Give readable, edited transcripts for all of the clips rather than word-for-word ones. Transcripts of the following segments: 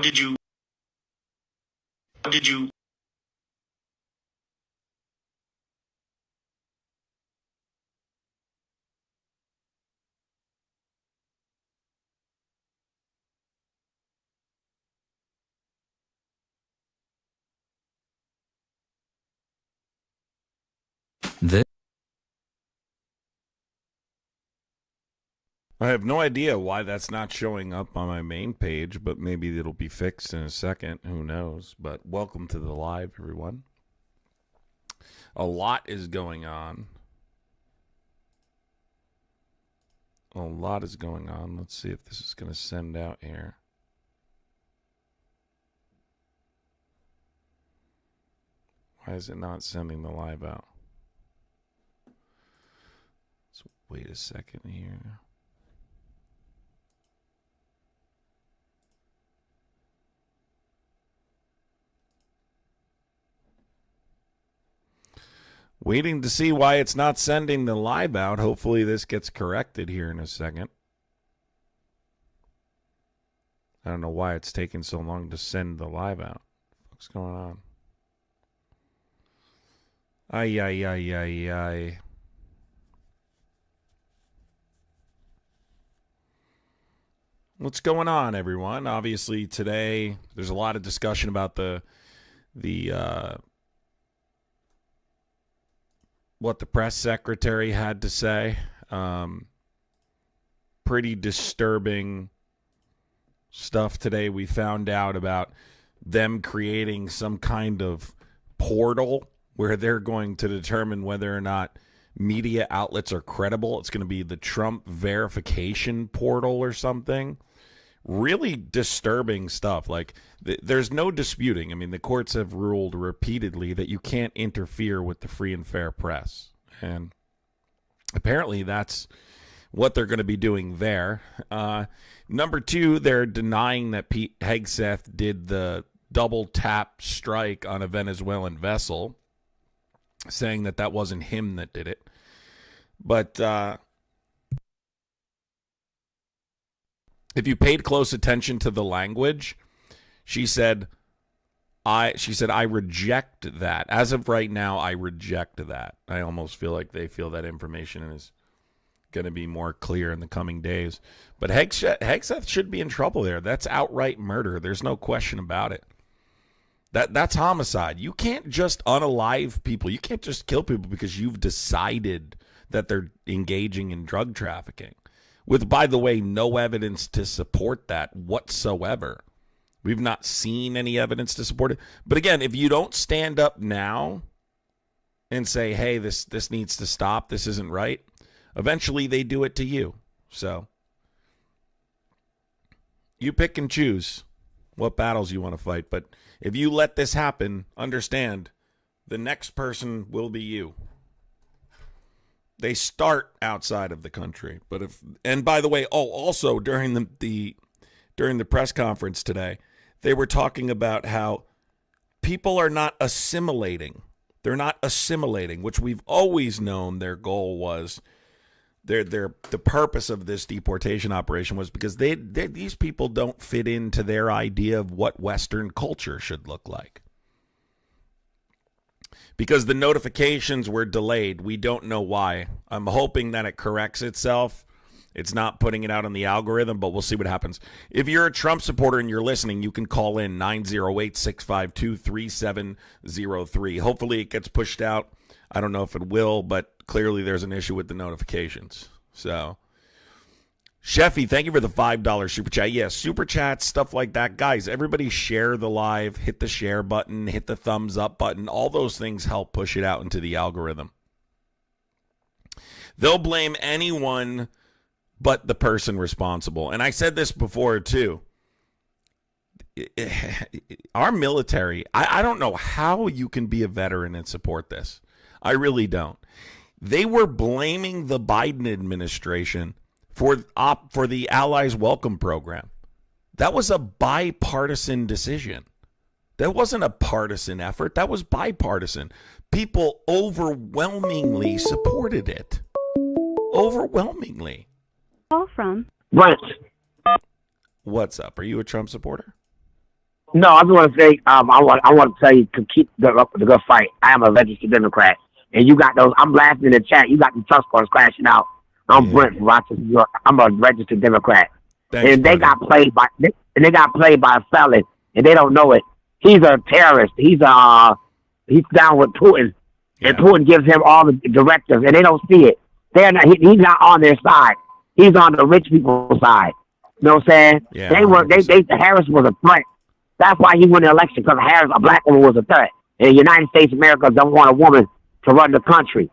did you did you This I have no idea why that's not showing up on my main page, but maybe it'll be fixed in a second. Who knows? But welcome to the live, everyone. A lot is going on. A lot is going on. Let's see if this is going to send out here. Why is it not sending the live out? Let's wait a second here. Waiting to see why it's not sending the live out. Hopefully this gets corrected here in a second. I don't know why it's taking so long to send the live out. What's going on? Ay, ay, ay, ay, ay. What's going on, everyone? Obviously, today there's a lot of discussion about the what the press secretary had to say. Pretty disturbing stuff today. We found out about them creating some kind of portal where they're going to determine whether or not media outlets are credible. It's going to be the Trump verification portal or something. Really disturbing stuff. Like, there's no disputing. I mean, the courts have ruled repeatedly that you can't interfere with the free and fair press. And apparently that's what they're going to be doing there. Number two, they're denying that Pete Hegseth did the double tap strike on a Venezuelan vessel, saying that that wasn't him that did it. But if you paid close attention to the language, she said, I reject that. As of right now, I reject that. I almost feel like they feel that information is going to be more clear in the coming days. But Hegseth should be in trouble there. That's outright murder. There's no question about it. That's homicide. You can't just unalive people. You can't just kill people because you've decided that they're engaging in drug trafficking. With, by the way, no evidence to support that whatsoever. We've not seen any evidence to support it. But again, if you don't stand up now and say, hey, this needs to stop, this isn't right, eventually they do it to you. So you pick and choose what battles you want to fight. But if you let this happen, understand the next person will be you. They start outside of the country, but and by the way, also during the press conference today, they were talking about how people are not assimilating. They're not assimilating, which we've always known their goal was. The purpose of this deportation operation was because these people don't fit into their idea of what Western culture should look like. Because the notifications were delayed. We don't know why. I'm hoping that it corrects itself. It's not putting it out on the algorithm, but we'll see what happens. If you're a Trump supporter and you're listening, you can call in 908-652-3703. Hopefully it gets pushed out. I don't know if it will, but clearly there's an issue with the notifications. So, Sheffy, thank you for the $5 super chat. Yes, super chats, stuff like that. Guys, everybody share the live, hit the share button, hit the thumbs up button. All those things help push it out into the algorithm. They'll blame anyone but the person responsible. And I said this before, too. Our military, I don't know how you can be a veteran and support this. I really don't. They were blaming the Biden administration for the Allies Welcome Program. That was a bipartisan decision. That wasn't a partisan effort. That was bipartisan. People overwhelmingly supported it. Overwhelmingly. Call from Brent. What's up? Are you a Trump supporter? No, I just want to say, I want to tell you to keep the good fight. I am a registered Democrat, and you got those. I'm laughing in the chat. You got the trust scores crashing out. I'm Yeah. Brent from Rochester, New York. I'm a registered Democrat, Thanks, and they buddy. got played by a felon, and they don't know it. He's a terrorist. He's down with Putin, and Yeah. Putin gives him all the directives, and they don't see it. They're not. He's not on their side. He's on the rich people's side. You know what I'm saying? Yeah. They were. They. 100%. Harris was a threat. That's why he won the election, because Harris, a black woman, was a threat. And the United States of America don't want a woman to run the country.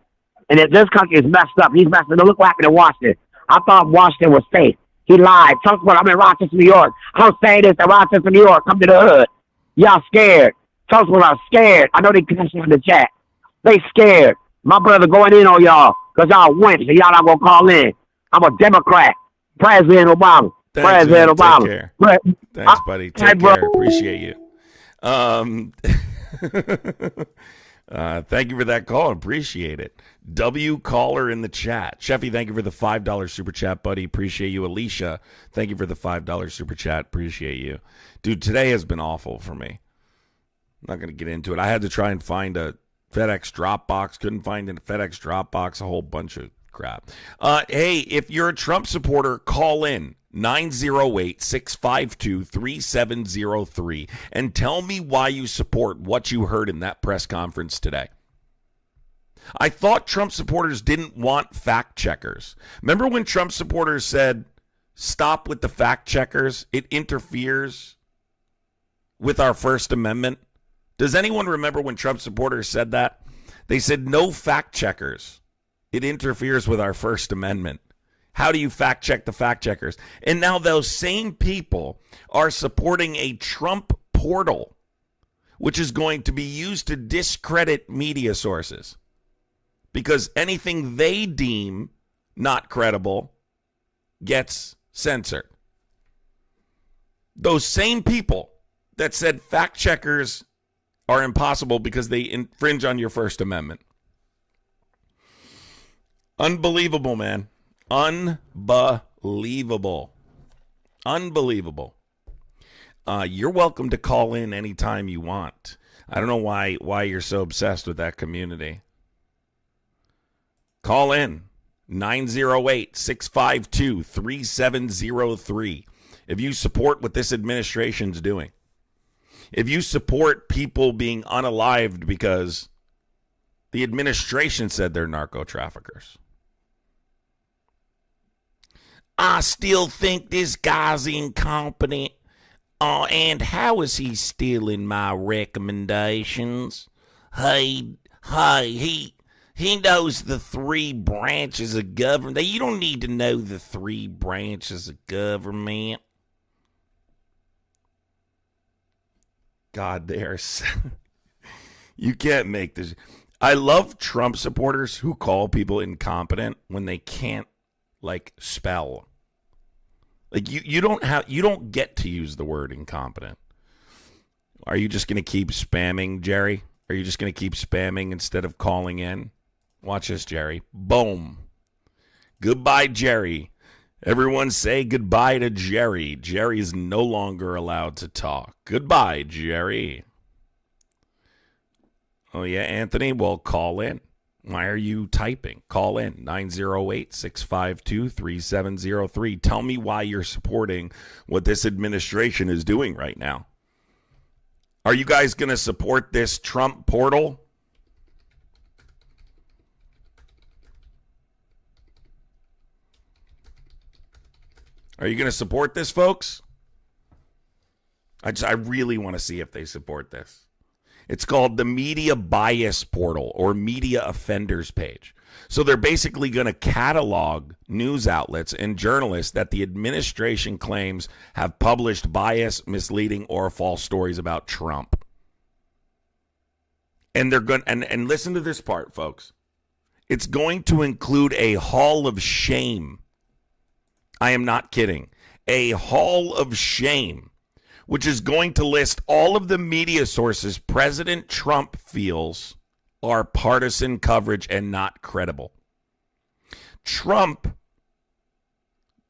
And if this country is messed up, he's messed up. Look what happened in Washington. I thought Washington was safe. He lied. Trump said, I'm in Rochester, New York. I'm saying this in Rochester, New York. Come to the hood. Y'all scared. Trump was scared. I know they connected in the chat. They scared. My brother going in on y'all because y'all wimps and y'all not going to call in. I'm a Democrat. President Obama. Thanks, President man. Obama. Take care. Thanks, buddy. Take bro. care. Appreciate you. Thank you for that call. Appreciate it. W caller in the chat. Sheffy, thank you for the $5 super chat, buddy. Appreciate you. Alicia, thank you for the $5 super chat. Appreciate you. Dude, today has been awful for me. I'm not going to get into it. I had to try and find a FedEx drop box. Couldn't find a FedEx drop box. A whole bunch of crap. Hey, if you're a Trump supporter, call in 908-652-3703 and tell me why you support what you heard in that press conference today. I thought Trump supporters didn't want fact checkers. Remember when Trump supporters said, stop with the fact checkers? It interferes with our First Amendment. Does anyone remember when Trump supporters said that? They said, no fact checkers. It interferes with our First Amendment. How do you fact check the fact checkers? And now those same people are supporting a Trump portal, which is going to be used to discredit media sources. Because anything they deem not credible gets censored. Those same people that said fact checkers are impossible because they infringe on your First Amendment. Unbelievable, man. Unbelievable. Unbelievable. You're welcome to call in anytime you want. I don't know why you're so obsessed with that community. Call in 908-652-3703 if you support what this administration's doing. If you support people being unalived because the administration said they're narco traffickers. I still think this guy's incompetent. And how is he stealing my recommendations? He knows the three branches of government. You don't need to know the three branches of government. God, there's you can't make this. I love Trump supporters who call people incompetent when they can't spell. You don't get to use the word incompetent. Are you just going to keep spamming, Jerry? Are you just going to keep spamming instead of calling in? Watch this, Jerry. Boom. Goodbye, Jerry. Everyone say goodbye to Jerry. Jerry is no longer allowed to talk. Goodbye, Jerry. Oh, yeah, Anthony? Well, call in. Why are you typing? Call in 908-652-3703. Tell me why you're supporting what this administration is doing right now. Are you guys going to support this Trump portal? Are you going to support this, folks? I really want to see if they support this. It's called the Media Bias Portal or Media Offenders Page. So they're basically going to catalog news outlets and journalists that the administration claims have published bias, misleading, or false stories about Trump. And they're going and listen to this part, folks. It's going to include a hall of shame. I am not kidding. A hall of shame, which is going to list all of the media sources President Trump feels are partisan coverage and not credible. Trump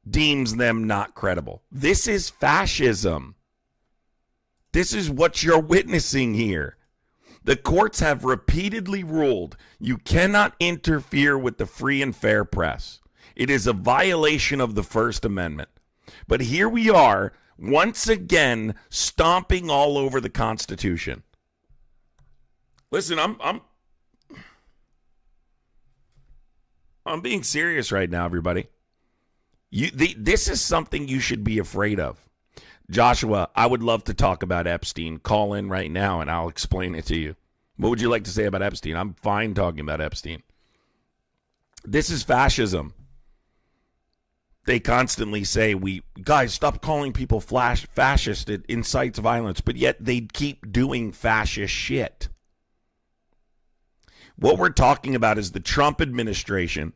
deems them not credible. This is fascism. This is what you're witnessing here. The courts have repeatedly ruled you cannot interfere with the free and fair press. It is a violation of the First Amendment. But here we are, once again, stomping all over the Constitution. Listen, I'm being serious right now, everybody. This is something you should be afraid of. Joshua, I would love to talk about Epstein. Call in right now and I'll explain it to you. What would you like to say about Epstein? I'm fine talking about Epstein. This is fascism. They constantly say, guys, stop calling people fascist. It incites violence, but yet they keep doing fascist shit. What we're talking about is the Trump administration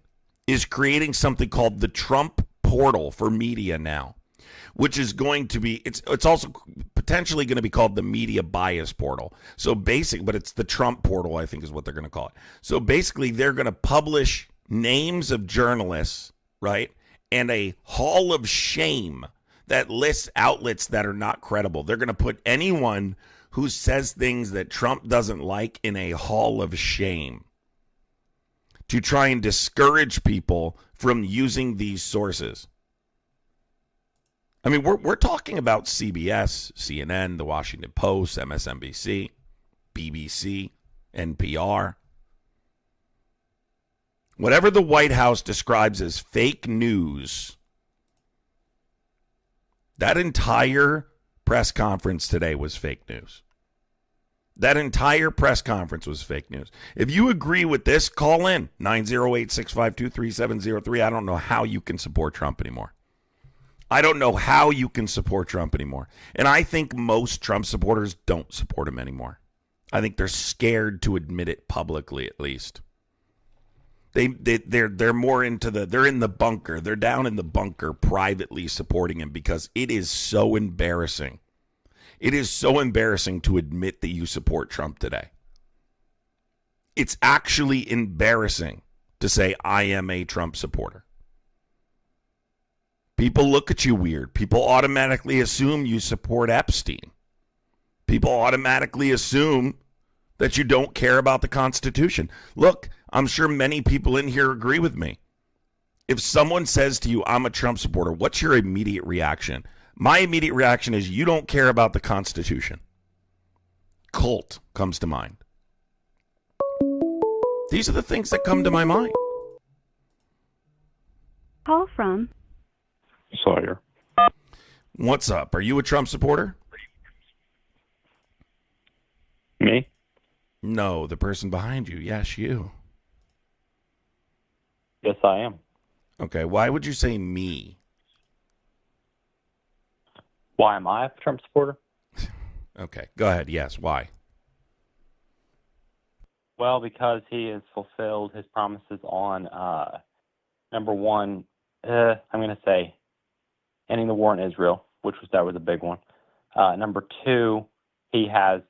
is creating something called the Trump portal for media now, which is going to be, it's also potentially going to be called the media bias portal. So but it's the Trump portal, I think is what they're going to call it. So basically they're going to publish names of journalists, right? And a hall of shame that lists outlets that are not credible. They're going to put anyone who says things that Trump doesn't like in a hall of shame to try and discourage people from using these sources. I mean, we're talking about CBS, CNN, The Washington Post, MSNBC, BBC, NPR. Whatever the White House describes as fake news, that entire press conference today was fake news. That entire press conference was fake news. If you agree with this, call in 908-652-3703. I don't know how you can support Trump anymore. I don't know how you can support Trump anymore. And I think most Trump supporters don't support him anymore. I think they're scared to admit it publicly, at least. They're more into they're in the bunker. They're down in the bunker privately supporting him because it is so embarrassing. It is so embarrassing to admit that you support Trump today. It's actually embarrassing to say, I am a Trump supporter. People look at you weird. People automatically assume you support Epstein. People automatically assume that you don't care about the Constitution. Look, I'm sure many people in here agree with me. If someone says to you, I'm a Trump supporter, what's your immediate reaction? My immediate reaction is you don't care about the Constitution. Cult comes to mind. These are the things that come to my mind. Call from Sawyer. What's up? Are you a Trump supporter? Me? No, the person behind you. Yes, you. Yes, I am. Okay, why would you say me? Why am I a Trump supporter? Okay, go ahead. Yes, why? Well, because he has fulfilled his promises on, number one, I'm going to say ending the war in Israel, that was a big one. Number two, he has,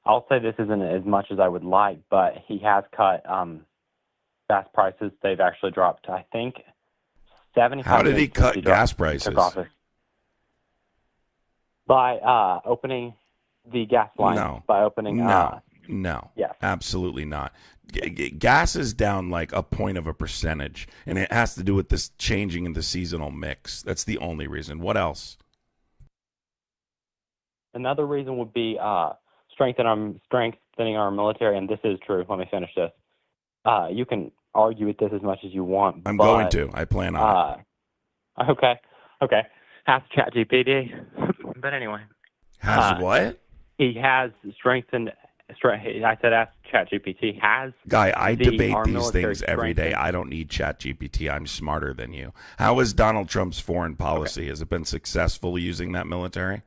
I'll say this isn't as much as I would like, but he has cut gas prices. They've actually dropped, I think, 75%. How did he cut gas prices? By opening the gas line. No. By opening... No. Yes. Absolutely not. Gas is down like a point of a percentage, and it has to do with this changing in the seasonal mix. That's the only reason. What else? Another reason would be strengthening our military, and this is true. Let me finish this. You can argue with this as much as you want. I'm going to. I plan on it. Okay. Ask ChatGPT. But anyway. Has what? He has strengthened. I said ask ChatGPT. Guy, I debate these things every day. I don't need ChatGPT. I'm smarter than you. How is Donald Trump's foreign policy? Okay. Has it been successful using that military?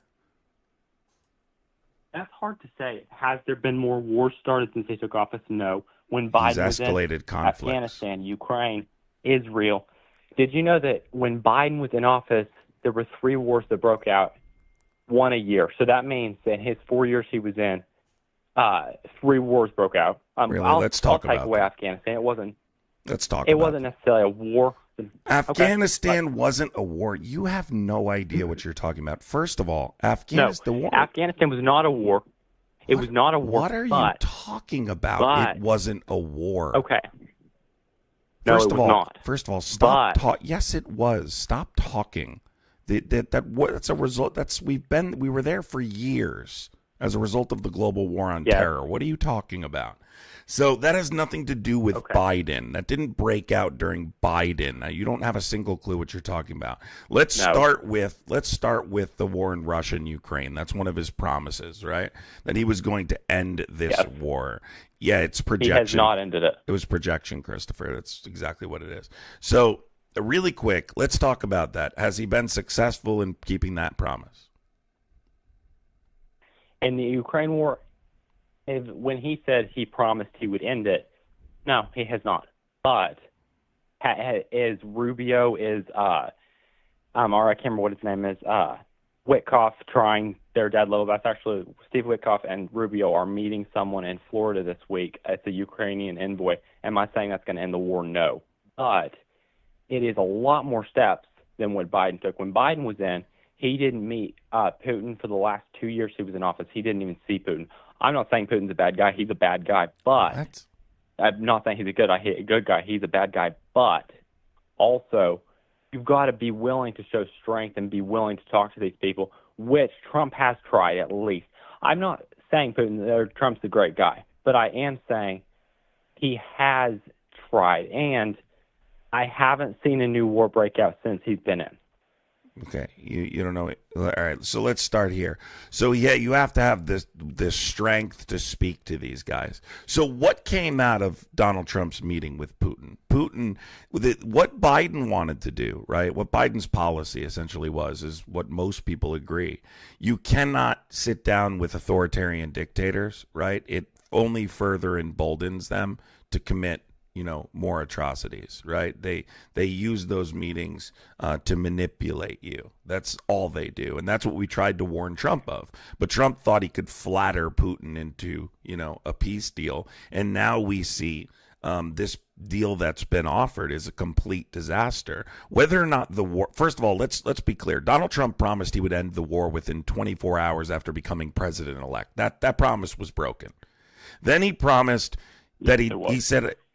That's hard to say. Has there been more wars started since he took office? No. When Biden was in Afghanistan, Ukraine, Israel. Did you know that when Biden was in office, there were 3 wars that broke out, 1 a year? So that means that in his 4 years he was in, 3 wars broke out. Really? Let's talk about Afghanistan. It wasn't. Let's talk. It wasn't necessarily a war. Afghanistan wasn't a war. You have no idea what you're talking about. First of all, Afghanistan was not a war. It was not a war. What are you talking about? It wasn't a war. Okay. No, First it of was all, not. First of all, stop talking. Yes, it was. Stop talking. That's a result. We were there for years as a result of the global war on terror. What are you talking about? So that has nothing to do with Biden. That didn't break out during Biden. Now, you don't have a single clue what you're talking about. Let's start with the war in Russia and Ukraine. That's one of his promises, right? That he was going to end this war. Yeah, it's projection. He has not ended it. It was projection, Christopher. That's exactly what it is. So, really quick, let's talk about that. Has he been successful in keeping that promise? In the Ukraine war, when he said he promised he would end it, no, he has not. But is Rubio, or I can't remember what his name is, Witkoff trying their dead level best. Actually, Steve Witkoff and Rubio are meeting someone in Florida this week at the Ukrainian envoy. Am I saying that's going to end the war? No. But it is a lot more steps than what Biden took. When Biden was in, he didn't meet Putin for the last 2 years he was in office. He didn't even see Putin. I'm not saying Putin's a bad guy. He's a bad guy. But I'm not saying he's a good guy. He's a bad guy. But also, you've got to be willing to show strength and be willing to talk to these people, which Trump has tried at least. I'm not saying Trump's a great guy, but I am saying he has tried. And I haven't seen a new war break out since he's been in. Okay, you don't know it. All right, so let's start here. So yeah, you have to have this strength to speak to these guys. So what came out of Donald Trump's meeting with Putin? What Biden wanted to do, right? What Biden's policy essentially is what most people agree. You cannot sit down with authoritarian dictators, right? It only further emboldens them to commit more atrocities, right? They use those meetings to manipulate you. That's all they do. And that's what we tried to warn Trump of. But Trump thought he could flatter Putin into, a peace deal. And now we see this deal that's been offered is a complete disaster. Whether or not the war, first of all, let's be clear. Donald Trump promised he would end the war within 24 hours after becoming president-elect. That promise was broken. Then he promised that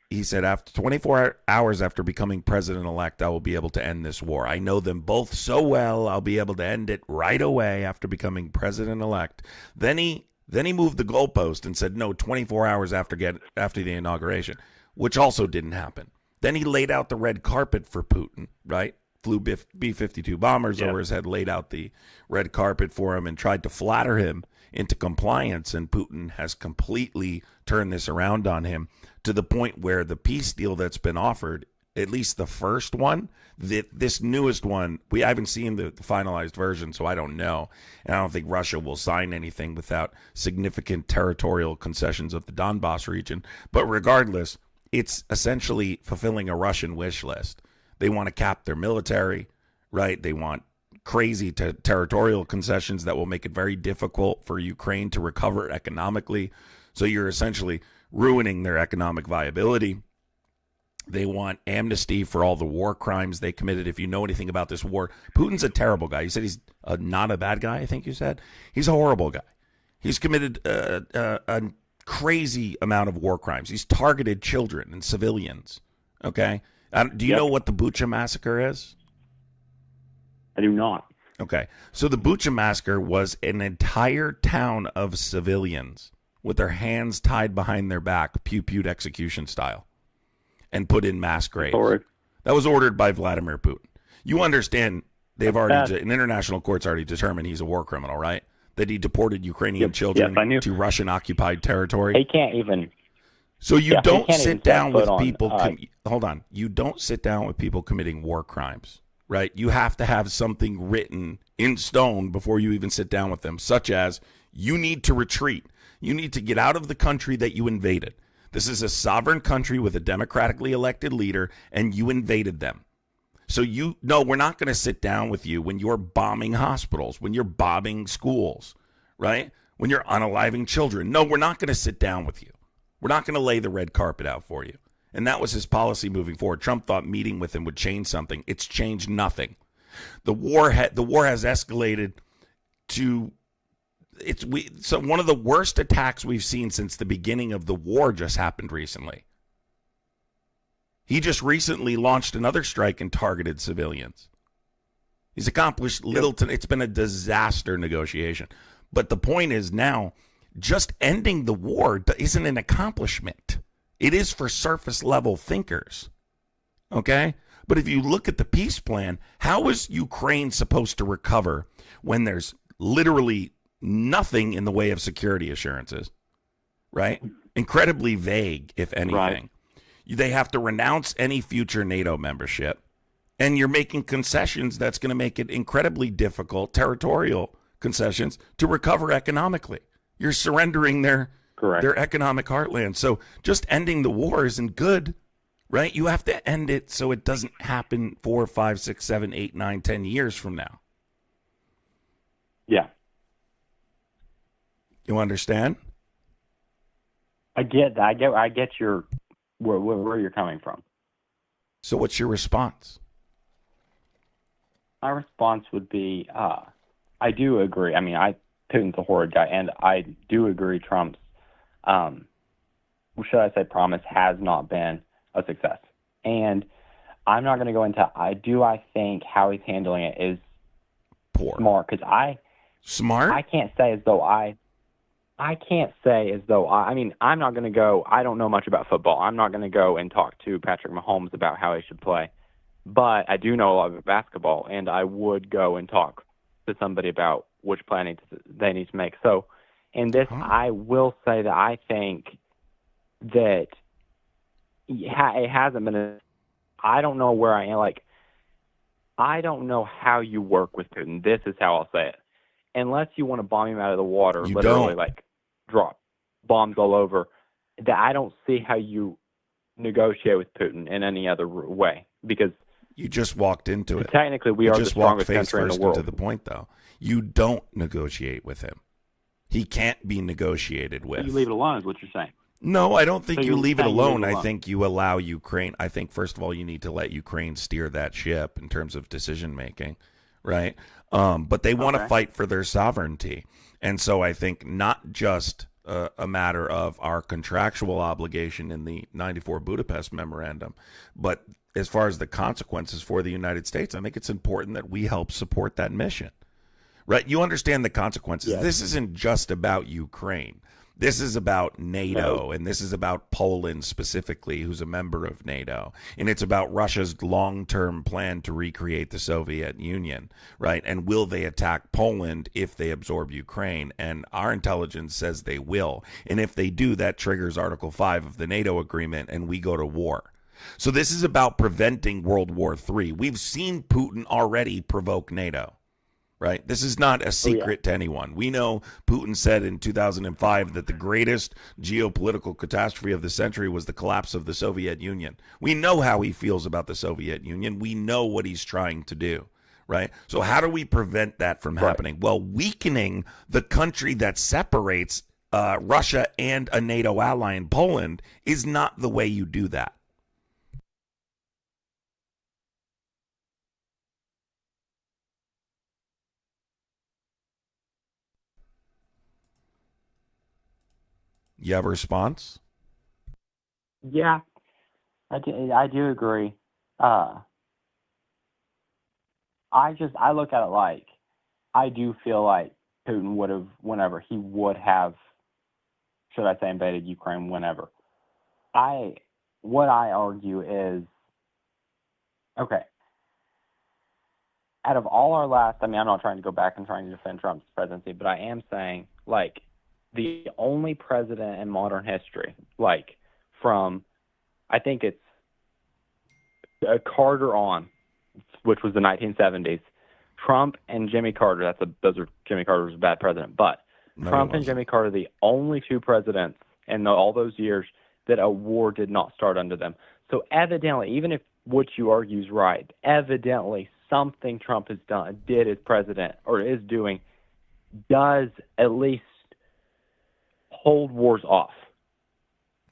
he said after 24 hours after becoming president-elect, I will be able to end this war. I know them both so well, I'll be able to end it right away after becoming president-elect. Then he moved the goalpost and said, no, 24 hours after the inauguration, which also didn't happen. Then he laid out the red carpet for Putin, right? Flew B-52 bombers over his head, laid out the red carpet for him and tried to flatter him into compliance. And Putin has completely turned this around on him to the point where the peace deal that's been offered, at least the first one, this newest one, I haven't seen the finalized version, so I don't know. And I don't think Russia will sign anything without significant territorial concessions of the Donbass region. But regardless, it's essentially fulfilling a Russian wish list. They want to cap their military, right? They want crazy territorial concessions that will make it very difficult for Ukraine to recover economically. So you're essentially ruining their economic viability. They want amnesty for all the war crimes they committed. If you know anything about this war, Putin's a terrible guy. You said he's not a bad guy, I think you said. He's a horrible guy. He's committed a crazy amount of war crimes. He's targeted children and civilians, okay? Do you know what the Bucha massacre is? I do not. Okay. So the Bucha massacre was an entire town of civilians with their hands tied behind their back, pew-pewed execution style, and put in mass graves. That was ordered by Vladimir Putin. You understand an international court's already determined he's a war criminal, right? That he deported Ukrainian children to Russian-occupied territory. He can't even... So you don't sit down with people... hold on. You don't sit down with people committing war crimes, right? You have to have something written in stone before you even sit down with them, such as you need to retreat. You need to get out of the country that you invaded. This is a sovereign country with a democratically elected leader, and you invaded them. So we're not going to sit down with you when you're bombing hospitals, when you're bombing schools, right? When you're unaliving children. No, we're not going to sit down with you. We're not going to lay the red carpet out for you. And that was his policy moving forward. Trump thought meeting with him would change something. It's changed nothing. The war has escalated to so one of the worst attacks we've seen since the beginning of the war just happened recently. He just recently launched another strike and targeted civilians. He's accomplished little. It's been a disaster negotiation. But the point is now, just ending the war isn't an accomplishment. It is for surface level thinkers. Okay? But if you look at the peace plan, how is Ukraine supposed to recover when there's literally nothing in the way of security assurances? Right? Incredibly vague, if anything. Right. They have to renounce any future NATO membership. And you're making concessions that's going to make it incredibly difficult, territorial concessions, to recover economically. You're surrendering their economic heartland. So just ending the war isn't good, right? You have to end it so it doesn't happen 4, 5, 6, 7, 8, 9, 10 years from now. Yeah. You understand? I get that. I get your where you're coming from. So what's your response? My response would be, I do agree. I mean, Putin's a horrid guy, and I do agree Trump's, should I say, promise has not been a success. And I'm not going to go into, I think how he's handling it is poor. Smart, because Smart? I can't say as though I mean, I'm not going to go, I don't know much about football. I'm not going to go and talk to Patrick Mahomes about how he should play. But I do know a lot about basketball, and I would go and talk to somebody about which plan they need to make. So in this, I will say that I think that it hasn't been I don't know where I am. Like, I don't know how you work with Putin. This is how I'll say it. Unless you want to bomb him out of the water, literally, like drop bombs all over, that I don't see how you negotiate with Putin in any other way, because you just walked into it. Technically, we are the strongest country in the world. To the point, though, you don't negotiate with him. He can't be negotiated with. You leave it alone, is what you're saying. No, I don't think you leave it alone. I think you allow Ukraine. I think, first of all, you need to let Ukraine steer that ship in terms of decision making, right? But they want to fight for their sovereignty. And so I think not just a matter of our contractual obligation in the 94 Budapest Memorandum, but as far as the consequences for the United States, I think it's important that we help support that mission, right? You understand the consequences. Yes. This isn't just about Ukraine. This is about NATO, and this is about Poland specifically, who's a member of NATO. And it's about Russia's long-term plan to recreate the Soviet Union, right? And will they attack Poland if they absorb Ukraine? And our intelligence says they will. And if they do, that triggers Article 5 of the NATO agreement, and we go to war. So this is about preventing World War III. We've seen Putin already provoke NATO. Right? This is not a secret to anyone. We know Putin said in 2005 that the greatest geopolitical catastrophe of the century was the collapse of the Soviet Union. We know how he feels about the Soviet Union. We know what he's trying to do. Right? So how do we prevent that from happening? Well, weakening the country that separates Russia and a NATO ally in Poland is not the way you do that. You have a response? Yeah, I do agree. I look at it like, I do feel like Putin would have, whenever he would have, should I say, invaded Ukraine, whenever. What I argue is, okay, out of all our last, I mean, I'm not trying to go back and trying to defend Trump's presidency, but I am saying, like, the only president in modern history, like from, I think it's Carter on, which was the 1970s, Trump and Jimmy Carter. Jimmy Carter was a bad president, but Trump and Jimmy Carter, the only two presidents in all those years that a war did not start under them. So evidently, even if what you argue is right, evidently something Trump did as president, or is doing, does at least hold wars off.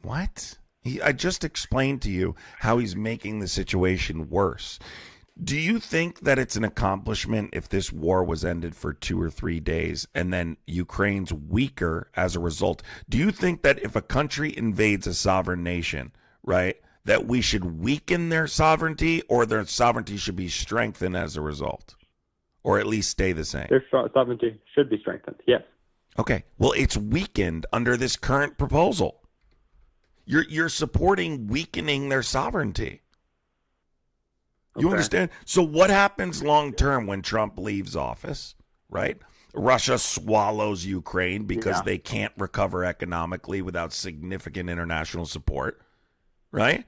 What? I just explained to you how he's making the situation worse. Do you think that it's an accomplishment if this war was ended for 2 or 3 days and then Ukraine's weaker as a result? Do you think that if a country invades a sovereign nation, right, that we should weaken their sovereignty, or their sovereignty should be strengthened as a result, or at least stay the same? Their sovereignty should be strengthened, yes. Okay. Well, it's weakened under this current proposal. You're supporting weakening their sovereignty. You understand? So what happens long term when Trump leaves office, right? Russia swallows Ukraine because they can't recover economically without significant international support, right?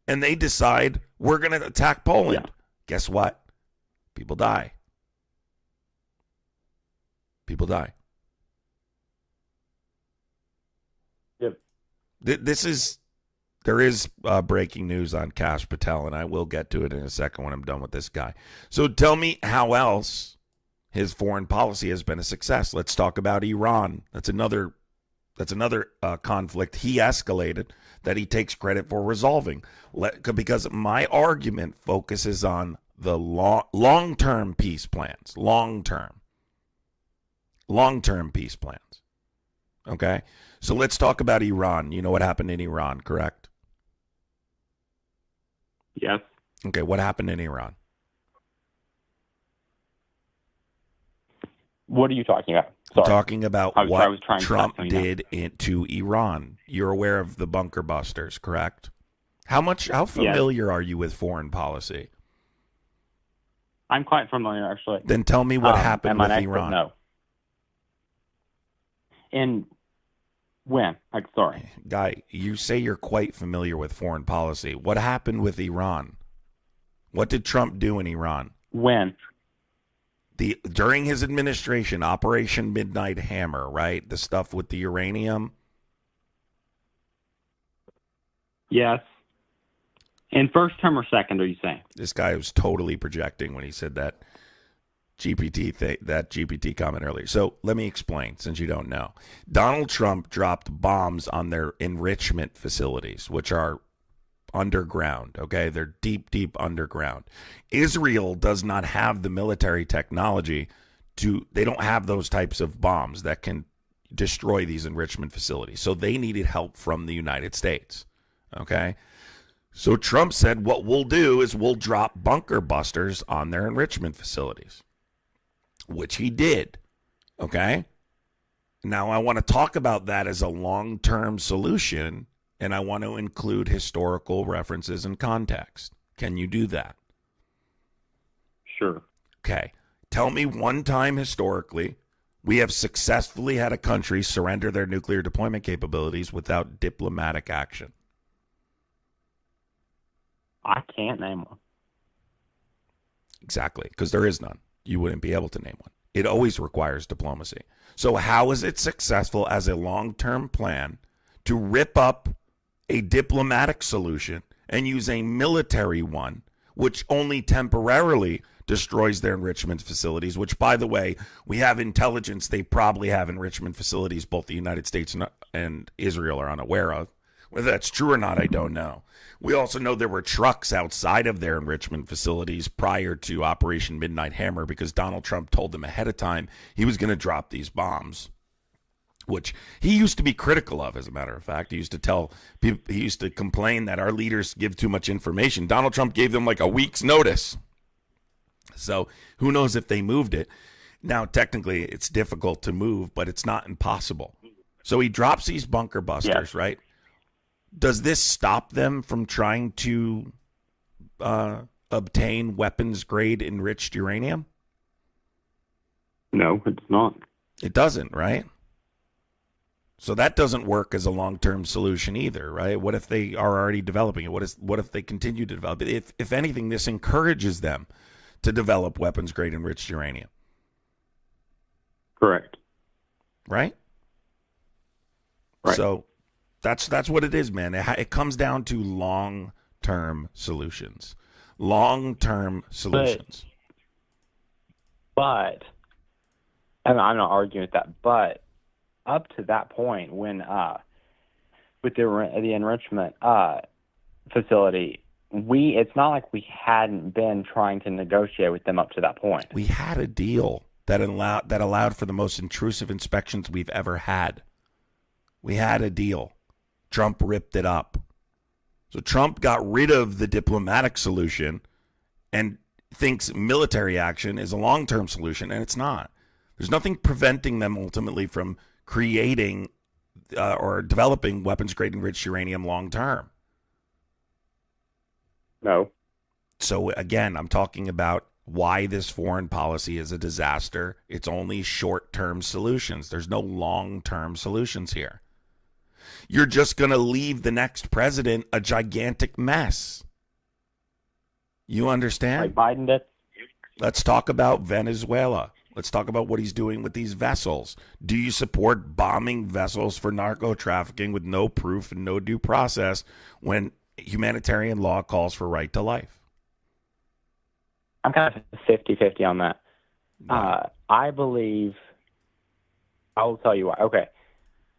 And they decide we're going to attack Poland. Yeah. Guess what? People die. People die. Yep. There is breaking news on Kash Patel, and I will get to it in a second when I'm done with this guy. So tell me how else his foreign policy has been a success. Let's talk about Iran. That's another conflict he escalated that he takes credit for resolving. Because my argument focuses on the long-term peace plans. Long-term peace plans. Okay? So let's talk about Iran. You know what happened in Iran, correct? Yes. Okay, what happened in Iran? What are you talking about? I'm talking about I was what trying to Trump find something did to Iran. You're aware of the bunker busters, correct? How familiar are you with foreign policy? I'm quite familiar, actually. Then tell me what happened with Iran. No. And when? Sorry. Guy, you say you're quite familiar with foreign policy. What happened with Iran? What did Trump do in Iran? When? During his administration, Operation Midnight Hammer, right? The stuff with the uranium. Yes. In first term or second, are you saying? This guy was totally projecting when he said that GPT comment earlier. So let me explain, since you don't know. Donald Trump dropped bombs on their enrichment facilities, which are underground, okay? They're deep, deep underground. Israel does not have the military technology they don't have those types of bombs that can destroy these enrichment facilities. So they needed help from the United States, okay? So Trump said, what we'll do is we'll drop bunker busters on their enrichment facilities, which he did, okay? Now I want to talk about that as a long-term solution, and I want to include historical references and context. Can you do that? Sure. Okay. Tell me one time historically we have successfully had a country surrender their nuclear deployment capabilities without diplomatic action. I can't name one. Exactly, because there is none. You wouldn't be able to name one. It always requires diplomacy. So how is it successful as a long-term plan to rip up a diplomatic solution and use a military one, which only temporarily destroys their enrichment facilities, which, by the way, we have intelligence they probably have enrichment facilities both the United States and Israel are unaware of. Whether that's true or not, I don't know. We also know there were trucks outside of their enrichment facilities prior to Operation Midnight Hammer because Donald Trump told them ahead of time he was going to drop these bombs, which he used to be critical of, as a matter of fact. He used to tell people, he used to complain that our leaders give too much information. Donald Trump gave them like a week's notice. So who knows if they moved it. Now, technically, it's difficult to move, but it's not impossible. So he drops these bunker busters, right? Does this stop them from trying to obtain weapons-grade enriched uranium? No, it's not. It doesn't, right? So that doesn't work as a long-term solution either, right? What if they are already developing it? What if they continue to develop it? If anything, this encourages them to develop weapons-grade enriched uranium. Correct. Right? Right. So that's what it is, man. It comes down to long-term solutions. Long-term solutions. But and I'm not arguing with that, but up to that point when with the enrichment facility, it's not like we hadn't been trying to negotiate with them up to that point. We had a deal that allowed for the most intrusive inspections we've ever had. We had a deal. Trump ripped it up. So Trump got rid of the diplomatic solution and thinks military action is a long-term solution, and it's not. There's nothing preventing them ultimately from creating or developing weapons-grade enriched uranium long-term. No. So again, I'm talking about why this foreign policy is a disaster. It's only short-term solutions. There's no long-term solutions here. You're just going to leave the next president a gigantic mess. You understand? Like Biden did. Let's talk about Venezuela. Let's talk about what he's doing with these vessels. Do you support bombing vessels for narco trafficking with no proof and no due process when humanitarian law calls for right to life? I'm kind of 50-50 on that. I believe, I will tell you why. Okay.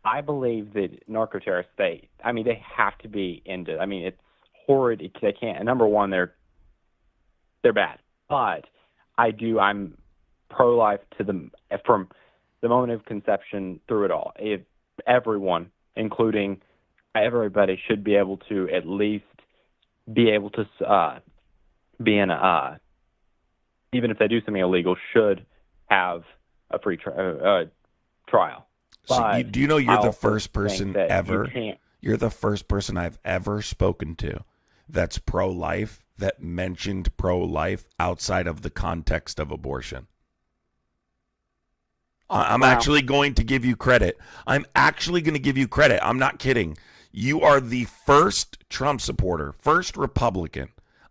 I believe that narco-terrorists, they have to be ended. I mean, it's horrid. They can't. And number one, they're bad. But I'm pro-life from the moment of conception through it all. If everyone, including everybody, should be able to at least be able to be in even if they do something illegal, should have a free trial. So do you know you're the first person ever? You're the first person I've ever spoken to that's pro-life, that mentioned pro-life outside of the context of abortion. I'm actually going to give you credit. I'm not kidding. You are the first Trump supporter, first Republican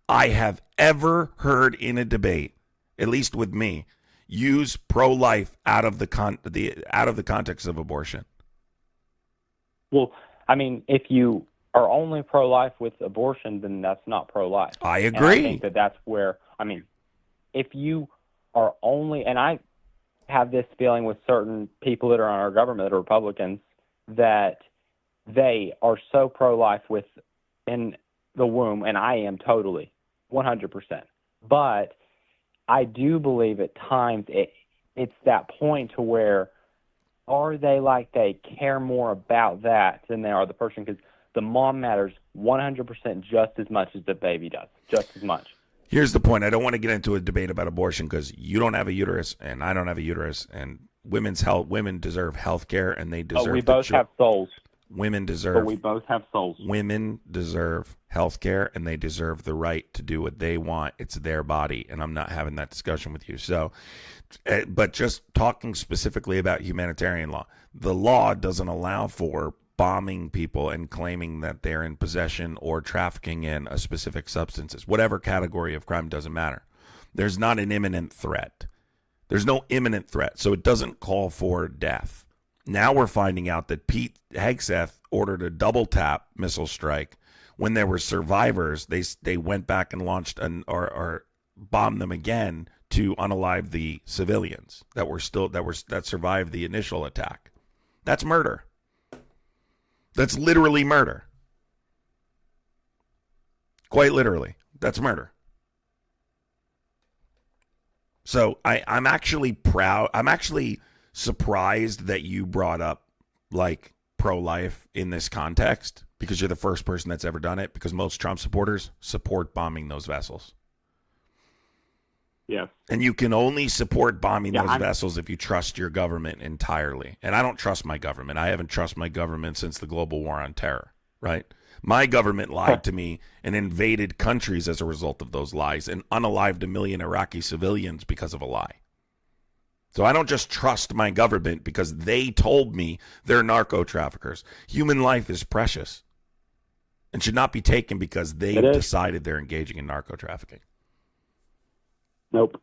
I have ever heard in a debate, at least with me, use pro-life out of the context of abortion. Well, I mean, if you are only pro-life with abortion, then that's not pro-life. I agree. And I think that's where, if you are only, and I have this feeling with certain people that are on our government that are Republicans, that they are so pro-life in the womb, and I am totally 100%. But I do believe at times it's that point to where are they care more about that than they are the person, because the mom matters 100% just as much as the baby does, just as much. Here's the point. I don't want to get into a debate about abortion because you don't have a uterus and I don't have a uterus, and women deserve health care, and they deserve. We both have souls. Women deserve. But we both have souls. Women deserve health care, and they deserve the right to do what they want. It's their body, and I'm not having that discussion with you. So, but just talking specifically about humanitarian law, the law doesn't allow for bombing people and claiming that they're in possession or trafficking in a specific substances. Whatever category of crime, doesn't matter. There's not an imminent threat. There's no imminent threat, so it doesn't call for death. Now we're finding out that Pete Hegseth ordered a double tap missile strike. When there were survivors, they went back and launched or bombed them again to unalive the civilians that survived the initial attack. That's murder. That's literally murder. Quite literally, that's murder. So I'm actually proud. I'm actually surprised that you brought up like pro-life in this context, because you're the first person that's ever done it, because most Trump supporters support bombing those vessels. Yeah. And you can only support bombing those vessels if you trust your government entirely. And I don't trust my government. I haven't trusted my government since the global war on terror, right? My government lied to me and invaded countries as a result of those lies and unalived 1 million Iraqi civilians because of a lie. So I don't just trust my government because they told me they're narco traffickers. Human life is precious and should not be taken because they decided they're engaging in narco trafficking. Nope.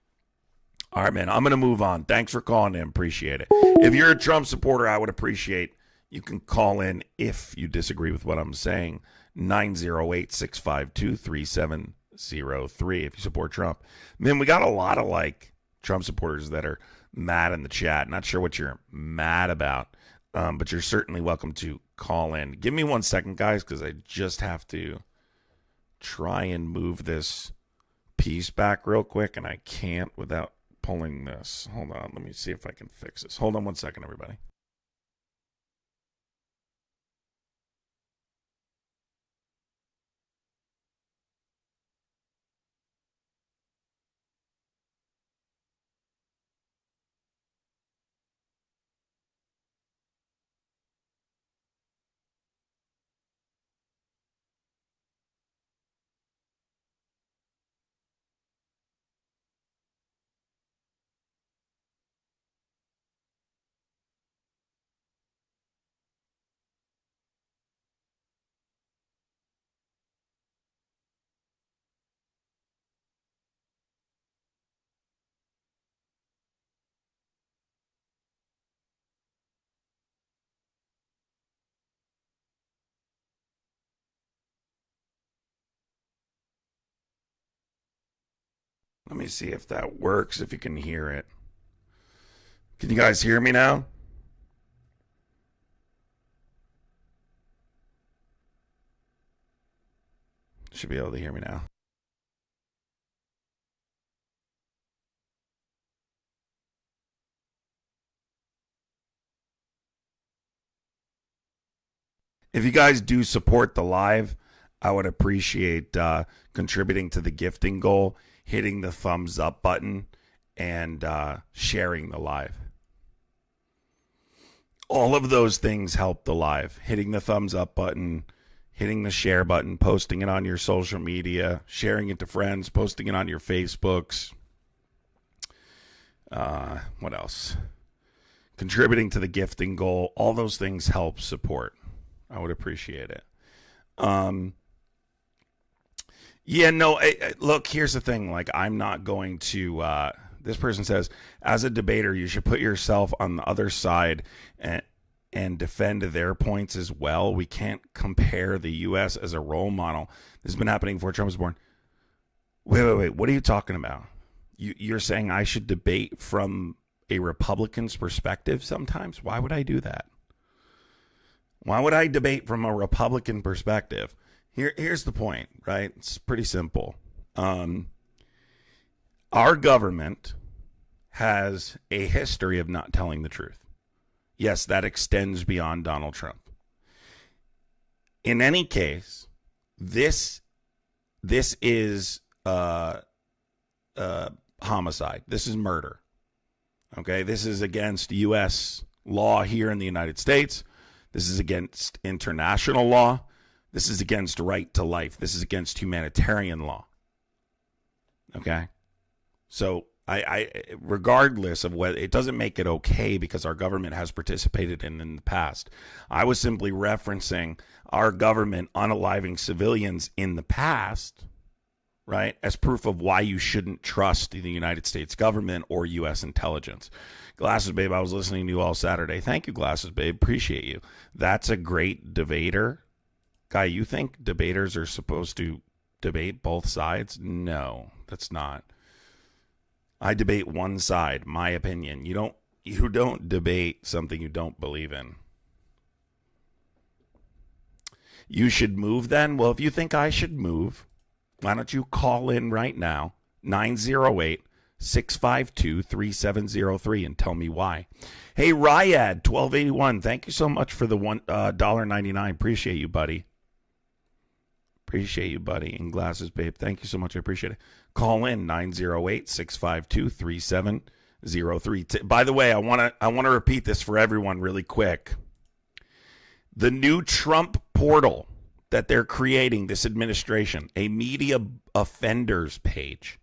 All right, man, I'm going to move on. Thanks for calling in. Appreciate it. If you're a Trump supporter, I would appreciate you can call in if you disagree with what I'm saying. 908-652-3703 if you support Trump. Man, we got a lot of like Trump supporters that are mad in the chat. Not sure what you're mad about, but you're certainly welcome to call in. Give me 1 second, guys, because I just have to try and move this piece back real quick, and I can't without pulling this. Hold on. Let me see if I can fix this. Hold on 1 second, everybody. Let me see if that works, if you can hear it. Can you guys hear me now? Should be able to hear me now. If you guys do support the live, I would appreciate contributing to the gifting goal, hitting the thumbs up button, and sharing the live. All of those things help the live. Hitting the thumbs up button, hitting the share button, posting it on your social media, sharing it to friends, posting it on your Facebooks. What else? Contributing to the gifting goal. All those things help support. I would appreciate it. Look, here's the thing. Like, I'm not going to, this person says, as a debater, you should put yourself on the other side and defend their points as well. We can't compare the U.S. as a role model. This has been happening before Trump was born. Wait. What are you talking about? You're saying I should debate from a Republican's perspective sometimes? Why would I do that? Why would I debate from a Republican perspective? Here's the point, right? It's pretty simple. Our government has a history of not telling the truth. Yes, that extends beyond Donald Trump. In any case, this is homicide. This is murder. Okay, this is against U.S. law here in the United States. This is against international law. This is against right to life. This is against humanitarian law. Okay? So I regardless of whether it doesn't make it okay because our government has participated in the past. I was simply referencing our government unaliving civilians in the past, right, as proof of why you shouldn't trust the United States government or U.S. intelligence. Glasses Babe, I was listening to you all Saturday. Thank you, Glasses Babe. Appreciate you. That's a great debater. Guy, you think debaters are supposed to debate both sides? No, that's not. I debate one side, my opinion. You don't debate something you don't believe in. You should move then? Well, if you think I should move, why don't you call in right now, 908-652-3703, and tell me why. Hey, Ryad, 1281, thank you so much for the $1.99. Appreciate you, buddy. Appreciate you, buddy. And Glasses Babe, thank you so much. I appreciate it. Call in 908-652-3703. By the way, I want to repeat this for everyone really quick. The new Trump portal that they're creating, this administration, a media offenders page,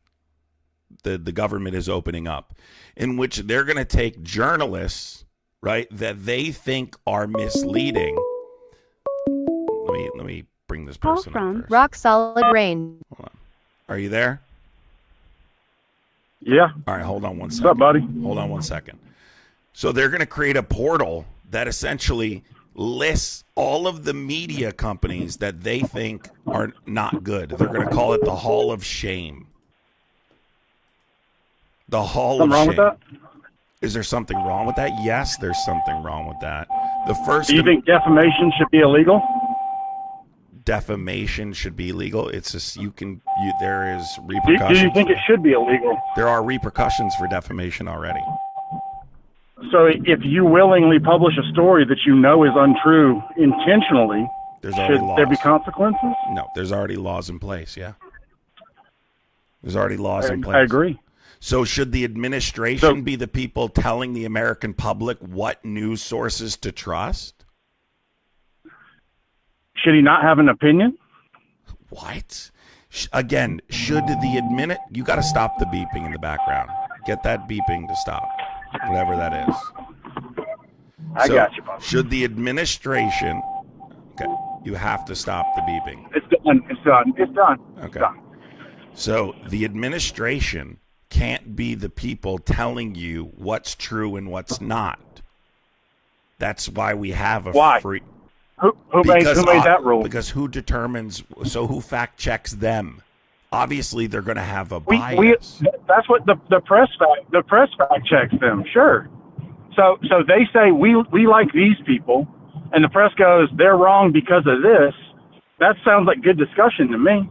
the government is opening up, in which they're going to take journalists, right, that they think are misleading. Let me bring this person Call from up first. Rock Solid Rain. Hold on. Are you there? Yeah. All right, hold on one second. What's up, buddy? Hold on 1 second. So they're going to create a portal that essentially lists all of the media companies that they think are not good. They're going to call it the Hall of Shame. The Hall Something of wrong Shame. with that? Is there something wrong with that? Yes, there's something wrong with that. The first Do you think defamation should be illegal? defamation should be illegal. It's just there is Do repercussions. you think it should be illegal? There are repercussions for defamation already. So if you willingly publish a story that you know is untrue intentionally, There's already should laws. there be consequences? No, there's already laws in place. Yeah, there's already laws in place. I agree. So should the administration be the people telling the American public what news sources to trust? Should he not have an opinion? What? Again, should the you got to stop the beeping in the background. Get that beeping to stop, whatever that is. I got you, Bob. Should the administration? Okay, you have to stop the beeping. It's done. It's done. It's done. Okay. It's done. So the administration can't be the people telling you what's true and what's not. That's why we have a free. Who made that rule? Because who determines? So who fact checks them? Obviously, they're going to have a bias. That's what the press fact checks them. Sure. So they say we like these people, and the press goes they're wrong because of this. That sounds like good discussion to me.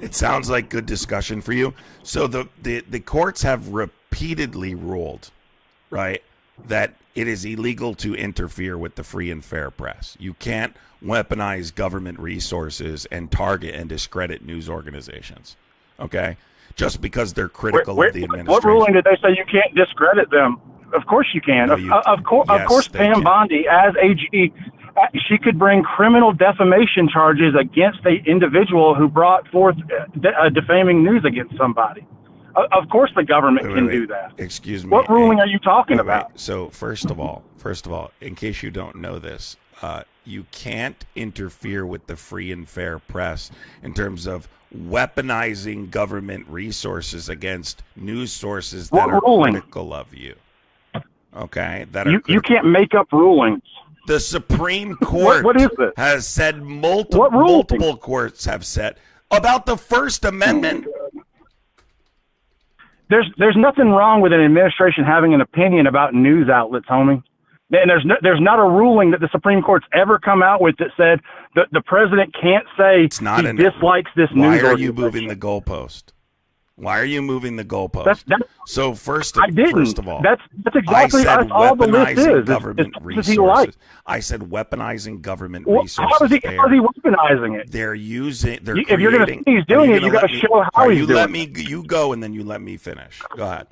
It sounds like good discussion for you. So the courts have repeatedly ruled, right, that it is illegal to interfere with the free and fair press. You can't weaponize government resources and target and discredit news organizations, okay, just because they're critical of the administration. What ruling did they say you can't discredit them? Of course you can. No, of course, Pam Bondi, as AG, she could bring criminal defamation charges against an individual who brought forth defaming news against somebody. Of course the government can do that. Excuse me. What ruling are you talking about? So first of all, in case you don't know this, you can't interfere with the free and fair press in terms of weaponizing government resources against news sources that are critical of you. Okay? You can't make up rulings. The Supreme Court what is this? has said multiple courts have said about the First Amendment. There's nothing wrong with an administration having an opinion about news outlets, homie. And there's not a ruling that the Supreme Court's ever come out with that said that the president can't say he dislikes this news organization. Why are you moving the goalpost? Why are you moving the goalpost? So first of all, that's I exactly said all the list is. Government resources. I said weaponizing government resources. How is he weaponizing it? They're if you're going to say he's doing it, you got to show how he's doing it. You go and then you let me finish. Go ahead.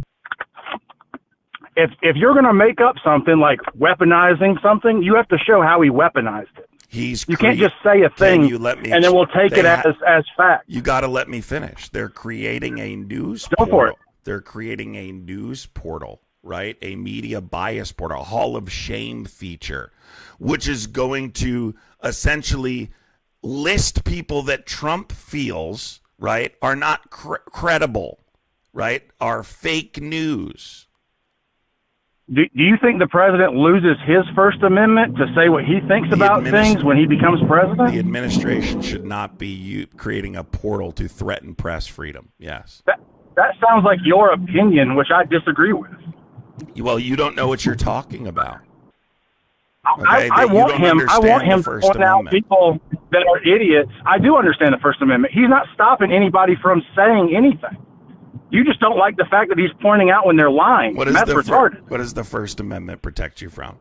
If you're going to make up something like weaponizing something, you have to show how he weaponized it. You can't just say a thing and then we'll take it as fact. You got to let me finish. They're creating a news portal. For it. They're creating a news portal, right? A media bias portal, a Hall of Shame feature, which is going to essentially list people that Trump feels, right, are not credible, right, are fake news. Do you think the president loses his First Amendment to say what he thinks about things when he becomes president? The administration should not be creating a portal to threaten press freedom. Yes. That sounds like your opinion, which I disagree with. Well, you don't know what you're talking about. Okay? I want him to point out people that are idiots. I do understand the First Amendment. He's not stopping anybody from saying anything. You just don't like the fact that he's pointing out when they're lying. That's retarded. What does the First Amendment protect you from?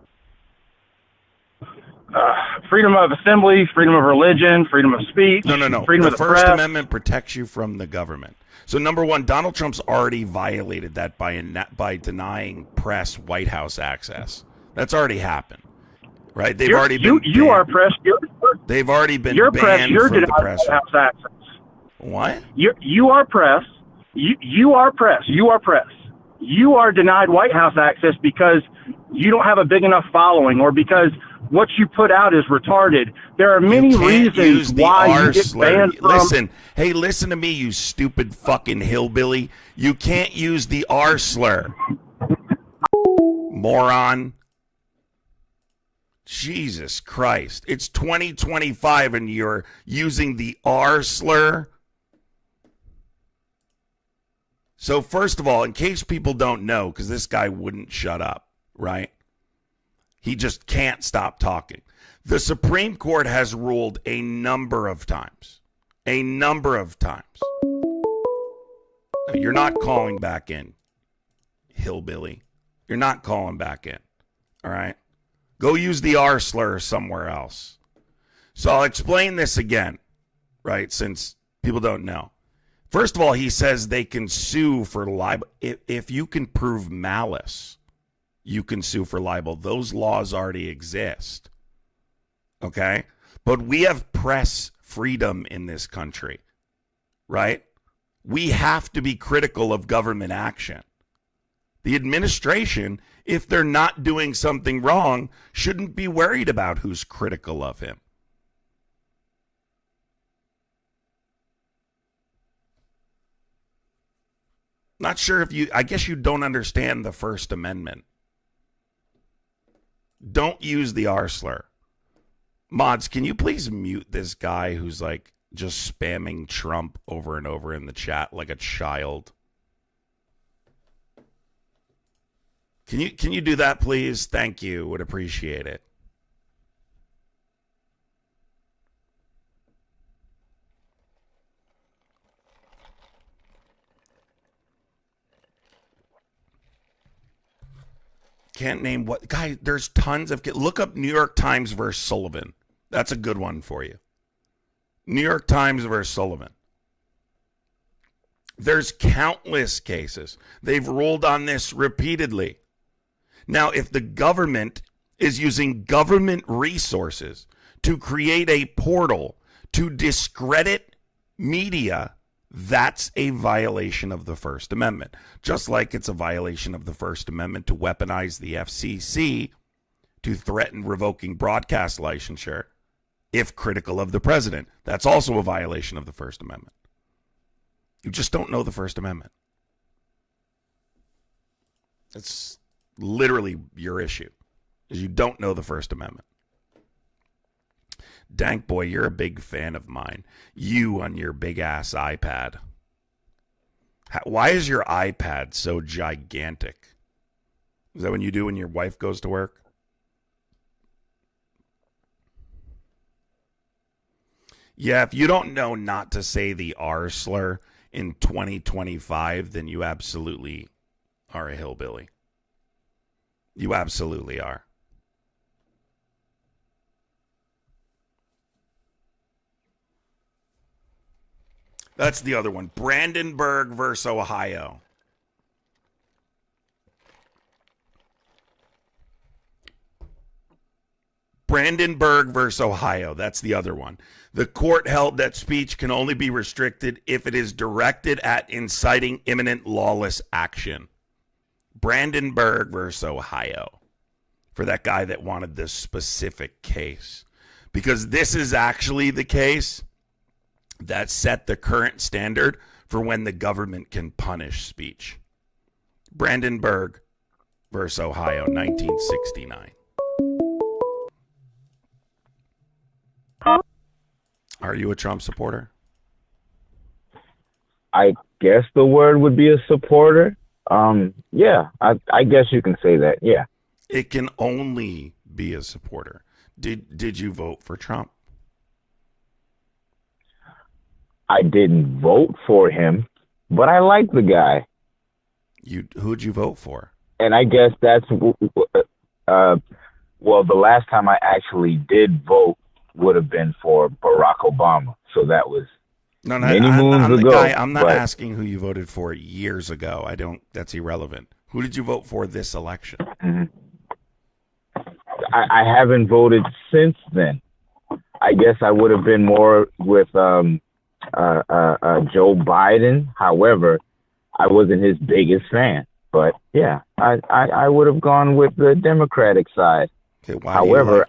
Freedom of assembly, freedom of religion, freedom of speech. No. Freedom of the First press. Amendment protects you from the government. So number one, Donald Trump's already violated that by denying press White House access. That's already happened, right? They've already been. You are press. They've already been you're banned press. You're from the denied press. White House access. What? You are press. You are press. You are press. You are denied White House access because you don't have a big enough following, or because what you put out is retarded. There are many reasons why you get banned from. Listen to me, you stupid fucking hillbilly. You can't use the R slur, moron. Jesus Christ! It's 2025 and you're using the R slur. So first of all, in case people don't know, because this guy wouldn't shut up, right? He just can't stop talking. The Supreme Court has ruled a number of times. No, you're not calling back in, hillbilly. You're not calling back in, all right? Go use the R slur somewhere else. So I'll explain this again, right, since people don't know. First of all, he says they can sue for libel. If you can prove malice, you can sue for libel. Those laws already exist, okay? But we have press freedom in this country, right? We have to be critical of government action. The administration, if they're not doing something wrong, shouldn't be worried about who's critical of him. Not sure if I guess you don't understand the First Amendment. Don't use the R slur. Mods, can you please mute this guy who's like just spamming Trump over and over in the chat like a child? Can you do that, please? Thank you. Would appreciate it. Can't name what guy. There's tons of. Look up New York Times versus Sullivan. That's a good one for you. New York Times versus Sullivan. There's countless cases. They've ruled on this repeatedly. Now, if the government is using government resources to create a portal to discredit media, that's a violation of the First Amendment. Just like it's a violation of the First Amendment to weaponize the FCC to threaten revoking broadcast licensure if critical of the president. That's also a violation of the First Amendment. You just don't know the First Amendment. That's literally your issue, is you don't know the First Amendment. Dank boy, you're a big fan of mine. You on your big ass iPad. Why is your iPad so gigantic? Is that when you do when your wife goes to work? Yeah, if you don't know not to say the R slur in 2025, then you absolutely are a hillbilly. You absolutely are. That's the other one. Brandenburg versus Ohio. Brandenburg versus Ohio. That's the other one. The court held that speech can only be restricted if it is directed at inciting imminent lawless action. Brandenburg versus Ohio. For that guy that wanted this specific case. Because this is actually the case that set the current standard for when the government can punish speech. Brandenburg versus Ohio, 1969. Are you a Trump supporter? I guess the word would be a supporter. Yeah, I guess you can say that. Yeah. It can only be a supporter. Did you vote for Trump? I didn't vote for him, but I like the guy. Who'd you vote for? And I guess that's well, the last time I actually did vote would have been for Barack Obama. So that was many moons ago. I'm not asking who you voted for years ago. That's irrelevant. Who did you vote for this election? Mm-hmm. I haven't voted since then. I guess I would have been more with Joe Biden. However, I wasn't his biggest fan. But yeah, I would have gone with the Democratic side. Okay, however,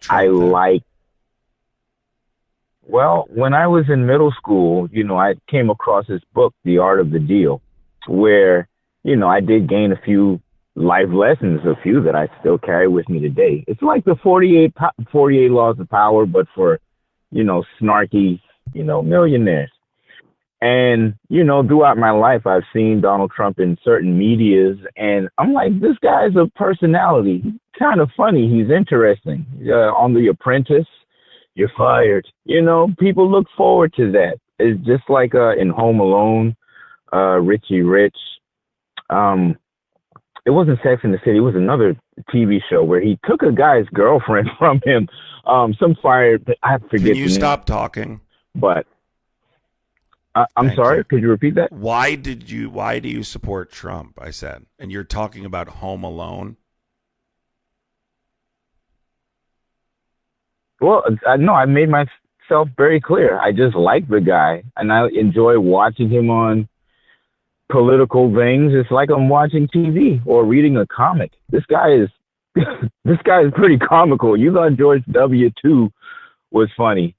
well, when I was in middle school, I came across this book, The Art of the Deal, where, I did gain a few life lessons, a few that I still carry with me today. It's like the 48 laws of power, but for, snarky, millionaires. And, throughout my life, I've seen Donald Trump in certain medias, and I'm like, this guy's a personality. He's kind of funny. He's interesting. On The Apprentice, you're fired. People look forward to that. It's just like in Home Alone, Richie Rich. It wasn't Sex in the City. It was another TV show where he took a guy's girlfriend from him. Some fire. I forget. Can you the name, stop talking? But I'm Thank sorry. you. Could you repeat that? Why do you support Trump? I said, and you're talking about Home Alone. Well, no, I made myself very clear. I just like the guy, and I enjoy watching him on political things. It's like I'm watching TV or reading a comic. This guy is pretty comical. You thought George W. was funny.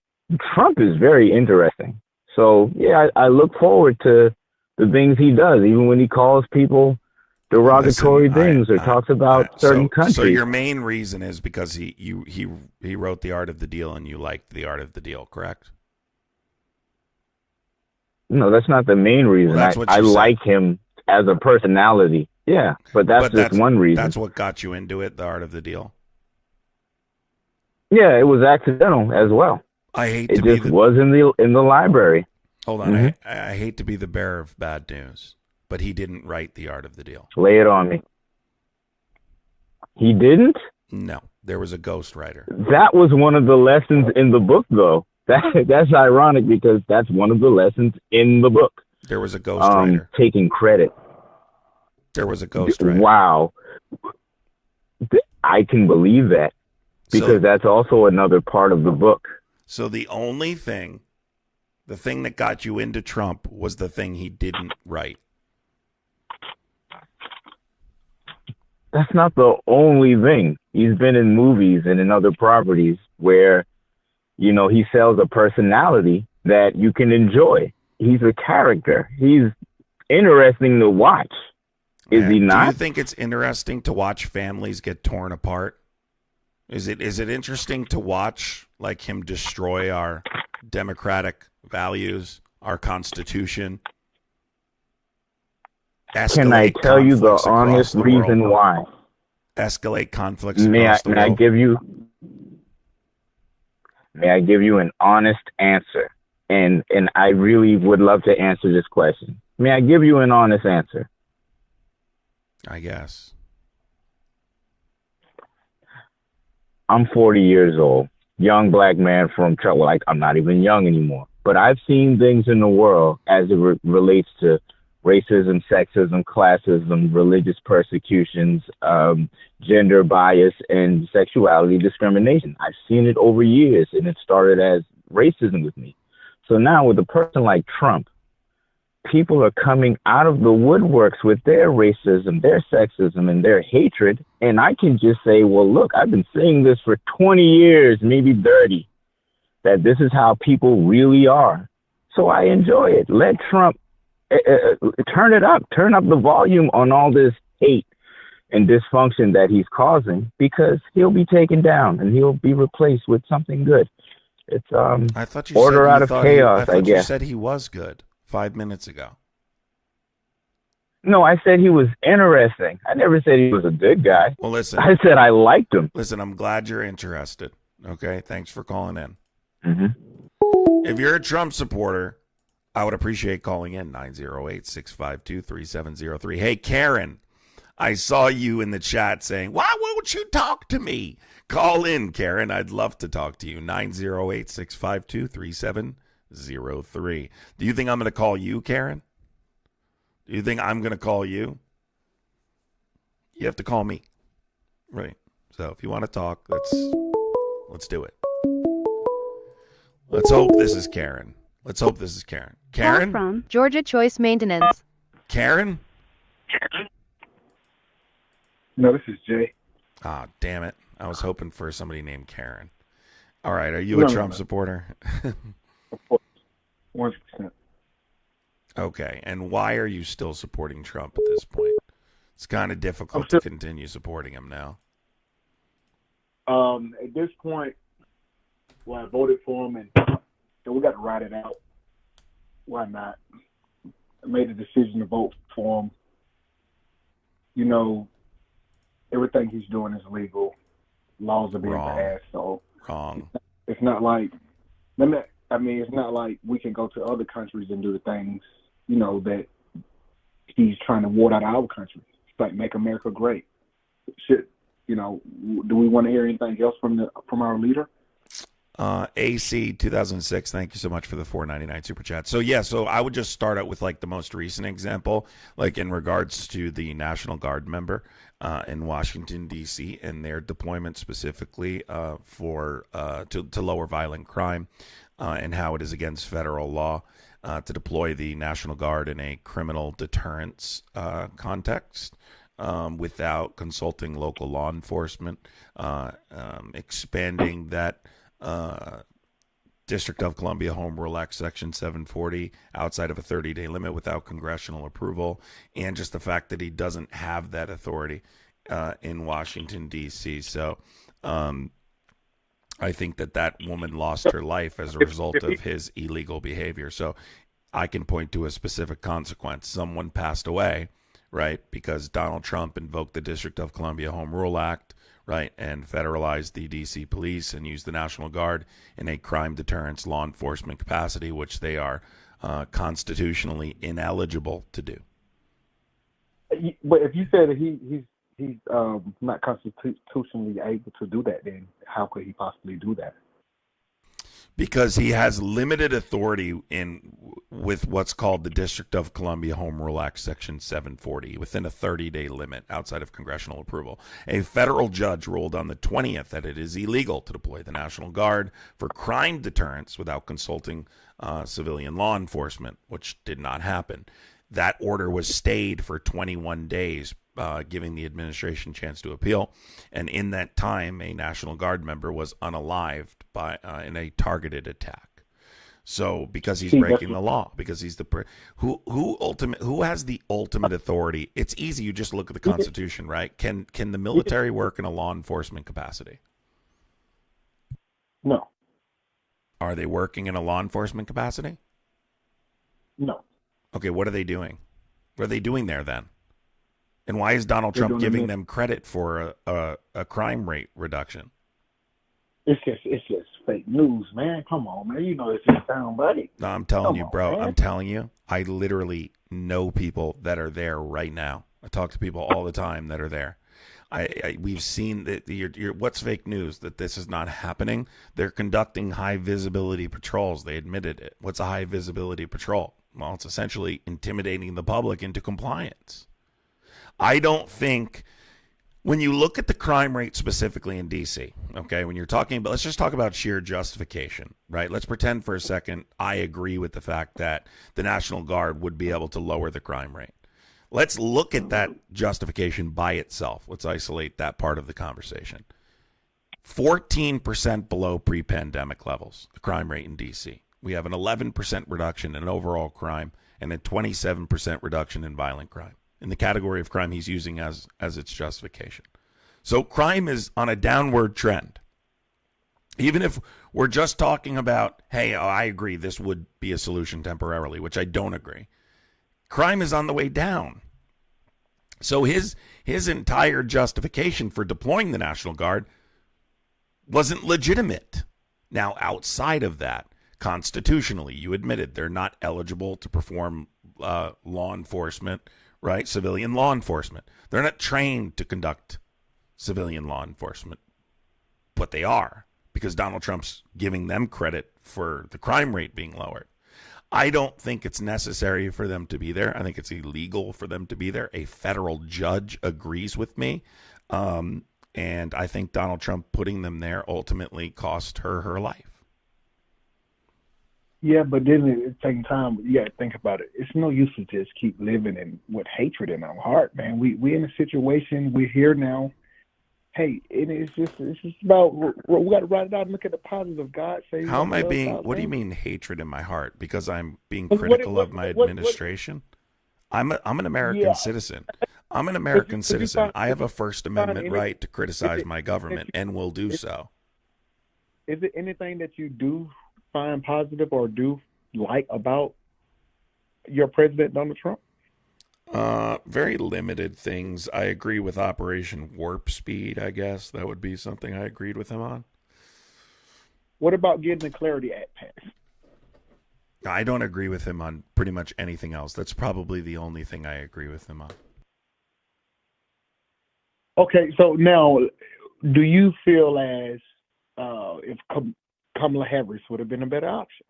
Trump is very interesting. So yeah, I look forward to the things he does, even when he calls people derogatory things or talks about certain countries. So your main reason is because he wrote The Art of the Deal and you liked The Art of the Deal, correct? No, that's not the main reason. Well, I like him as a personality. Yeah, but that's one reason. That's what got you into it, The Art of the Deal. Yeah, it was accidental as well. It was in the library. Hold on, mm-hmm. I hate to be the bearer of bad news, but he didn't write The Art of the Deal. Lay it on me. He didn't? No, there was a ghostwriter. That was one of the lessons in the book, though. That's ironic because that's one of the lessons in the book. There was a ghostwriter. Taking credit. There was a ghostwriter. Wow. I can believe that because that's also another part of the book. So the thing that got you into Trump was the thing he didn't write. That's not the only thing. He's been in movies and in other properties where, he sells a personality that you can enjoy. He's a character. He's interesting to watch. Is he not? Do you think it's interesting to watch families get torn apart? Is it interesting to watch like him destroy our democratic values, our Constitution? Can I tell you the honest reason why? Escalate conflicts across the world. May I give you an honest answer? And I really would love to answer this question. May I give you an honest answer? I guess. I'm 40 years old, young black man from Trump. Well, I'm not even young anymore, but I've seen things in the world as it relates to racism, sexism, classism, religious persecutions, gender bias, and sexuality discrimination. I've seen it over years, and it started as racism with me. So now with a person like Trump, people are coming out of the woodworks with their racism, their sexism, and their hatred. And I can just say, well, look, I've been saying this for 20 years, maybe 30, that this is how people really are. So I enjoy it. Let Trump turn up the volume on all this hate and dysfunction that he's causing, because he'll be taken down and he'll be replaced with something good. It's I thought you order said out of chaos, I guess. You said he was good 5 minutes ago. No, I said he was interesting. I never said he was a good guy. Well, listen. I said I liked him. Listen, I'm glad you're interested. Okay, thanks for calling in. Mm-hmm. If you're a Trump supporter, I would appreciate calling in 908-652-3703. Hey, Karen, I saw you in the chat saying, why won't you talk to me? Call in, Karen. I'd love to talk to you. 908-652-3703. Do you think I'm going to call you, Karen? Do you think I'm going to call you? You have to call me. Right. So if you want to talk, let's do it. Let's hope this is Karen. Karen? Call from Georgia Choice Maintenance. Karen? No, this is Jay. Ah, damn it. I was hoping for somebody named Karen. All right, are you a Trump supporter? Of course. 100%. Okay, and why are you still supporting Trump at this point? It's kind of difficult to continue supporting him now. At this point, I voted for him, and we got to ride it out. Why not? I made the decision to vote for him. You know, everything he's doing is legal. Laws are being passed, so Wrong. it's not like it's not like we can go to other countries and do the things, that he's trying to ward out our country. It's like make America great. Shit, do we want to hear anything else from our leader? AC 2006. Thank you so much for the $4.99 super chat. So I would just start out with like the most recent example, like in regards to the National Guard member in Washington D.C. and their deployment specifically to lower violent crime and how it is against federal law to deploy the National Guard in a criminal deterrence context. Without consulting local law enforcement, expanding that District of Columbia Home Rule Act Section 740 outside of a 30-day limit without congressional approval, and just the fact that he doesn't have that authority in Washington, D.C. So I think that woman lost her life as a result of his illegal behavior. So I can point to a specific consequence. Someone passed away, right, because Donald Trump invoked the District of Columbia Home Rule Act, right, and federalized the D.C. police and used the National Guard in a crime deterrence law enforcement capacity, which they are constitutionally ineligible to do. But if you said that he's not constitutionally able to do that, then how could he possibly do that? Because he has limited authority with what's called the District of Columbia Home Rule Act Section 740 within a 30-day limit outside of congressional approval. A federal judge ruled on the 20th that it is illegal to deploy the National Guard for crime deterrence without consulting civilian law enforcement, which did not happen. That order was stayed for 21 days, giving the administration a chance to appeal. And in that time, a National Guard member was unalived in a targeted attack. So because he's breaking the law, because he's who has the ultimate authority? It's easy. You just look at the Constitution, right? Can the military work in a law enforcement capacity? No. Are they working in a law enforcement capacity? No. Okay, what are they doing? What are they doing there then? And why is Donald Trump giving them credit for a crime rate reduction? It's just fake news, man. Come on, man. You know it's just sound buddy. No, I'm telling you, bro. I'm telling you. I literally know people that are there right now. I talk to people all the time that are there. We've seen that what's fake news, that this is not happening. They're conducting high visibility patrols. They admitted it. What's a high visibility patrol? Well, it's essentially intimidating the public into compliance. I don't think, when you look at the crime rate specifically in D.C., okay, when you're talking about, let's just talk about sheer justification, right? Let's pretend for a second I agree with the fact that the National Guard would be able to lower the crime rate. Let's look at that justification by itself. Let's isolate that part of the conversation. 14% below pre-pandemic levels, the crime rate in D.C. We have an 11% reduction in overall crime and a 27% reduction in violent crime, in the category of crime he's using as its justification. So crime is on a downward trend. Even if we're just talking about, hey, I agree this would be a solution temporarily, which I don't agree. Crime is on the way down. So his entire justification for deploying the National Guard wasn't legitimate. Now, outside of that, constitutionally, you admitted they're not eligible to perform law enforcement, right? Civilian law enforcement. They're not trained to conduct civilian law enforcement, but they are, because Donald Trump's giving them credit for the crime rate being lowered. I don't think it's necessary for them to be there. I think it's illegal for them to be there. A federal judge agrees with me. And I think Donald Trump putting them there ultimately cost her life. Yeah, but then at the same time, you got to think about it. It's no use to just keep living with hatred in our heart, man. We in a situation, we're here now. Hey, it's just about, we got to write it out and look at the positive. God says. How am I being, what do you mean hatred in my heart? Because I'm being critical of my administration? I'm an American citizen. I'm an American citizen. I have a First Amendment right to criticize my government, and will do so. Is it anything that you do find positive or do like about your president, Donald Trump? Very limited things. I agree with Operation Warp Speed, I guess. That would be something I agreed with him on. What about getting the Clarity Act passed? I don't agree with him on pretty much anything else. That's probably the only thing I agree with him on. Okay, so now, do you feel as if Kamala Harris would have been a better option?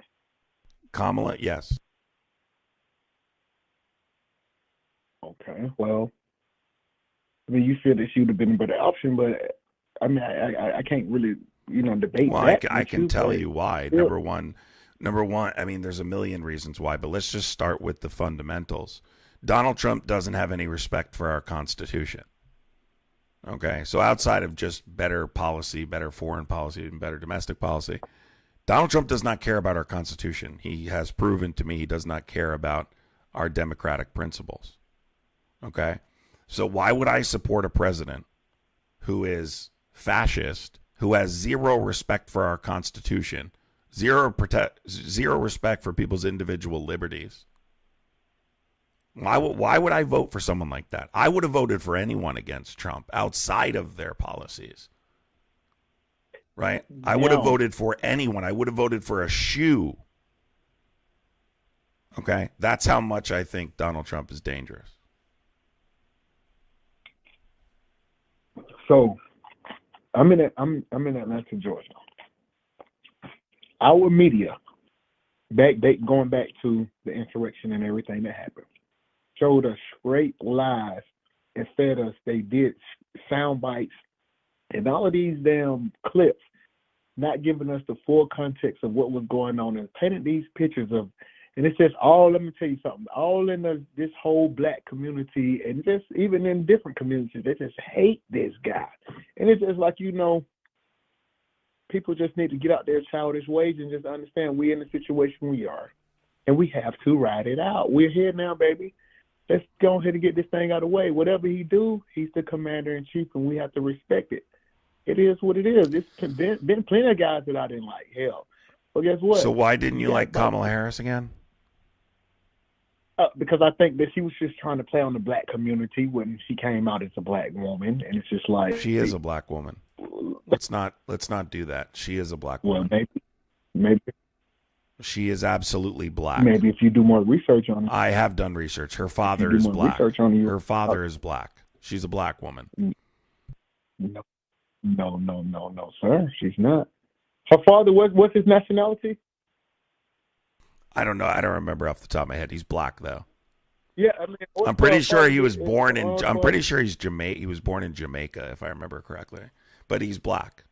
Kamala, yes. Okay, well, I mean, you feel that she would have been a better option, but I mean, I can't really, debate Well, that. I can tell you why. Yeah. Number one, I mean, there's a million reasons why, but let's just start with the fundamentals. Donald Trump doesn't have any respect for our Constitution. Okay, so outside of just better policy, better foreign policy, and better domestic policy, Donald Trump does not care about our Constitution. He has proven to me he does not care about our democratic principles. Okay, so why would I support a president who is fascist, who has zero respect for our Constitution, zero respect for people's individual liberties? Why would I vote for someone like that? I would have voted for anyone against Trump outside of their policies. Right? I would have voted for anyone. I would have voted for a shoe. Okay? That's how much I think Donald Trump is dangerous. So, I'm in Atlanta, Georgia. Our media, going back to the insurrection and everything that happened, showed us straight lies and fed us. They did sound bites and all of these damn clips, not giving us the full context of what was going on and painting these pictures of, and it's just all, let me tell you something, all in this whole black community and just even in different communities, they just hate this guy. And it's just like, people just need to get out their childish ways and just understand we're in the situation we are. And we have to ride it out. We're here now, baby. Let's go ahead and get this thing out of the way. Whatever he do, he's the commander-in-chief, and we have to respect it. It is what it is. There's been plenty of guys that I didn't like. Hell. But guess what? So why didn't you like Kamala Harris again? Because I think that she was just trying to play on the black community when she came out as a black woman, and it's just like she is a black woman. Let's not do that. She is a black woman. Well, maybe she is absolutely black. Maybe if you do more research on it. I have done research. Her father is black. Her father is black. She's a black woman. No, sir. She's not. Her father, what's his nationality? I don't know. I don't remember off the top of my head. He's black though. Yeah, I mean, I'm pretty sure he was born in. I'm pretty sure he's Jamaica. He was born in Jamaica, if I remember correctly. But he's black.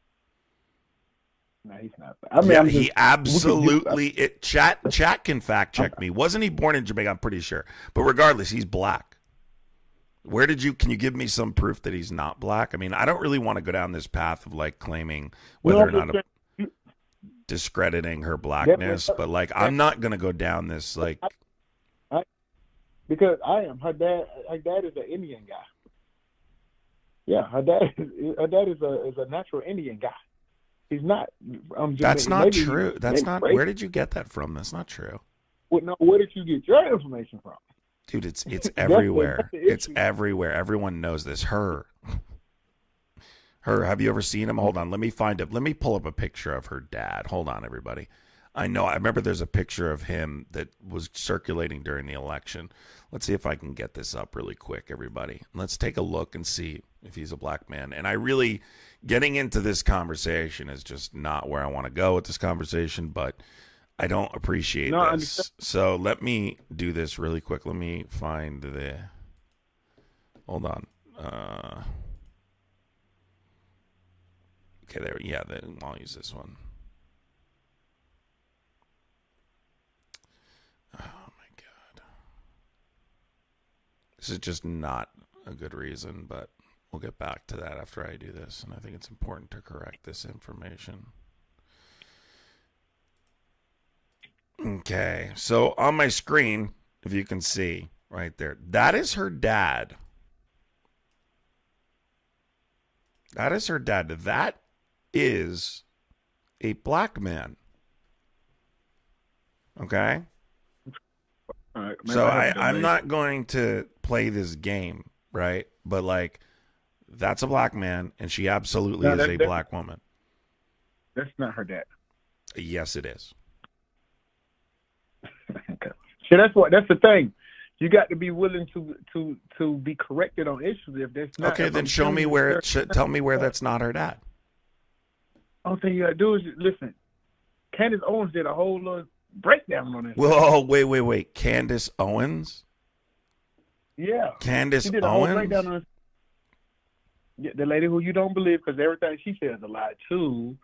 No, he's not. I mean, he absolutely. Chat can fact check me. Wasn't he born in Jamaica? I'm pretty sure. But regardless, he's black. Can you give me some proof that he's not black? I mean, I don't really want to go down this path of like claiming whether or not discrediting her blackness, but like I'm not gonna go down this like because I am her dad. Her dad is an Indian guy. Yeah, her dad is a natural Indian guy. He's not. That's not true. That's not. Where did you get that from? That's not true. Where did you get your information from? Dude, it's everywhere. It's everywhere. Everyone knows this. Her. Have you ever seen him? Hold on. Let me find it. Let me pull up a picture of her dad. Hold on, everybody. I remember there's a picture of him that was circulating during the election. Let's see if I can get this up really quick, everybody. Let's take a look and see if he's a black man. And getting into this conversation is just not where I want to go with this conversation, but I don't appreciate this. So let me do this really quick. Let me find hold on. Okay, there. Yeah, I'll use this one. Oh my God. This is just not a good reason, but we'll get back to that after I do this. And I think it's important to correct this information. Okay, so on my screen, if you can see right there, that is her dad. That is her dad. That is a black man. Okay? All right, So I haven't done I'm that. not going to play this game, right? But like, that's a black man, and she absolutely No, is a black woman. That's not her dad. Yes, it is. See, that's the thing. You got to be willing to be corrected on issues if that's not. Okay, if then I'm show telling me you where. there- Tell me where that's not her dad. Only thing you got to do is listen. Candace Owens did a whole little breakdown on this. Whoa, wait. Candace Owens? Yeah, Candace she did a whole Owens? breakdown on this. Yeah, the lady who you don't believe because everything she says is a lie too.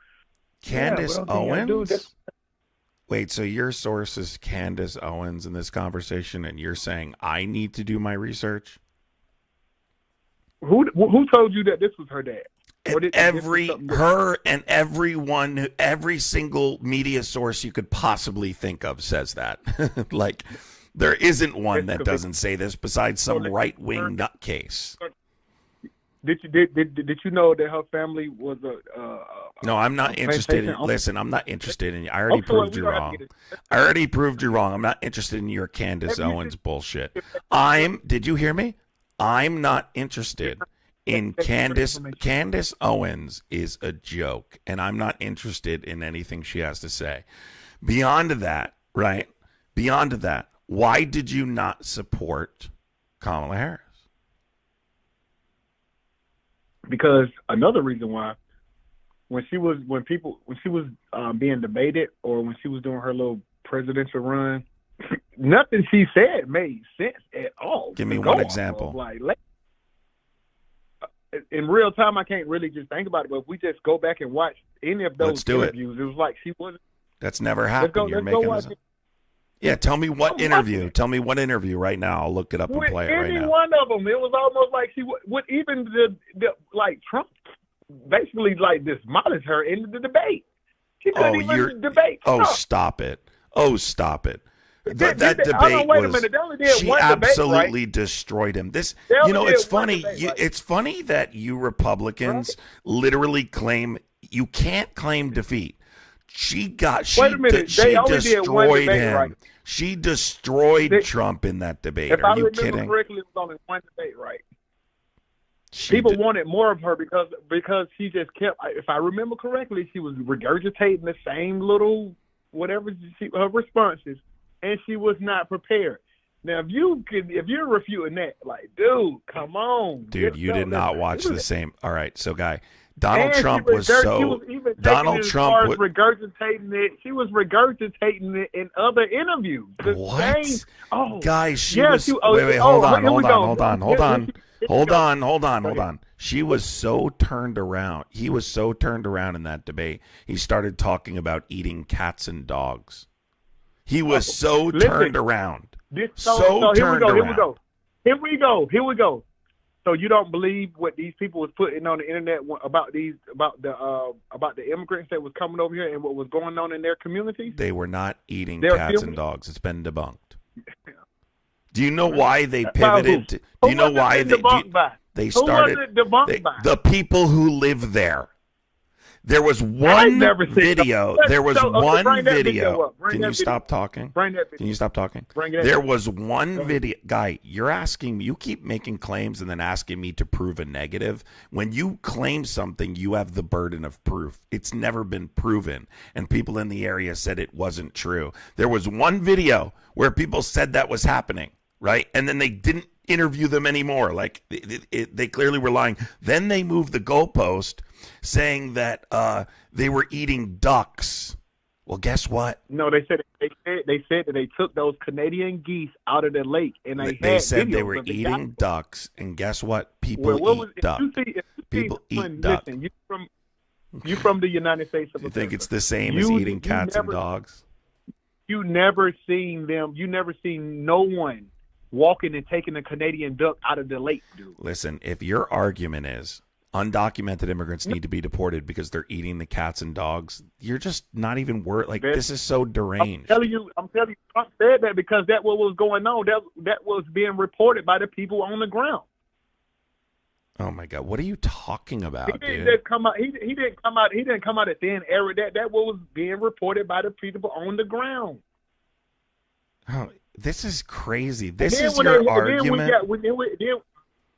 Candace Yeah, but only thing you gotta do is Owens? just- Wait, so your source is Candace Owens in this conversation, and you're saying I need to do my research? Who told you that this was her dad? Or did- this was something different? Her and everyone, every single media source you could possibly think of says that. Like, there isn't one that doesn't say this besides some right-wing nutcase. Did you know that her family was a No, I'm not interested in. plantation- Listen, I'm not interested in. I already Okay, well, proved we you don't have to wrong. get it. I already proved you wrong. I'm not interested in your Candace Have you Owens just- bullshit. Did you hear me? I'm not interested in Candace. Candace Owens is a joke, and I'm not interested in anything she has to say. Beyond that, right? Beyond that, why did you not support Kamala Harris? Because another reason why, when she was being debated or when she was doing her little presidential run, nothing she said made sense at all. Give me to one go off example. of. Like, in real time, I can't really just think about it. But if we just go back and watch any of those Let's do it. interviews, it was like she wasn't. That's never happened. You're let's go making watch this. it. Yeah, tell me what I'm interview. watching it. Tell me what interview right now. I'll look it up and With play it right any now. one of them, it was almost like she would even the like Trump basically like demolished her in the debate. She couldn't even debate. Oh, Trump. stop it. Oh, stop it. That Hold debate on, wait a was. minute. They only did She one debate, absolutely right? destroyed him. This, They only did it's one funny. debate, right? It's funny that you Republicans literally claim you can't claim defeat. She Wait a minute. she They only did one destroyed debate, him. right? She destroyed They- Trump in that debate. If Are I you remember kidding? correctly, it was only one debate, right? She People did- wanted more of her because she just kept. If I remember correctly, she was regurgitating the same little whatever her responses, and she was not prepared. Now, if you're refuting that, like, dude, come on, Dude, you did not watch the same. All right, so guy, Donald And Trump she was regurg- so. She was even Donald taking it as Trump far as would- regurgitating it. She was regurgitating it in other interviews. The What? same- oh, Guys, she yeah, was. she- wait, oh, wait, oh, hold on, here we hold go. on, hold on, hold Here- on, here we hold go. on, hold on, hold Okay. on. She was so turned around. He was so turned around in that debate. He started talking about eating cats and dogs. He was so listen. turned around. So here we turned go. Here around. we go. Here we go. Here we go. So you don't believe what these people was putting on the internet about the immigrants that was coming over here and what was going on in their communities? They were not eating They're cats filming- and dogs. It's been debunked. Do you know why they By pivoted? who? Do Who you know was it why debunked by? they Who started? was it debunked by? The people who live there. There was one never seen video. that. There was So, okay, one bring that video video. up. Bring Can that you video. stop talking? Bring that Can you stop talking? Bring it There in. was one Go ahead. video. Guy, you're asking me, you keep making claims and then asking me to prove a negative. When you claim something, you have the burden of proof. It's never been proven. And people in the area said it wasn't true. There was one video where people said that was happening, right? And then they didn't interview them anymore. Like, they clearly were lying. Then they moved the goalpost saying that they were eating ducks. Well, guess what? No, they said that they took those Canadian geese out of the lake and They had said they videos were of the eating guys. ducks, and guess what? People Well, what eat was, duck. if you see People eat someone- duck. Listen, you from the United States of You America. think it's the same as You- eating you cats and never- dogs? You never seen them. You never seen no one walking and taking a Canadian duck out of the lake, dude. Listen, if your argument is undocumented immigrants need to be deported because they're eating the cats and dogs, you're just not even worth. Like, this is so deranged. I'm telling you, Trump said that because that's what was going on. That was being reported by the people on the ground. Oh my God, what are you talking about, He didn't dude? just come out. He didn't come out. He didn't come out at thin air. That what was being reported by the people on the ground. Oh, This is crazy. This And then is when your they- argument.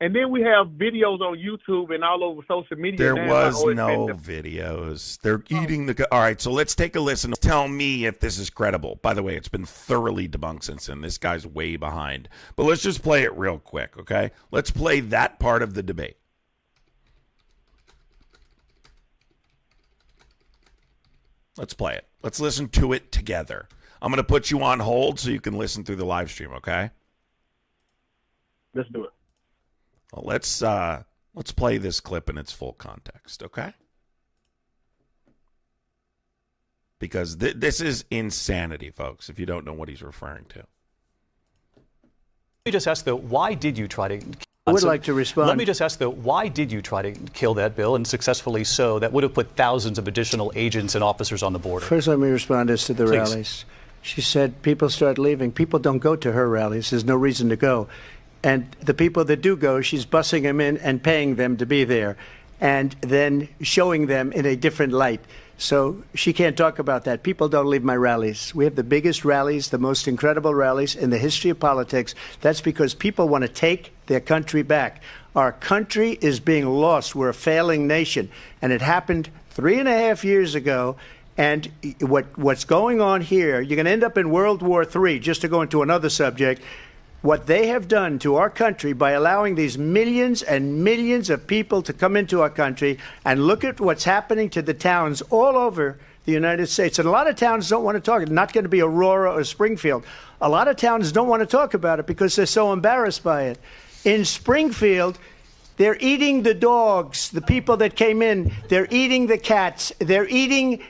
And then we have videos on YouTube and all over social media. There now, was like, no videos. They're eating the. All right, so let's take a listen. Tell me if this is credible. By the way, it's been thoroughly debunked since then. This guy's way behind. But let's just play it real quick, okay? Let's play that part of the debate. Let's play it. Let's listen to it together. I'm going to put you on hold so you can listen through the live stream, okay? Let's do it. Well, let's play this clip in its full context, okay? Because this is insanity, folks, if you don't know what he's referring to. Let me just ask, though, why did you try to... I would like to respond. Let me just ask, though, why did you try to kill that bill, and successfully so? That would have put thousands of additional agents and officers on the border. First, let me respond as to the Please. rallies. She said people start leaving. People don't go to her rallies. There's no reason to go. And the people that do go, she's bussing them in and paying them to be there, and then showing them in a different light. So she can't talk about that. People don't leave my rallies. We have the biggest rallies, the most incredible rallies in the history of politics. That's because people want to take their country back. Our country is being lost. We're a failing nation. And it happened 3.5 years ago. And what's going on here, you're going to end up in World War III, just to go into another subject. What they have done to our country by allowing these millions and millions of people to come into our country, and look at what's happening to the towns all over the United States. And a lot of towns don't want to talk. It's not going to be Aurora or Springfield. A lot of towns don't want to talk about it because they're so embarrassed by it. In Springfield, they're eating the dogs, the people that came in. They're eating the cats. They're eating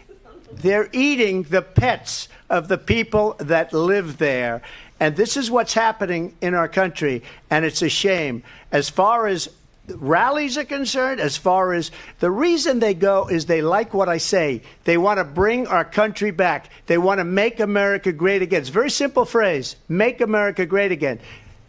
the pets of the people that live there. And this is what's happening in our country, and it's a shame. As far as rallies are concerned, as far as the reason they go is they like what I say. They want to bring our country back. They want to make America great again. It's a very simple phrase, make America great again.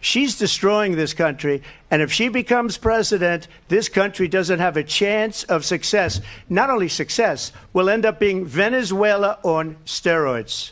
She's destroying this country, and if she becomes president, this country doesn't have a chance of success. Not only success, we'll end up being Venezuela on steroids.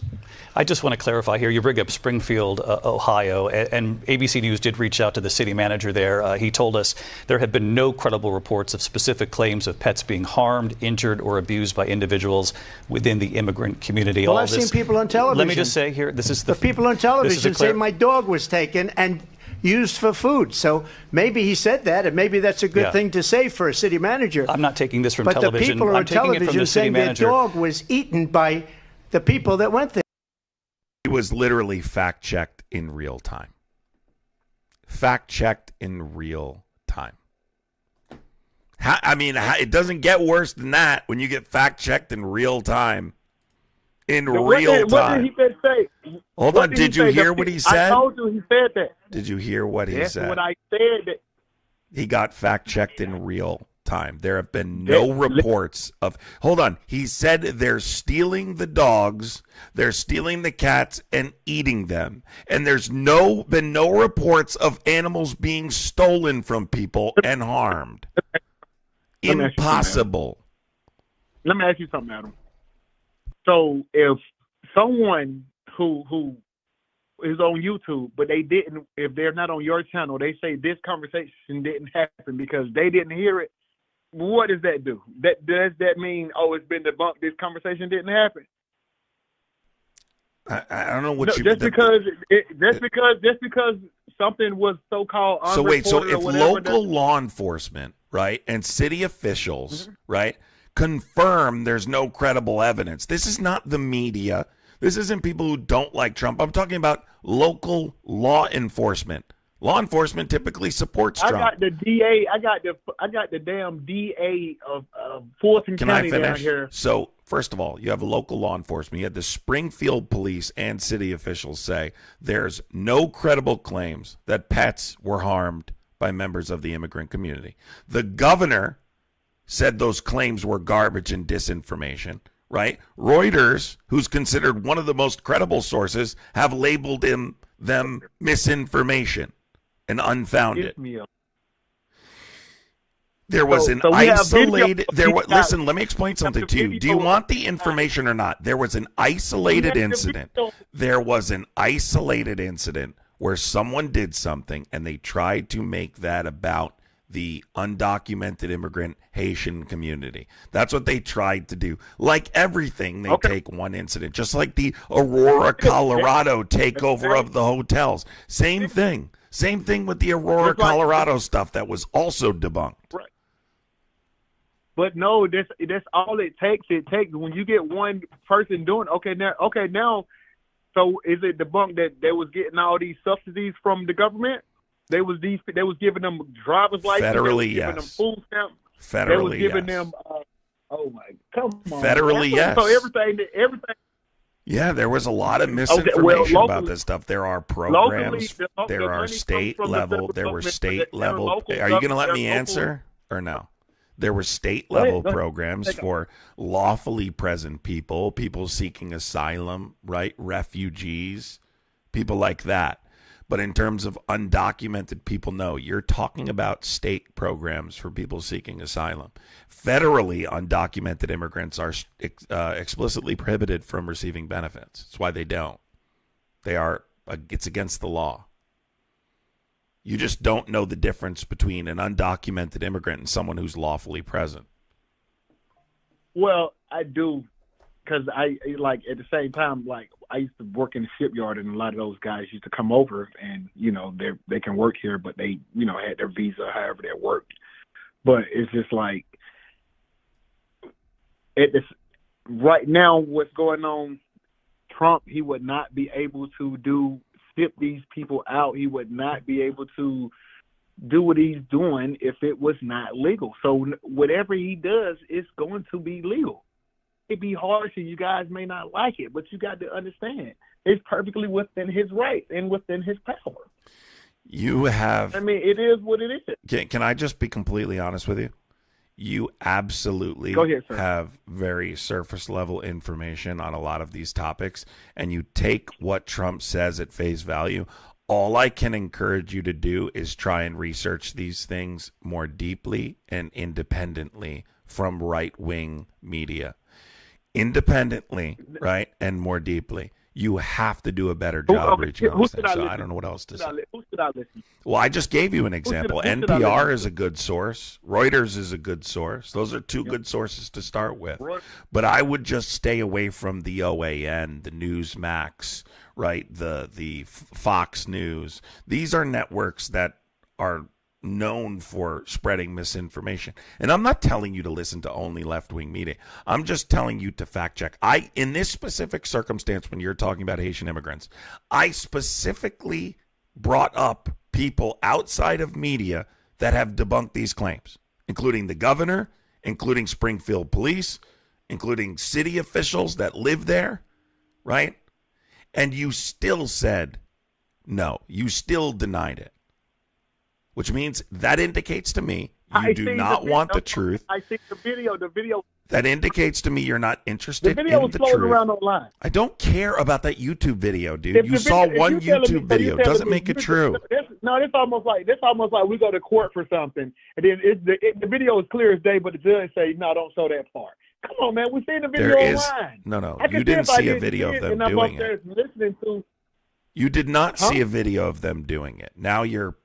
I just want to clarify here. You bring up Springfield, Ohio, and ABC News did reach out to the city manager there. He told us there have been no credible reports of specific claims of pets being harmed, injured, or abused by individuals within the immigrant community. Well, I've seen people on television. Let me just say here, this is the people on television say my dog was taken and used for food. So maybe he said that, and maybe that's a good thing to say for a city manager. I'm not taking this from but television. But the people I'm on taking it from television the city saying their manager. dog was eaten by the people that went there. It was literally fact-checked in real time. Fact-checked in real time. It doesn't get worse than that when you get fact-checked in real time. What did he say? Hold on. Did you hear what he said? I told you he said that. Did you hear what he said? That's what I said. He got fact-checked in real time. There have been no reports of... Hold on. He said they're stealing the dogs, they're stealing the cats and eating them. And there's been no reports of animals being stolen from people and harmed. Impossible. Let me ask you something, Adam. So if someone who is on YouTube, but if they're not on your channel, they say this conversation didn't happen because they didn't hear it, what does that do? Does that mean, it's been debunked, this conversation didn't happen? I don't know what you... Just because something was so-called So wait, so if local that, law enforcement, right, and city officials, right, confirm there's no credible evidence, this is not the media, this isn't people who don't like Trump, I'm talking about local law enforcement. Law enforcement typically supports Trump. I got the DA. I got the damn DA of Fulton County down here. So first of all, you have local law enforcement. You had the Springfield police and city officials say there's no credible claims that pets were harmed by members of the immigrant community. The governor said those claims were garbage and disinformation. Right? Reuters, who's considered one of the most credible sources, have labeled them misinformation and unfounded. There was an so we have isolated. video- There was. Listen, let me explain something to you. Do you want the information or not? There was an isolated incident. There was an isolated incident where someone did something and they tried to make that about the undocumented immigrant Haitian community. That's what they tried to do. Like everything, they take one incident, just like the Aurora, Colorado takeover of the hotels. Same thing. Same thing with the Aurora, Colorado stuff that was also debunked. Right. But no, that's all it takes. It takes when you get one person doing now. So is it debunked that they was getting all these subsidies from the government? They was giving them driver's license. Federally, giving them food stamps. Federally, they was giving them. Oh my, come on. Federally, yes. So everything. Yeah, there was a lot of misinformation about this stuff. There are programs. Locally, there are state level. There were state level. Are you going to let me answer or no? There were state level programs for lawfully present people, people seeking asylum, right? Refugees, people like that. But in terms of undocumented people, no, you're talking about state programs for people seeking asylum. Federally, undocumented immigrants are explicitly prohibited from receiving benefits. That's why they don't. It's against the law. You just don't know the difference between an undocumented immigrant and someone who's lawfully present. Well, I do, because I like at the same time, like I used to work in the shipyard, and a lot of those guys used to come over, and they can work here, but they had their visa, however that worked. But it's just like right now, what's going on? Trump, he would not be able to ship these people out. He would not be able to do what he's doing if it was not legal. So whatever he does is going to be legal. It'd be harsh, and you guys may not like it, but you got to understand it's perfectly within his right and within his power. You have. I mean, it is what it is. Can I just be completely honest with you? You absolutely Go ahead, sir. have very surface level information on a lot of these topics, and you take what Trump says at face value. All I can encourage you to do is try and research these things more deeply and independently from right-wing media. Independently, right, and more deeply. You have to do a better job reaching out. So I don't know what else to say. Who should I listen? Well, I just gave you an example. NPR is a good source. Reuters is a good source. Those are two good sources to start with. But I would just stay away from the OAN, the Newsmax, right, the Fox News. These are networks that are known for spreading misinformation. And I'm not telling you to listen to only left-wing media. I'm just telling you to fact check. In this specific circumstance, when you're talking about Haitian immigrants, I specifically brought up people outside of media that have debunked these claims, including the governor, including Springfield police, including city officials that live there, right? And you still said no. You still denied it. Which means that indicates to me you do not want the truth. I think the video. That indicates to me you're not interested the video in the floating truth. around online. I don't care about that YouTube video, dude. You saw one YouTube video. Doesn't make it true. It's almost like we go to court for something, and then the video is clear as day, but the judge say, no, don't show that part. Come on, man. We've seen the video online. No. You didn't see a video of them doing it. Listening to. You did not see a video of them doing it. Now you're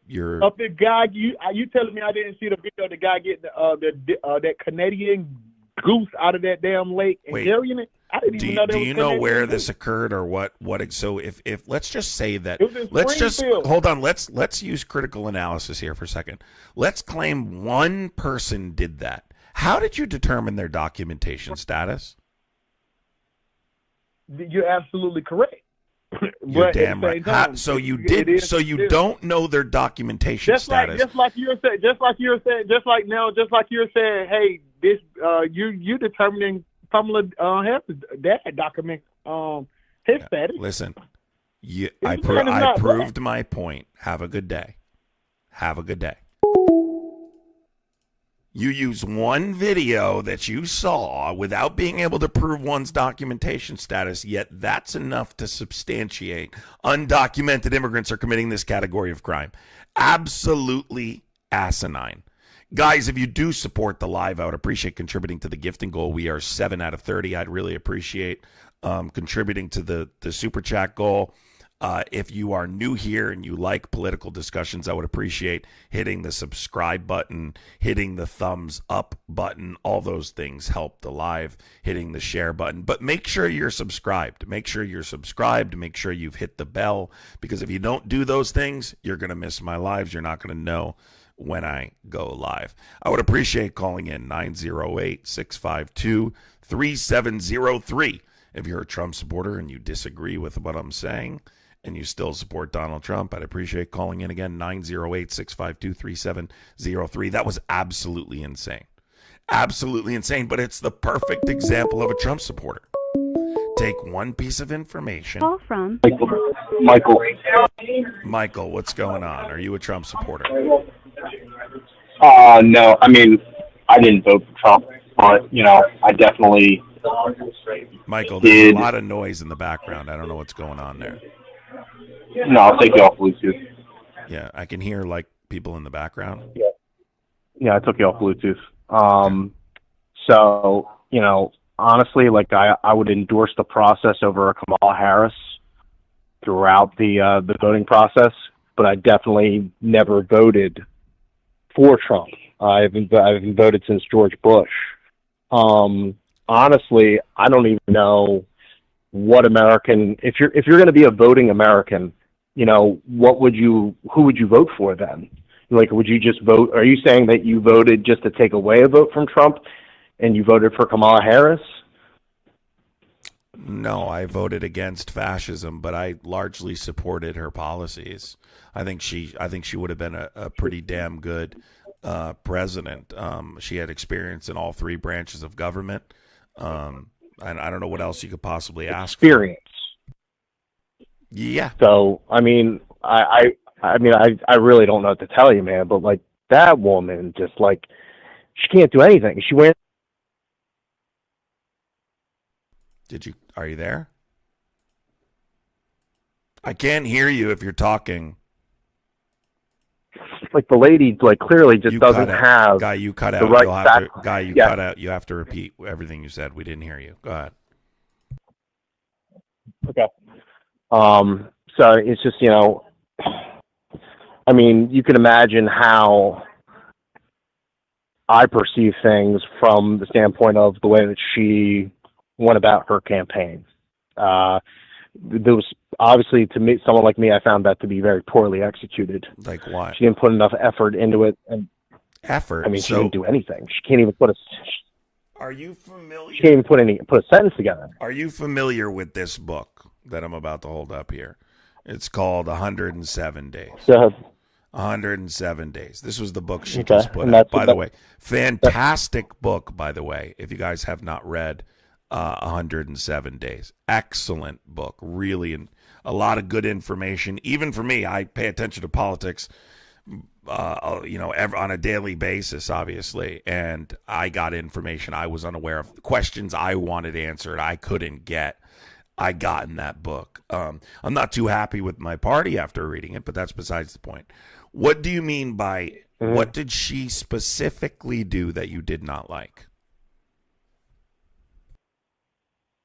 of the guy. You telling me I didn't see the video of the guy getting that Canadian goose out of that damn lake and carrying it? I didn't even know. Do you know where this occurred or what? So if let's just say that. Let's just hold on. Let's use critical analysis here for a second. Let's claim one person did that. How did you determine their documentation status? You're absolutely correct. You're damn right. So you did. So you don't know their documentation status. Just like you're saying, hey, this you determining Kamala that document his status. Listen, I proved my point. Have a good day. Have a good day. You use one video that you saw without being able to prove one's documentation status, yet that's enough to substantiate undocumented immigrants are committing this category of crime. Absolutely asinine. Guys, if you do support the live, I would appreciate contributing to the gifting goal. We are 7 out of 30. I'd really appreciate contributing to the super chat goal. If you are new here and you like political discussions, I would appreciate hitting the subscribe button, hitting the thumbs up button. All those things help the live, hitting the share button. But make sure you're subscribed. Make sure you're subscribed. Make sure you've hit the bell, because if you don't do those things, you're going to miss my lives. You're not going to know when I go live. I would appreciate calling in 908-652-3703. If you're a Trump supporter and you disagree with what I'm saying and you still support Donald Trump, I'd appreciate calling in again, 908-652-3703. That was absolutely insane. Absolutely insane, but it's the perfect example of a Trump supporter. Take one piece of information. Call from Michael. Michael, what's going on? Are you a Trump supporter? No, I mean, I didn't vote for Trump, but, I definitely... Michael, there's a lot of noise in the background. I don't know what's going on there. No, I'll take you off Bluetooth. Yeah, I can hear, people in the background. Yeah, I took you off Bluetooth. So, honestly, I would endorse the process over Kamala Harris throughout the voting process, but I definitely never voted for Trump. I haven't voted since George Bush. Honestly, I don't even know what American. If you're going to be a voting American, who would you vote for then? Would you just vote? Are you saying that you voted just to take away a vote from Trump, and you voted for Kamala Harris? No, I voted against fascism, but I largely supported her policies. I think she would have been a pretty damn good president. She had experience in all three branches of government. And I don't know what else you could possibly ask for. Experience. Yeah. So, I mean, I really don't know what to tell you, man, but that woman just she can't do anything. She went. Are you there? I can't hear you if you're talking. The lady clearly just doesn't have Guy, you cut out. the right cut out. You have to repeat everything you said. We didn't hear you. Go ahead. Okay. So it's just, I mean, you can imagine how I perceive things from the standpoint of the way that she went about her campaign. There was obviously, to me, someone like me, I found that to be very poorly executed. Like what? She didn't put enough effort into it, and effort. I mean, she didn't do anything. She can't even Are you familiar? She can't even put a sentence together. Are you familiar with this book that I'm about to hold up here? It's called 107 Days. 107 Days. This was the book she just put out. By the way, fantastic book, by the way, if you guys have not read 107 Days. Excellent book. Really, a lot of good information. Even for me, I pay attention to politics, on a daily basis, obviously. And I got information I was unaware of. Questions I wanted answered, I couldn't get. I got in that book. I'm not too happy with my party after reading it, but that's besides the point. What do you mean by what did she specifically do that you did not like?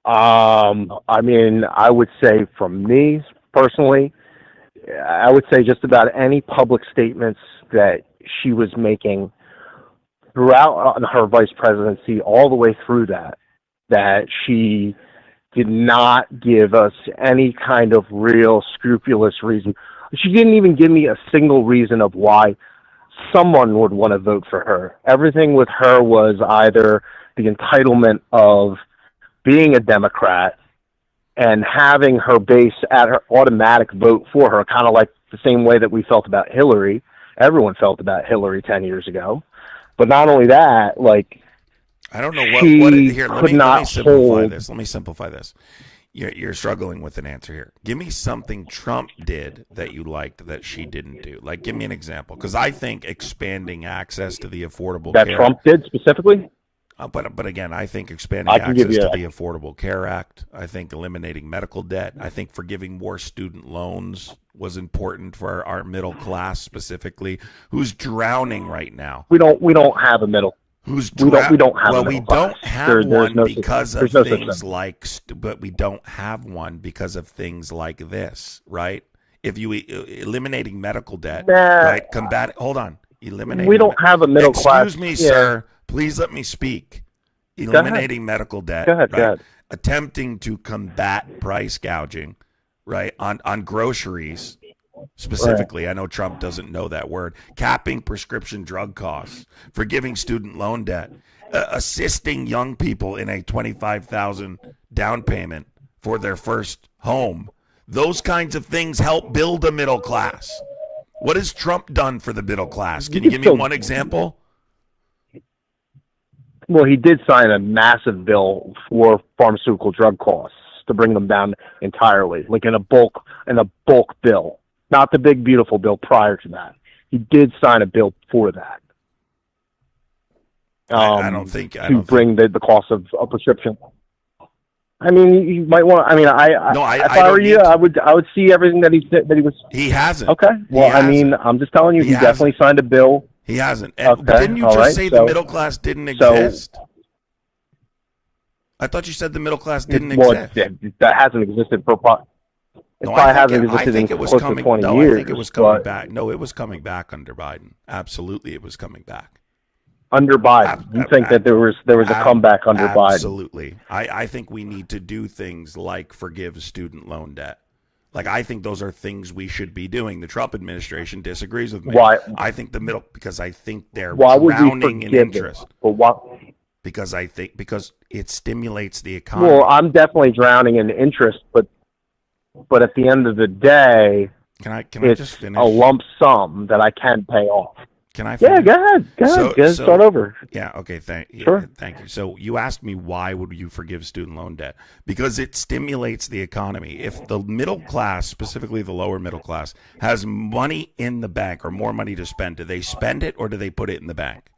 I mean, I would say from me personally, I would say just about any public statements that she was making throughout her vice presidency, all the way through that she did not give us any kind of real scrupulous reason. She didn't even give me a single reason of why someone would want to vote for her. Everything with her was either the entitlement of being a Democrat and having her base at her automatic vote for her, kind of like the same way that we felt about Hillary. Everyone felt about Hillary 10 years ago. But not only that, I don't know what here. Let me simplify hold. this. Let me simplify this. You're struggling with an answer here. Give me something Trump did that you liked that she didn't do. Give me an example, because I think expanding access to the affordable That care, Trump did specifically. But again, I think expanding I can access give you to a- the Affordable Care Act, I think eliminating medical debt, I think forgiving more student loans was important for our middle class specifically, who's drowning right now. We don't have a middle. Who's We don't have well, a we middle class. don't have There's one no because there's of no such things thing. like, but we don't have one because of things like this, right? If you eliminating medical debt, right? Hold on, eliminating. We don't have a middle class. Excuse me, sir. Please let me speak. Eliminating medical debt. Go ahead. Right? Go ahead. Attempting to combat price gouging, right? On groceries. Specifically, I know Trump doesn't know that word. Capping prescription drug costs, forgiving student loan debt, assisting young people in a $25,000 down payment for their first home. Those kinds of things help build a middle class. What has Trump done for the middle class? Can you give me one example? Well, he did sign a massive bill for pharmaceutical drug costs to bring them down entirely, like in a bulk bill. Not the big, beautiful bill prior to that. He did sign a bill for that. I don't think bring the cost of a prescription. I mean, you might want. I mean, if I were you, I would see everything that he was. He hasn't. Okay. Well, I mean, I'm just telling you, he definitely signed a bill. He hasn't. Okay. But didn't you just say the middle class didn't exist? I thought you said the middle class didn't exist. That hasn't existed for. I think it was coming. I think it was coming but back. No, it was coming back under Biden. Absolutely, it was coming back under Biden. You think that there was a comeback under Biden? Absolutely. I think we need to do things like forgive student loan debt. Like, I think those are things we should be doing. The Trump administration disagrees with me. Why? I think because I think they're drowning in interest. But why? Because it stimulates the economy. Well, I'm definitely drowning in interest, but at the end of the day, can I it's just finish? A lump sum that I can pay off. Can I finish? Yeah, go ahead. Start over. Yeah, okay, thank you. Sure. Thank you. So you asked me why would you forgive student loan debt? Because it stimulates the economy. If the middle class, specifically the lower middle class, has money in the bank or more money to spend, do they spend it or do they put it in the bank?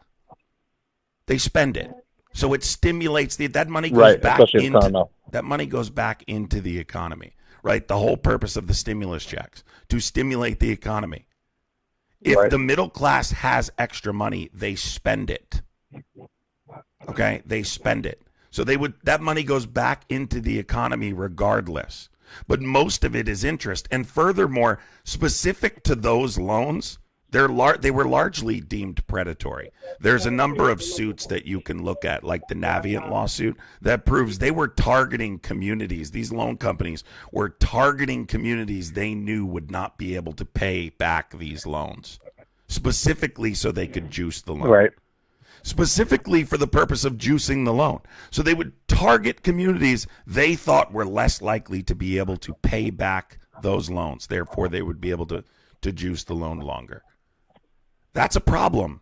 They spend it. So it stimulates that money goes back into that money goes back into the economy. Right? The whole purpose of the stimulus checks, to stimulate the economy. If the middle class has extra money, they spend it. Okay? They spend it. So that money goes back into the economy regardless. But most of it is interest. And furthermore, specific to those loans, they were largely deemed predatory. There's a number of suits that you can look at, like the Navient lawsuit, that proves they were targeting communities. These loan companies were targeting communities they knew would not be able to pay back these loans, specifically so they could juice the loan. Right. Specifically for the purpose of juicing the loan. So they would target communities they thought were less likely to be able to pay back those loans. Therefore, they would be able to juice the loan longer. That's a problem.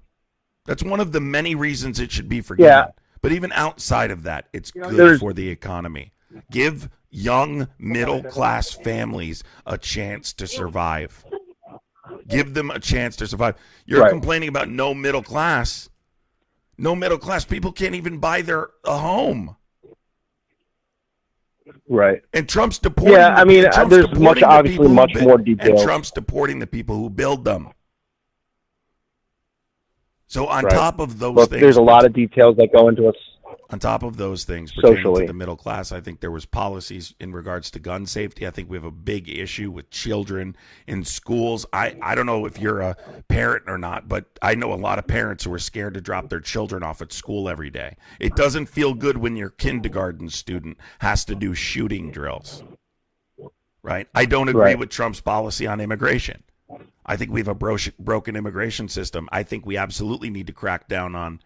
That's one of the many reasons it should be forgiven. Yeah. But even outside of that, it's good for the economy. Give young middle-class families a chance to survive. Give them a chance to survive. You're complaining about no middle class. No middle class. People can't even buy a home. Right. And Trump's deporting. Yeah, I mean, there's obviously much more detail. And Trump's deporting the people who build them. So on top of those things, there's a lot of details that go into us. On top of those things pertaining socially to the middle class, I think there was policies in regards to gun safety. I think we have a big issue with children in schools. I don't know if you're a parent or not, but I know a lot of parents who are scared to drop their children off at school every day. It doesn't feel good when your kindergarten student has to do shooting drills. Right? I don't agree with Trump's policy on immigration. I think we have a broken immigration system. I think we absolutely need to crack down on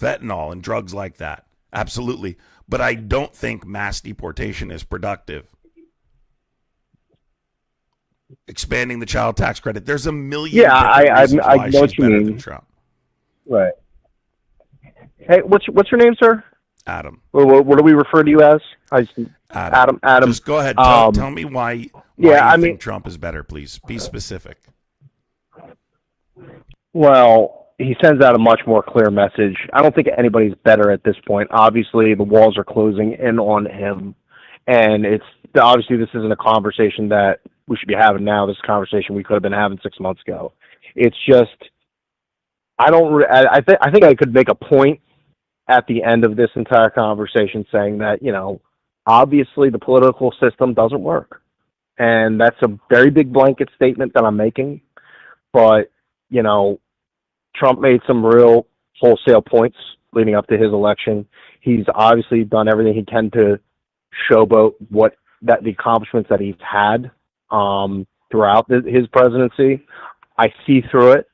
fentanyl and drugs like that. Absolutely. But I don't think mass deportation is productive. Expanding the child tax credit. There's a million reasons I why know what she's you better mean. than Trump. Right. Hey, what's your name, sir? Adam. What do we refer to you as? Adam. Just go ahead. Tell me why you think Trump is better, please. Be specific. Well, he sends out a much more clear message. I don't think anybody's better at this point. Obviously, the walls are closing in on him, and it's obviously this isn't a conversation that we should be having now. This conversation we could have been having 6 months ago. It's just I think I could make a point at the end of this entire conversation saying that, you know, obviously the political system doesn't work. And that's a very big blanket statement that I'm making. But, you know, Trump made some real wholesale points leading up to his election. He's obviously done everything he can to showboat the accomplishments that he's had throughout his presidency. I see through it.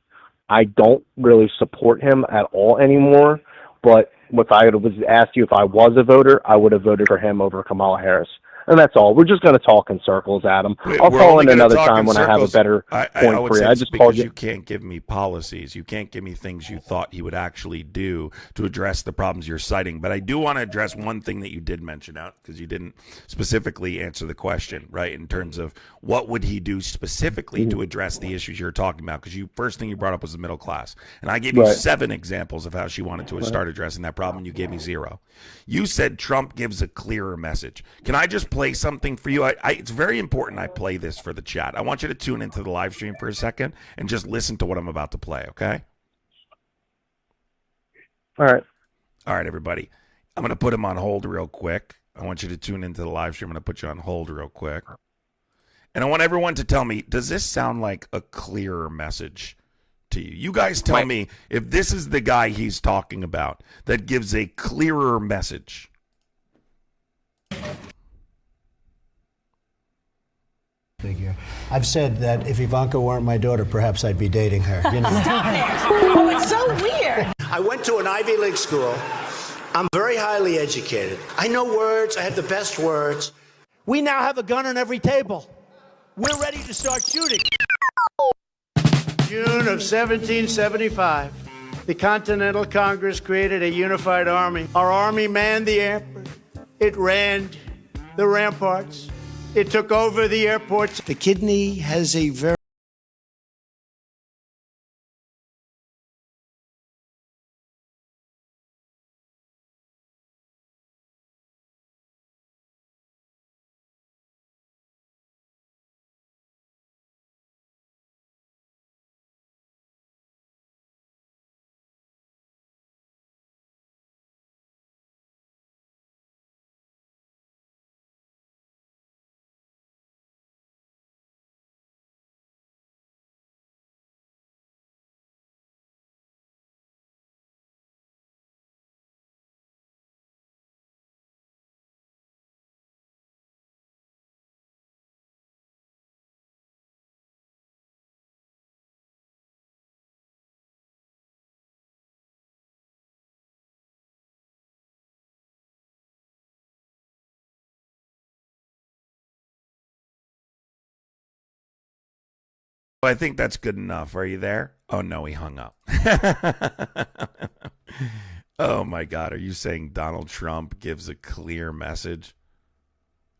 I don't really support him at all anymore. But if I was asked you if I was a voter, I would have voted for him over Kamala Harris. And that's all. We're just going to talk in circles, Adam. I'll call in another time when I have a better point for you. I just called you. You can't give me policies. You can't give me things you thought he would actually do to address the problems you're citing. But I do want to address one thing that you did mention out, because you didn't specifically answer the question, right, in terms of what would he do specifically to address the issues you're talking about, because first thing you brought up was the middle class. And I gave you 7 examples of how she wanted to start addressing that problem, and you gave me 0. You said Trump gives a clearer message. Can I just play something for you? It's very important I play this for the chat. I want you to tune into the live stream for a second and just listen to what I'm about to play, okay? All right. All right, everybody. I'm going to put him on hold real quick. I want you to tune into the live stream. I'm going to put you on hold real quick. And I want everyone to tell me, does this sound like a clearer message to you? You guys tell me if this is the guy he's talking about that gives a clearer message. Figure. I've said that if Ivanka weren't my daughter, perhaps I'd be dating her. You know. Oh, it's so weird. I went to an Ivy League school. I'm very highly educated. I know words. I have the best words. We now have a gun on every table. We're ready to start shooting. June of 1775, the Continental Congress created a unified army. Our army manned the airport. It ran the ramparts. It took over the airports. The kidney has a very I think that's good enough. Are you there? Oh, no, he hung up. Oh, my God. Are you saying Donald Trump gives a clear message?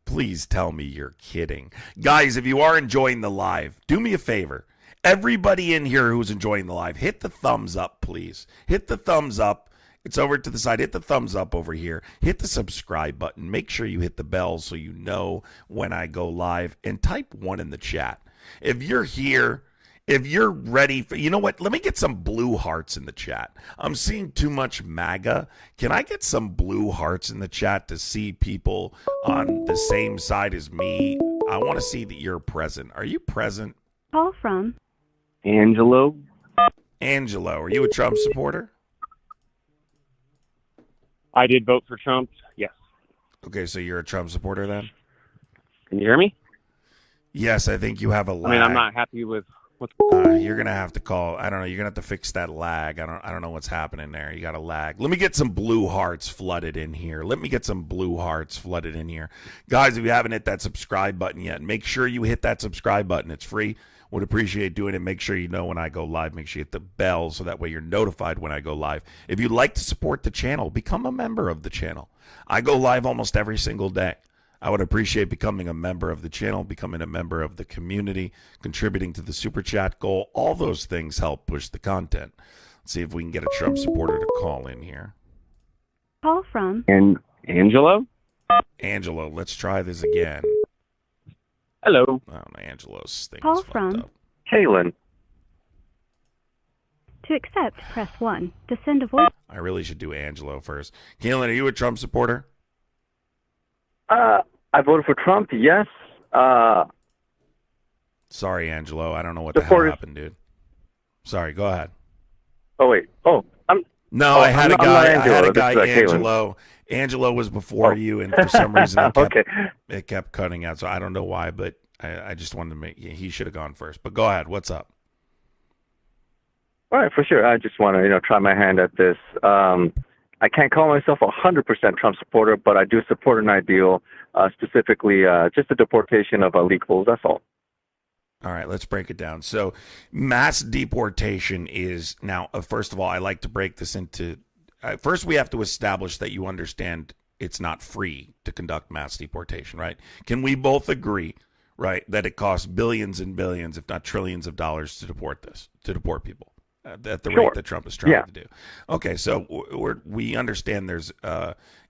Please tell me you're kidding. Guys, if you are enjoying the live, do me a favor. Everybody in here who's enjoying the live, hit the thumbs up, please. Hit the thumbs up. It's over to the side. Hit the thumbs up over here. Hit the subscribe button. Make sure you hit the bell so you know when I go live. And type 1 in the chat. If you're here, if you're ready for, you know what? Let me get some blue hearts in the chat. I'm seeing too much MAGA. Can I get some blue hearts in the chat to see people on the same side as me? I want to see that you're present. Are you present? Call from Angelo. Angelo, are you a Trump supporter? I did vote for Trump, yes. Okay, so you're a Trump supporter then? Can you hear me? Yes, I think you have a lag. I mean, I'm not happy with what's you're gonna have to call. I don't know. You're gonna have to fix that lag. I don't know what's happening there. You got a lag. Let me get some blue hearts flooded in here. Guys, if you haven't hit that subscribe button yet, make sure you hit that subscribe button. It's free. Would appreciate doing it. Make sure you know when I go live. Make sure you hit the bell so that way you're notified when I go live. If you'd like to support the channel, become a member of the channel. I go live almost every single day. I would appreciate becoming a member of the channel, becoming a member of the community, contributing to the Super Chat goal. All those things help push the content. See if we can get a Trump supporter to call in here. Call from And Angelo? Angelo, let's try this again. Hello. Oh, no, Angelo's thing Call is fucked from up. Kaylin. To accept, press 1. To send a voice. I really should do Angelo first. Keelan, are you a Trump supporter? I voted for Trump, yes. Sorry, Angelo. I don't know what the hell Supporters. happened, dude. Sorry, go ahead. Oh, wait. Oh, No, I had a guy. I had a guy, This is, Kaylin. Angelo. Angelo was before you, and for some reason Okay. it kept cutting out. So I don't know why, but I just wanted to make. He should have gone first. But go ahead. What's up? All right, for sure. I just want to, try my hand at this. I can't call myself a 100% Trump supporter, but I do support an ideal, specifically just the deportation of illegals. That's all. All right, let's break it down. So, mass deportation is now. First of all, I like to break this into. First, we have to establish that you understand it's not free to conduct mass deportation, right? Can we both agree, right, that it costs billions and billions, if not trillions of dollars to deport people at the Sure. rate that Trump is trying Yeah. to do? Okay, so we understand there's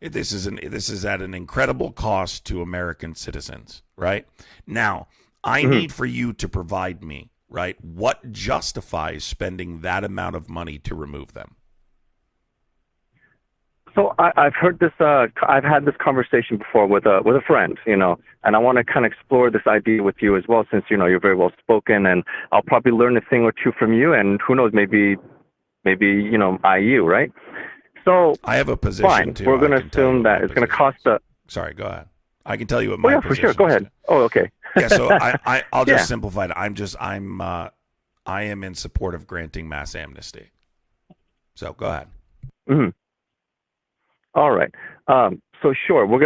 this is at an incredible cost to American citizens, right? Now, I need for you to provide me, right, what justifies spending that amount of money to remove them. So I've heard this. I've had this conversation before with a friend, and I want to kind of explore this idea with you as well, since you're very well spoken, and I'll probably learn a thing or two from you, and who knows, maybe IU, right? So I have a position fine. too. We're going I to can tell you assume what that my it's going to position cost is. Sorry, go ahead. I can tell you what Oh my yeah, for sure. position Go is, ahead. too. Oh, okay. Yeah, so I'll just Yeah. simplify it. I am in support of granting mass amnesty. So go ahead. Mm-hmm. All right. So sure, we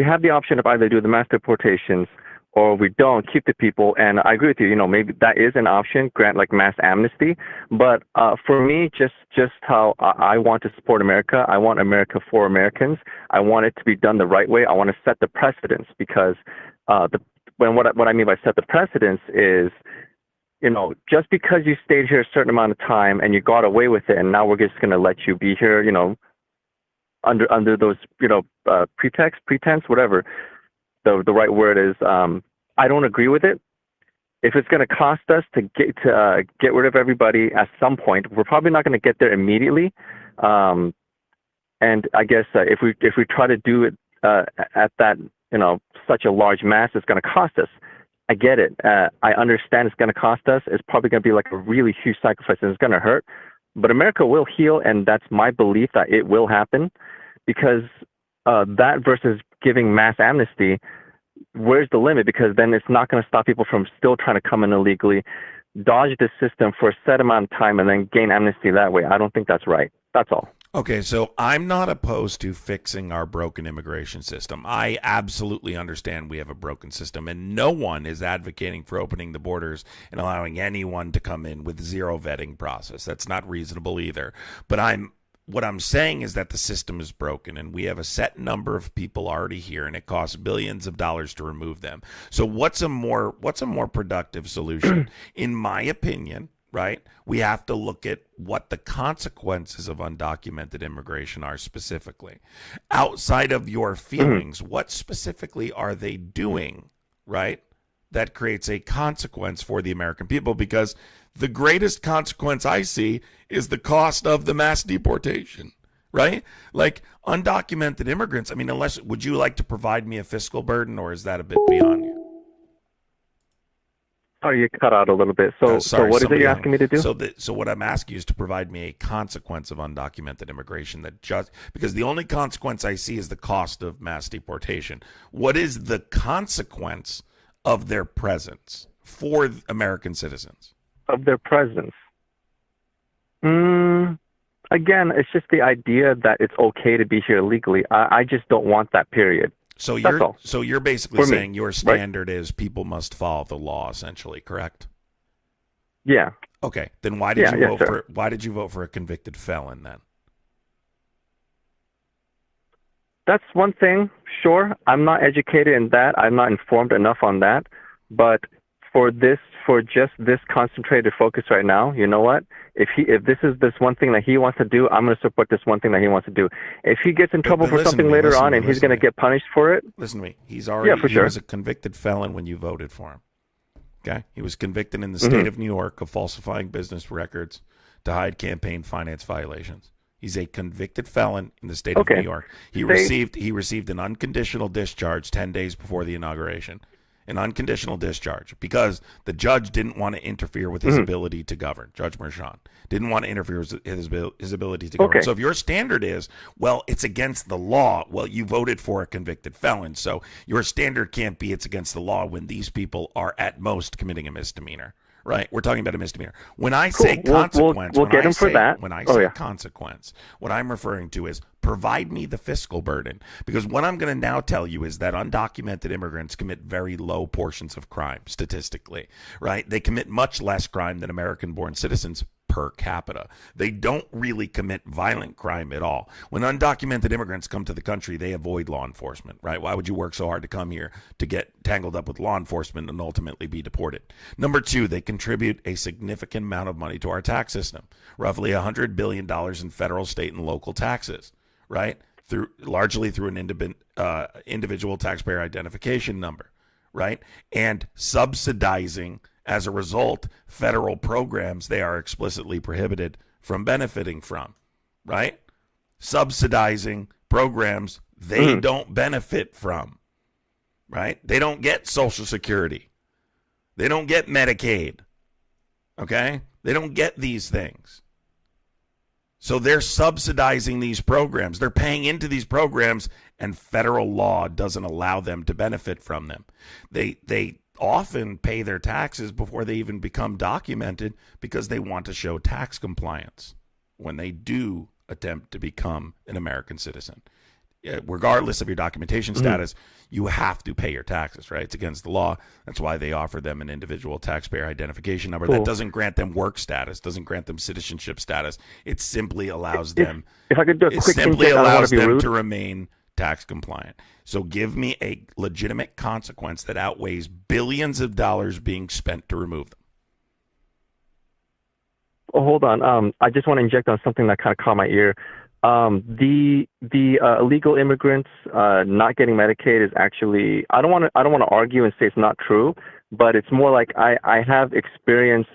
have the option of either do the mass deportations or we don't, keep the people. And I agree with you. Maybe that is an option, grant like mass amnesty. But for me, just how I want to support America, I want America for Americans. I want it to be done the right way. I want to set the precedence because what I mean by set the precedence is, just because you stayed here a certain amount of time and you got away with it, and now we're just going to let you be here, under those, pretense, whatever the right word is. I don't agree with it. If it's going to cost us to get rid of everybody at some point, we're probably not going to get there immediately. And I guess if we try to do it at that, such a large mass, it's going to cost us. I get it. I understand it's going to cost us. It's probably going to be like a really huge sacrifice, and it's going to hurt. But America will heal, and that's my belief that it will happen, because that versus giving mass amnesty, where's the limit? Because then it's not going to stop people from still trying to come in illegally, dodge the system for a set amount of time, and then gain amnesty that way. I don't think that's right. That's all. Okay, so I'm not opposed to fixing our broken immigration system. I absolutely understand we have a broken system, and no one is advocating for opening the borders and allowing anyone to come in with zero vetting process. That's not reasonable either. But what I'm saying is that the system is broken, and we have a set number of people already here, and it costs billions of dollars to remove them. So what's a more productive solution? In my opinion, right, we have to look at what the consequences of undocumented immigration are specifically. Outside of your feelings, what specifically are they doing, right, that creates a consequence for the American people? Because the greatest consequence I see is the cost of the mass deportation, right? Like undocumented immigrants. I mean, would you like to provide me a fiscal burden, or is that a bit beyond you? Oh, you cut out a little bit. So what is it you're asking me to do? So what I'm asking you is to provide me a consequence of undocumented immigration because the only consequence I see is the cost of mass deportation. What is the consequence of their presence for American citizens? Of their presence. Again, it's just the idea that it's okay to be here legally. I just don't want that, period. So That's you're basically For me, saying your standard is people must follow the law, essentially, correct? Yeah. Okay. Then why did you vote for a convicted felon then? That's one thing. Sure, I'm not educated in that. I'm not informed enough on that. But for just this concentrated focus right now, you know what? If this is this one thing that he wants to do, I'm going to support this one thing that he wants to do. If he gets in trouble for something later on and he's going to get punished for it, listen to me. He was a convicted felon when you voted for him. Okay, he was convicted in the state of New York of falsifying business records to hide campaign finance violations. He's a convicted felon in the state of New York. He received an unconditional discharge 10 days before the inauguration. An unconditional discharge because the judge didn't want to interfere with his ability to govern. Judge Merchan didn't want to interfere with his ability to govern. So if your standard is, well, it's against the law, well, you voted for a convicted felon. So your standard can't be it's against the law when these people are at most committing a misdemeanor. Right, we're talking about a misdemeanor. When I say consequence, we'll get him for that. When I say consequence, what I'm referring to is provide me the fiscal burden. Because what I'm going to now tell you is that undocumented immigrants commit very low portions of crime statistically. Right, they commit much less crime than American-born citizens per capita. They don't really commit violent crime at all. When undocumented immigrants come to the country, they avoid law enforcement, right? Why would you work so hard to come here to get tangled up with law enforcement and ultimately be deported? Number two, they contribute a significant amount of money to our tax system, roughly $100 billion in federal, state, and local taxes, right? Largely through an individual taxpayer identification number, right? And subsidizing, as a result, federal programs they are explicitly prohibited from benefiting from, right? Subsidizing programs they don't benefit from, right? They don't get Social Security. They don't get Medicaid, okay? They don't get these things. So they're subsidizing these programs. They're paying into these programs, and federal law doesn't allow them to benefit from them. They often pay their taxes before they even become documented because they want to show tax compliance when they do attempt to become an American citizen. Regardless of your documentation status, you have to pay your taxes, right? It's against the law. That's why they offer them an individual taxpayer identification number. That doesn't grant them work status, doesn't grant them citizenship status. It simply allows them, if I could do a quick to remain tax compliant. So give me a legitimate consequence that outweighs billions of dollars being spent to remove them. Oh, hold on. I just want to inject on something that kind of caught my ear. The illegal immigrants not getting Medicaid is actually, I don't want to argue and say it's not true, but it's more like I have experience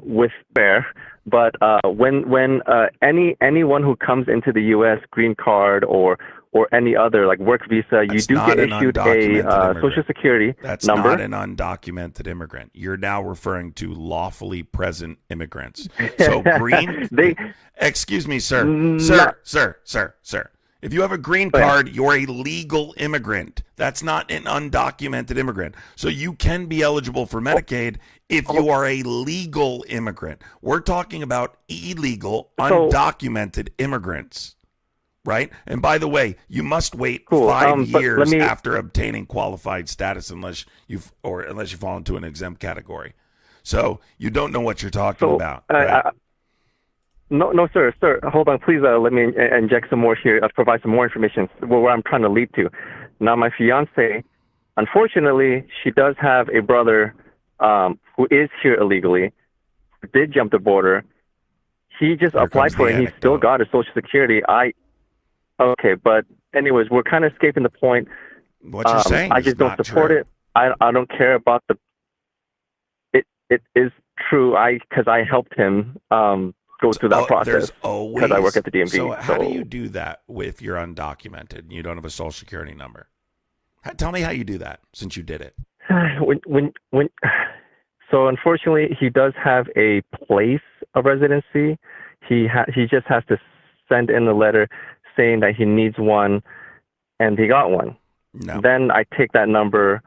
with there. But when anyone who comes into the U.S. green card or any other like work visa, you do get issued a Social Security number. That's not an undocumented immigrant. You're now referring to lawfully present immigrants. So green. Excuse me, sir. Sir. If you have a green card, you're a legal immigrant. That's not an undocumented immigrant. So you can be eligible for Medicaid if you are a legal immigrant. We're talking about illegal, undocumented immigrants, right? And by the way, you must wait 5 years after obtaining qualified status unless you fall into an exempt category. So you don't know what you're talking about. Right? No, sir. Hold on, please. Let me inject some more here. Provide some more information where I'm trying to lead to. Now, my fiance, unfortunately, she does have a brother who is here illegally. Did jump the border. He just applied for it. And he still got his Social Security. Okay, but anyways, we're kind of escaping the point. What you're saying I just don't support it. I don't care about the. It is true. Because I helped him. Go through that process because I work at the DMV. So how do you do that if you're undocumented and you don't have a Social Security number? Tell me how you do that since you did it. So unfortunately, he does have a place of residency. He just has to send in a letter saying that he needs one, and he got one. No. Then I take that number.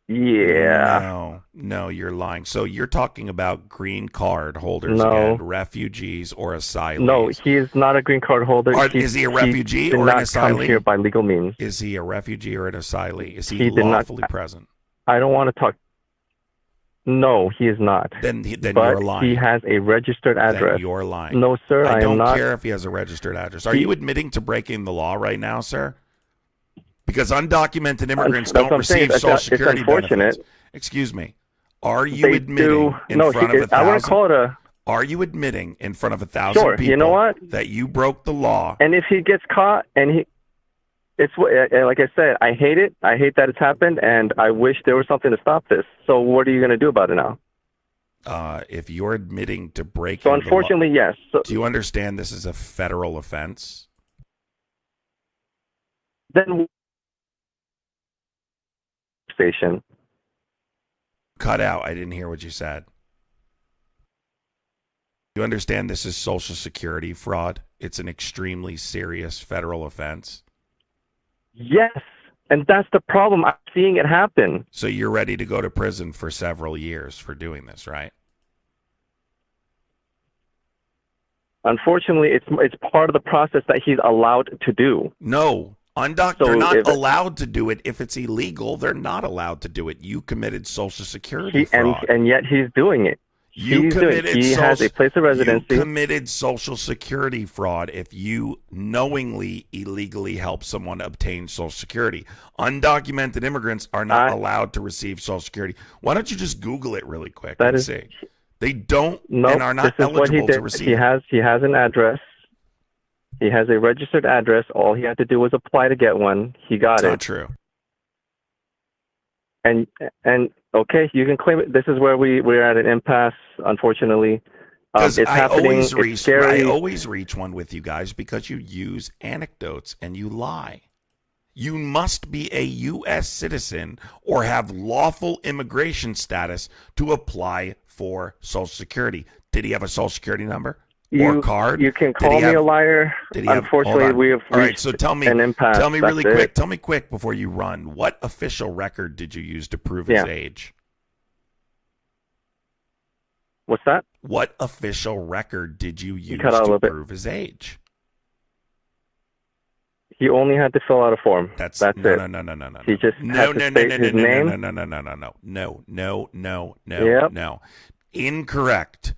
Yeah. No, you're lying. So you're talking about green card holders and refugees or asylees. No, he is not a green card holder. Is he a refugee or an asylee? Come here by legal means. Is he a refugee or an asylee? Is he lawfully present? I don't want to talk. No, he is not. Then you're lying. He has a registered address. Then you're lying. No, sir, I am not. don't care if he has a registered address. Are you admitting to breaking the law right now, sir? Because undocumented immigrants don't receive Social Security benefits. Excuse me. Are you They admitting do. in No, front of a I wouldn't thousand? call it a. Are you admitting in front of 1,000 Sure. people You know what? that you broke the law? And if he gets caught, it's like I said, I hate it. I hate that it's happened, and I wish there was something to stop this. So what are you going to do about it now? If you're admitting to breaking So unfortunately, the law, yes. So, do you understand this is a federal offense? Then station. Cut out. I didn't hear what you said. You understand this is Social Security fraud? It's an extremely serious federal offense. Yes, and that's the problem. I'm seeing it happen. So you're ready to go to prison for several years for doing this, right? Unfortunately, it's part of the process that he's allowed to do. No. So they're not if- allowed to do it. If it's illegal, they're not allowed to do it. You committed Social Security fraud. And yet he's doing it. He has a place of residency. You committed Social Security fraud if you knowingly, illegally help someone obtain Social Security. Undocumented immigrants are not allowed to receive Social Security. Why don't you just Google it really quick and see? They don't and are not eligible to receive it. He has an address. He has a registered address. All he had to do was apply to get one. He got it. Not true. And okay, you can claim it. This is where we're at an impasse, unfortunately. Because it's happening. It's scary. I always reach one with you guys because you use anecdotes and you lie. You must be a U.S. citizen or have lawful immigration status to apply for Social Security. Did he have a Social Security number or card? You can call me a liar. Unfortunately, we have all right, reached so tell me, an impasse. Tell me really That's quick. it. Tell me quick before you run. What official record did you use to prove his age? What's that? What official record did you use cut out a to little bit. prove his age? He only had to fill out a form. That's it. No. He just had to state his name. No. Incorrect.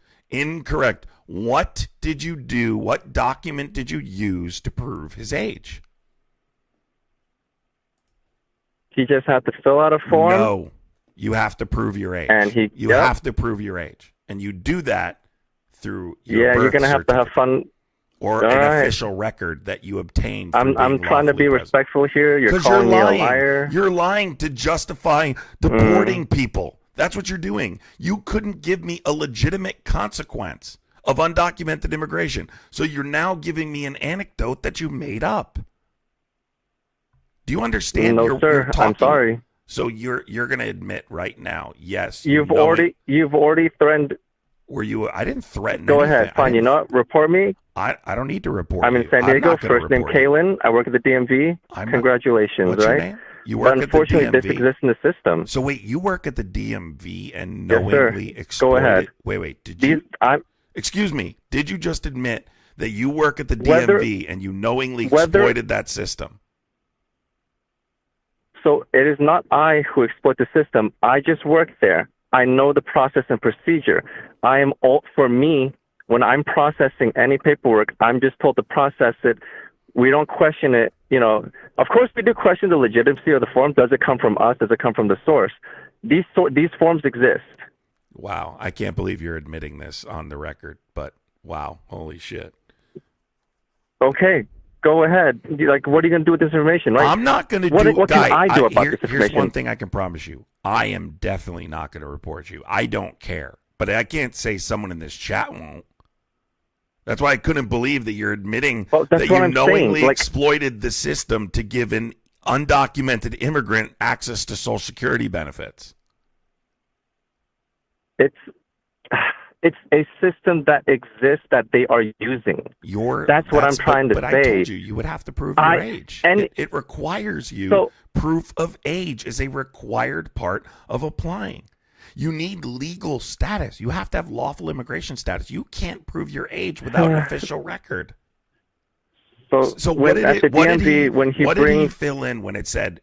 What did you do? What document did you use to prove his age? He just had to fill out a form. No, you have to prove your age. And you have to prove your age, and you do that through your birth you're gonna have to have fun. Or All an right. official record that you obtained. I'm trying to be respectful here. You're calling me a liar. You're lying to justify deporting people. That's what you're doing. You couldn't give me a legitimate consequence of undocumented immigration. So you're now giving me an anecdote that you made up. Do you understand? No, you're sir. talking, I'm sorry. So you're going to admit right now, yes. You've already threatened. Were you? I didn't threaten. Go anything. ahead. Fine. You know what? Report me. I don't need to report. I'm in San Diego. First name Kaylin. I work at the DMV. Congratulations. What's right? your name? You work but unfortunately, at the DMV? this exists in the system. So wait, you work at the DMV and Yes, sir. knowingly exploited. Go ahead. Wait. Did you? Excuse me. Did you just admit that you work at the DMV and you knowingly exploited that system? So it is not I who exploit the system. I just work there. I know the process and procedure. For me, when I'm processing any paperwork, I'm just told to process it. We don't question it. Of course, we do question the legitimacy of the form. Does it come from us? Does it come from the source? These forms exist. Wow, I can't believe you're admitting this on the record, but wow, holy shit. Okay, go ahead. What are you going to do with this information? Right? I'm not going to do. What can Guy, I do about this information? Here's one thing I can promise you. I am definitely not going to report you. I don't care. But I can't say someone in this chat won't. That's why I couldn't believe that you're admitting that you knowingly exploited the system to give an undocumented immigrant access to Social Security benefits. It's a system that exists that they are using. That's what I'm trying to say. But I told you would have to prove your age. And it requires you. Proof of age is a required part of applying. You need legal status. You have to have lawful immigration status. You can't prove your age without an official record. So what did he fill in when it said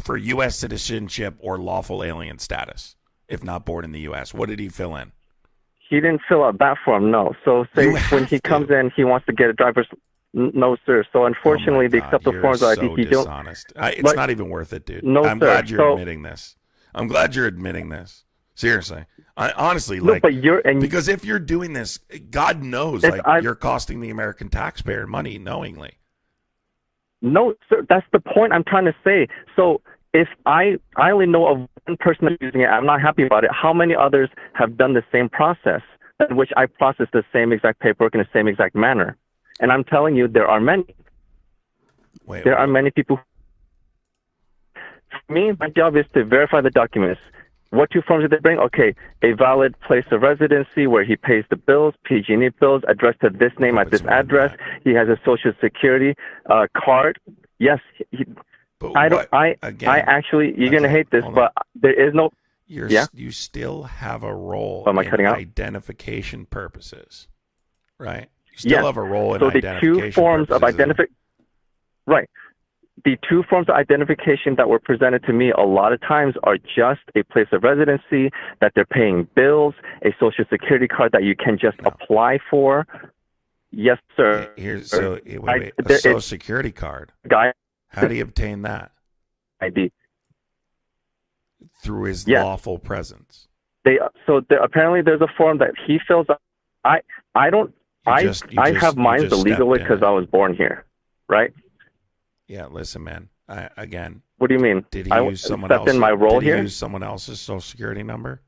for U.S. citizenship or lawful alien status, if not born in the U.S.? What did he fill in? He didn't fill out that form, no. So say when he comes in, he wants to get a driver's. No, sir. So unfortunately, the acceptable forms are so dishonest. It's not even worth it, dude. No, I'm glad you're admitting this. I'm glad you're admitting this. Seriously. I honestly No, like but because if you're doing this, God knows you're costing the American taxpayer money knowingly. No, sir, that's the point I'm trying to say. So if I only know of one person that's using it, I'm not happy about it. How many others have done the same process in which I process the same exact paperwork in the same exact manner? And I'm telling you, there are many. There are many people. For me, my job is to verify the documents. What 2 forms did they bring? Okay, a valid place of residency where he pays the bills, PG&E bills, addressed to this name at this address. He has a social security card. Yes, I actually, you're gonna hate this, but there is no. You still have a role Am I in cutting out? identification purposes, right? You still have a role in so the identification 2 forms of purposes. identification. Right. The 2 forms of identification that were presented to me a lot of times are just a place of residency, that they're paying bills, a social security card that you can just apply for. Yes, sir. Wait, a social security card. Guy, how do you obtain that? ID. Through his lawful presence. Apparently there's a form that he fills out. I have mine the legal way because I was born here, right? Yeah, listen, man. Again. What do you mean? Did he use someone else's? In my role here? Use someone else's social security number?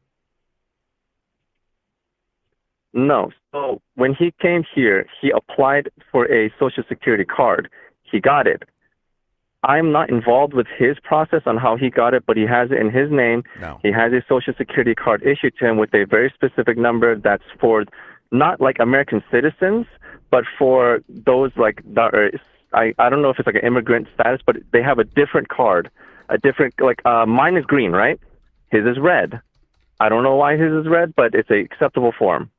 No. So when he came here, he applied for a social security card. He got it. I'm not involved with his process on how he got it, but he has it in his name. No. He has a social security card issued to him with a very specific number that's for not like American citizens, but for those like that are. I don't know if it's like an immigrant status, but they have a different card, mine is green, right? His is red. I don't know why his is red, but it's a acceptable form.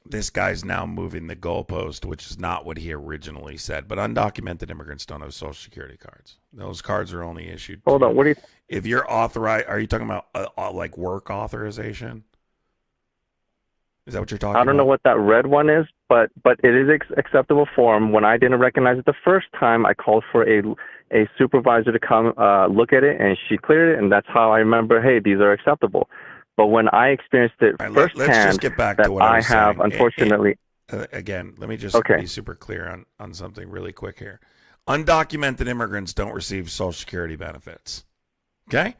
This guy's now moving the goalpost, which is not what he originally said. But undocumented immigrants don't have social security cards. Those cards are only issued. Hold on, what do you? If you're authorized, are you talking about like work authorization? Is that what you're talking about? I don't know what that red one is, but it is acceptable form. When I didn't recognize it the first time, I called for a supervisor to come look at it, and she cleared it, and that's how I remember, hey, these are acceptable. But when I experienced it firsthand, let's just get back to what I was have, saying. unfortunately. Again, let me just be super clear on something really quick here. Undocumented immigrants don't receive Social Security benefits. Okay?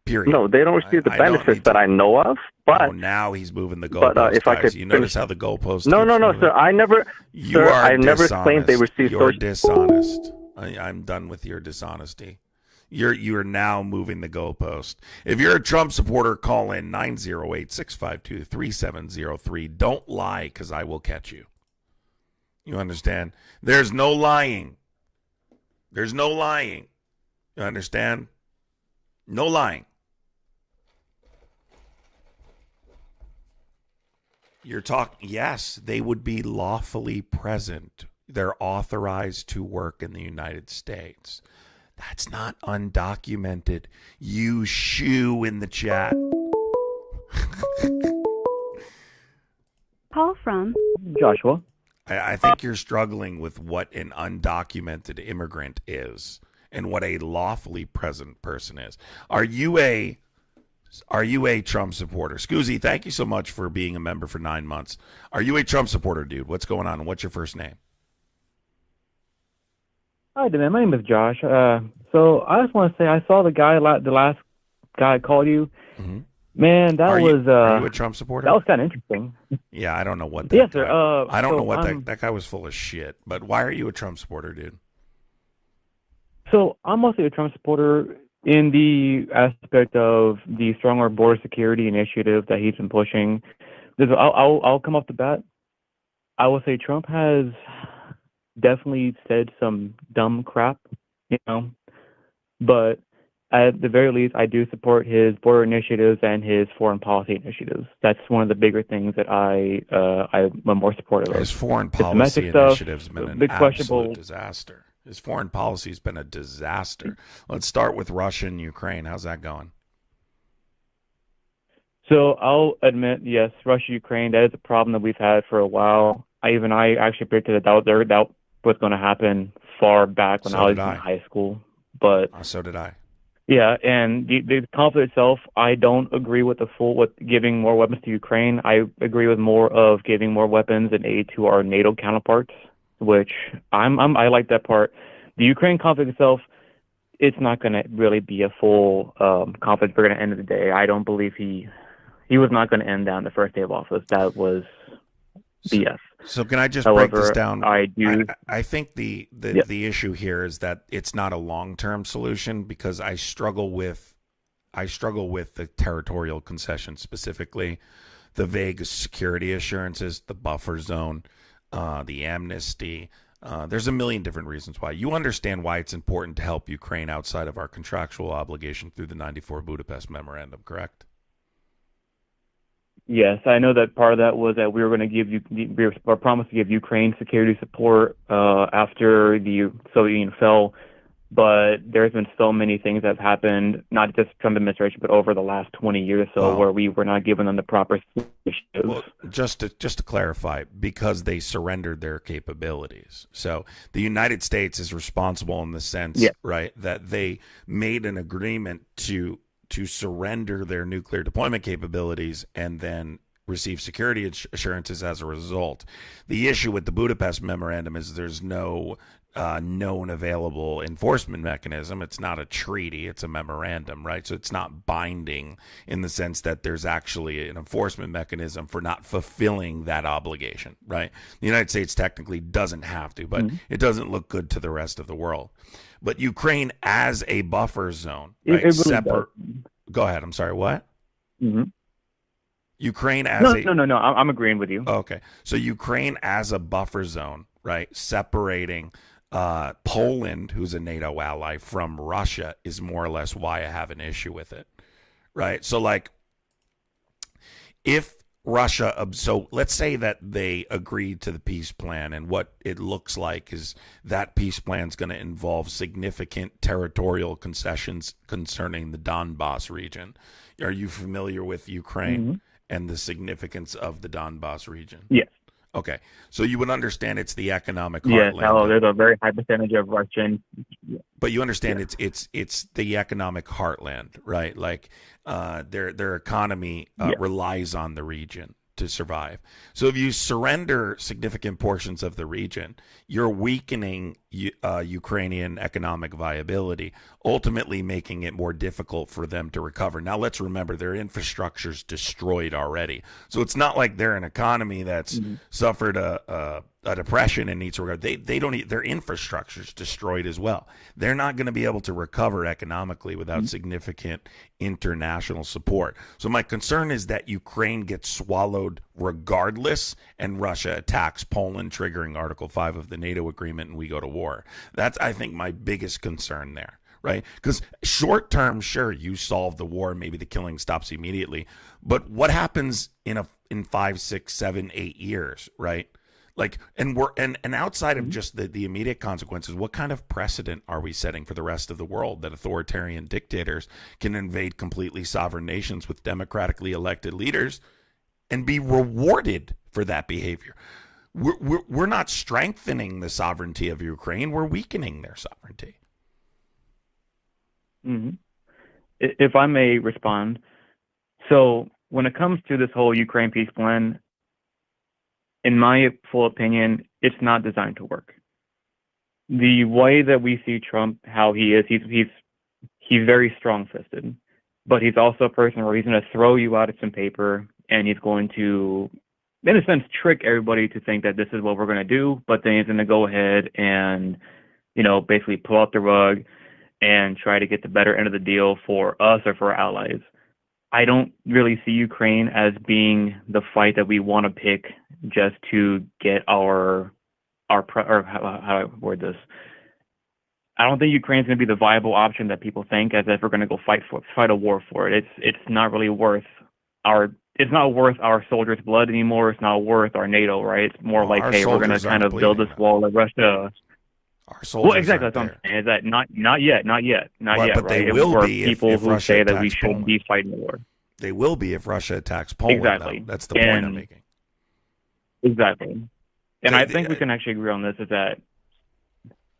Period. No, they don't receive the benefits that I know of. But now he's moving the goalpost. But if I could, you notice how the goalpost? No, sir. I never. I never claimed they received. You're dishonest. I'm done with your dishonesty. You are now moving the goalpost. If you're a Trump supporter, call in 908-652-3703. Don't lie, because I will catch you. You understand? There's no lying. There's no lying. You understand? No lying. You're talking, yes, they would be lawfully present. They're authorized to work in the United States. That's not undocumented. You shoo in the chat. Call from Joshua. I think you're struggling with what an undocumented immigrant is and what a lawfully present person is. Are you a Trump supporter? Scoozy, thank you so much for being a member for 9 months. Are you a Trump supporter, dude? What's going on? What's your first name? Hi, man. My name is Josh. So I just want to say I saw the last guy called you. Mm-hmm. Man, are you a Trump supporter? That was kind of interesting. Yeah, I don't know what that. Yes, sir. I don't know what that guy was full of shit. But why are you a Trump supporter, dude? So I'm mostly a Trump supporter in the aspect of the stronger border security initiative that he's been pushing. I'll come off the bat. I will say Trump has definitely said some dumb crap, but at the very least, I do support his border initiatives and his foreign policy initiatives. That's one of the bigger things that I'm more supportive of. His foreign policy initiatives have been an absolute disaster. His foreign policy has been a disaster. Let's start with Russia and Ukraine. How's that going? So I'll admit, yes, Russia, Ukraine, that is a problem that we've had for a while. I actually predicted that was going to happen far back when I was in high school. But so did I. Yeah, and the conflict itself, I don't agree with with giving more weapons to Ukraine. I agree with more of giving more weapons and aid to our NATO counterparts, which I like that part. The Ukraine conflict itself, it's not going to really be a full conflict. We're going to end of the day. I don't believe he was not going to end down the first day of office. That was BS. So can I just However, break this down? I do. I think the issue here is that it's not a long-term solution, because I struggle with the territorial concessions, specifically the vague security assurances, the buffer zone, the amnesty. There's a million different reasons why. You understand why it's important to help Ukraine outside of our contractual obligation through the '94 Budapest Memorandum, correct? Yes, I know that part of that was that we were going to we were promised to give Ukraine security support after the Soviet Union fell, but there's been so many things that have happened, not just Trump administration, but over the last 20 years or so, where we were not giving them the proper issues. Well, just to clarify, because they surrendered their capabilities. So the United States is responsible in the sense, right, that they made an agreement to surrender their nuclear deployment capabilities and then receive security assurances as a result. The issue with the Budapest Memorandum is there's no known available enforcement mechanism. It's not a treaty, it's a memorandum, right? So it's not binding in the sense that there's actually an enforcement mechanism for not fulfilling that obligation, right? The United States technically doesn't have to, but it doesn't look good to the rest of the world. But Ukraine as a buffer zone, right? It really does. Go ahead. I'm sorry. What? Mm-hmm. Ukraine as No. I'm agreeing with you. Okay. So Ukraine as a buffer zone, right? Separating Poland, who's a NATO ally, from Russia is more or less why I have an issue with it, right? So like, if Russia, so let's say that they agreed to the peace plan, and what it looks like is that peace plan is going to involve significant territorial concessions concerning the Donbass region. Are you familiar with Ukraine and the significance of the Donbass region? Yes. Okay, so you would understand it's the economic heartland. Yes, there's a very high percentage of Russian. But you understand it's the economic heartland, right? Like their economy relies on the region to survive. So if you surrender significant portions of the region, you're weakening Ukrainian economic viability, ultimately making it more difficult for them to recover. Now, let's remember their infrastructure's destroyed already. So it's not like they're an economy that's suffered a depression and needs to recover. They don't. Their infrastructure's destroyed as well. They're not going to be able to recover economically without significant international support. So my concern is that Ukraine gets swallowed regardless, and Russia attacks Poland, triggering Article 5 of the NATO agreement, and we go to war. That's, I think, my biggest concern there. Right? Because short term, sure, you solve the war, maybe the killing stops immediately. But what happens in 5, 6, 7, 8 years, right? Like, and outside of just the immediate consequences, what kind of precedent are we setting for the rest of the world that authoritarian dictators can invade completely sovereign nations with democratically elected leaders and be rewarded for that behavior? We're not strengthening the sovereignty of Ukraine. We're weakening their sovereignty. If I may respond, so when it comes to this whole Ukraine peace plan, in my full opinion, it's not designed to work. The way that we see Trump, how he is, he's very strong-fisted, but he's also a person where he's going to throw you out at some paper, and he's going to, in a sense, trick everybody to think that this is what we're going to do, but then he's going to go ahead and, basically pull out the rug and try to get the better end of the deal for us or for our allies. I don't really see Ukraine as being the fight that we want to pick just to get or how do I word this? I don't think Ukraine's going to be the viable option that people think, as if we're going to go fight a war for it. It's not really worth it's not worth our soldiers' blood anymore. It's not worth our NATO, right? It's more like, hey, we're going to kind of build this wall like Russia. Our soldiers well, exactly. That's what I'm saying. Is that not yet, but right? They will be people if who Russia say that we attacks shouldn't Poland. be fighting the war. They will be if Russia attacks Poland. Exactly. Though. That's the point I'm making. Exactly. And I think we can actually agree on this: is that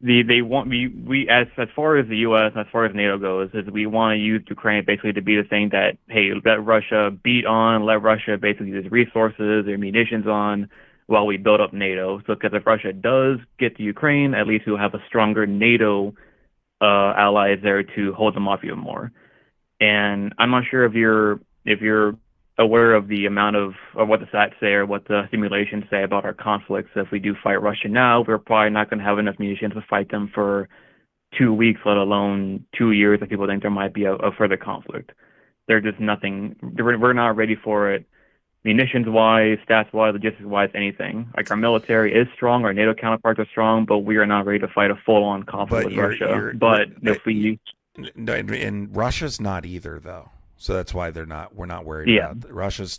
they want we as far as the U.S. as far as NATO goes, is we want to use Ukraine basically to be the thing that, hey, let Russia beat on, let Russia basically use resources, their munitions on, while we build up NATO. So because if Russia does get to Ukraine, at least we'll have a stronger NATO allies there to hold them off even more. And I'm not sure if you're aware of the amount of what the stats say or what the simulations say about our conflicts. If we do fight Russia now, we're probably not going to have enough munitions to fight them for 2 weeks, let alone 2 years, if people think there might be a further conflict. They're just nothing. We're not ready for it, munitions-wise, stats-wise, logistics-wise, anything. Like, our military is strong, our NATO counterparts are strong, but we are not ready to fight a full-on conflict with Russia. And Russia's not either, though. So that's why we're not worried about it.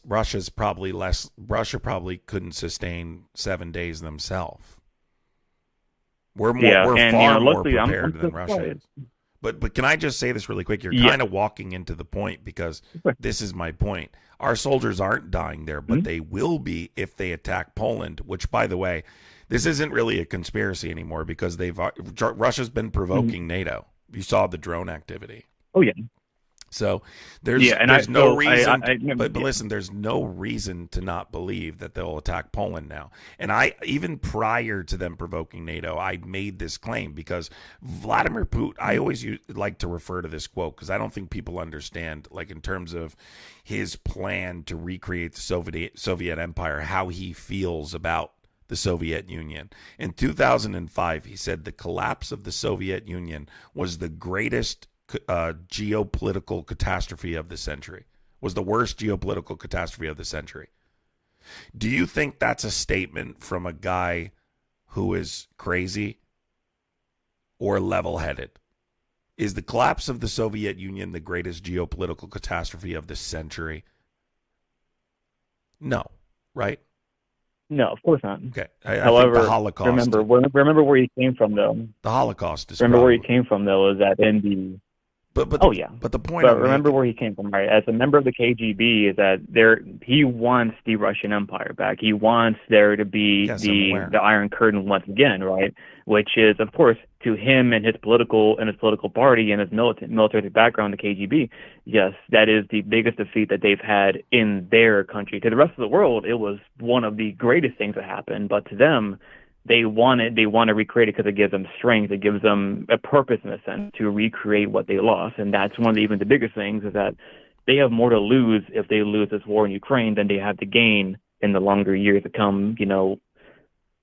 Russia's probably less. Russia probably couldn't sustain 7 days themselves. We're far more prepared than Russia is. But can I just say this really quick? You're kind of walking into the point, because this is my point. Our soldiers aren't dying there, but they will be if they attack Poland, which, by the way, this isn't really a conspiracy anymore, because Russia's been provoking NATO. You saw the drone activity. Oh, yeah. So there's no reason. But listen, there's no reason to not believe that they'll attack Poland now. And even prior to them provoking NATO, I made this claim, because Vladimir Putin. I always like to refer to this quote, because I don't think people understand, like, in terms of his plan to recreate the Soviet Empire, how he feels about the Soviet Union. In 2005, he said the collapse of the Soviet Union was the greatest geopolitical catastrophe of the century, was the worst geopolitical catastrophe of the century. Do you think that's a statement from a guy who is crazy or level-headed? Is the collapse of the Soviet Union the greatest geopolitical catastrophe of the century? No, right? No, of course not. Okay. However, think the Holocaust. Remember where he came from, though. The Holocaust is. Remember where he came from, though, is that in the. But the point. But remember where he came from, right? As a member of the KGB, is that he wants the Russian Empire back. He wants there to be the Iron Curtain once again, right? Which is, of course, to him and his political party and his military background, the KGB. Yes, that is the biggest defeat that they've had in their country. To the rest of the world, it was one of the greatest things that happened. But to them, they want to recreate it because it gives them strength. It gives them a purpose, in a sense, to recreate what they lost. And that's one of even the biggest things, is that they have more to lose if they lose this war in Ukraine than they have to gain in the longer years to come,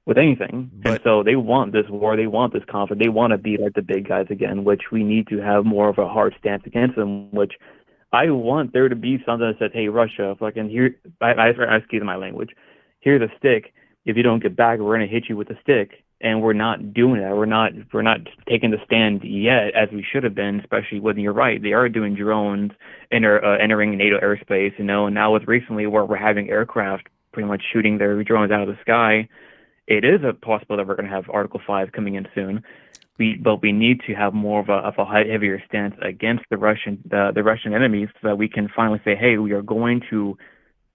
with anything. And so they want this war. They want this conflict. They want to be like the big guys again, which we need to have more of a hard stance against them, which I want there to be something that says, hey, Russia, if I can hear, excuse my language, here's a stick. If you don't get back, we're going to hit you with a stick. And we're not doing that. We're not taking the stand yet, as we should have been, especially when you're right. They are doing drones and are entering NATO airspace, and now with recently where we're having aircraft pretty much shooting their drones out of the sky, it is a possible that we're going to have Article 5 coming in soon. But we need to have more of a heavier stance against the Russian enemies, so that we can finally say, hey, we are going to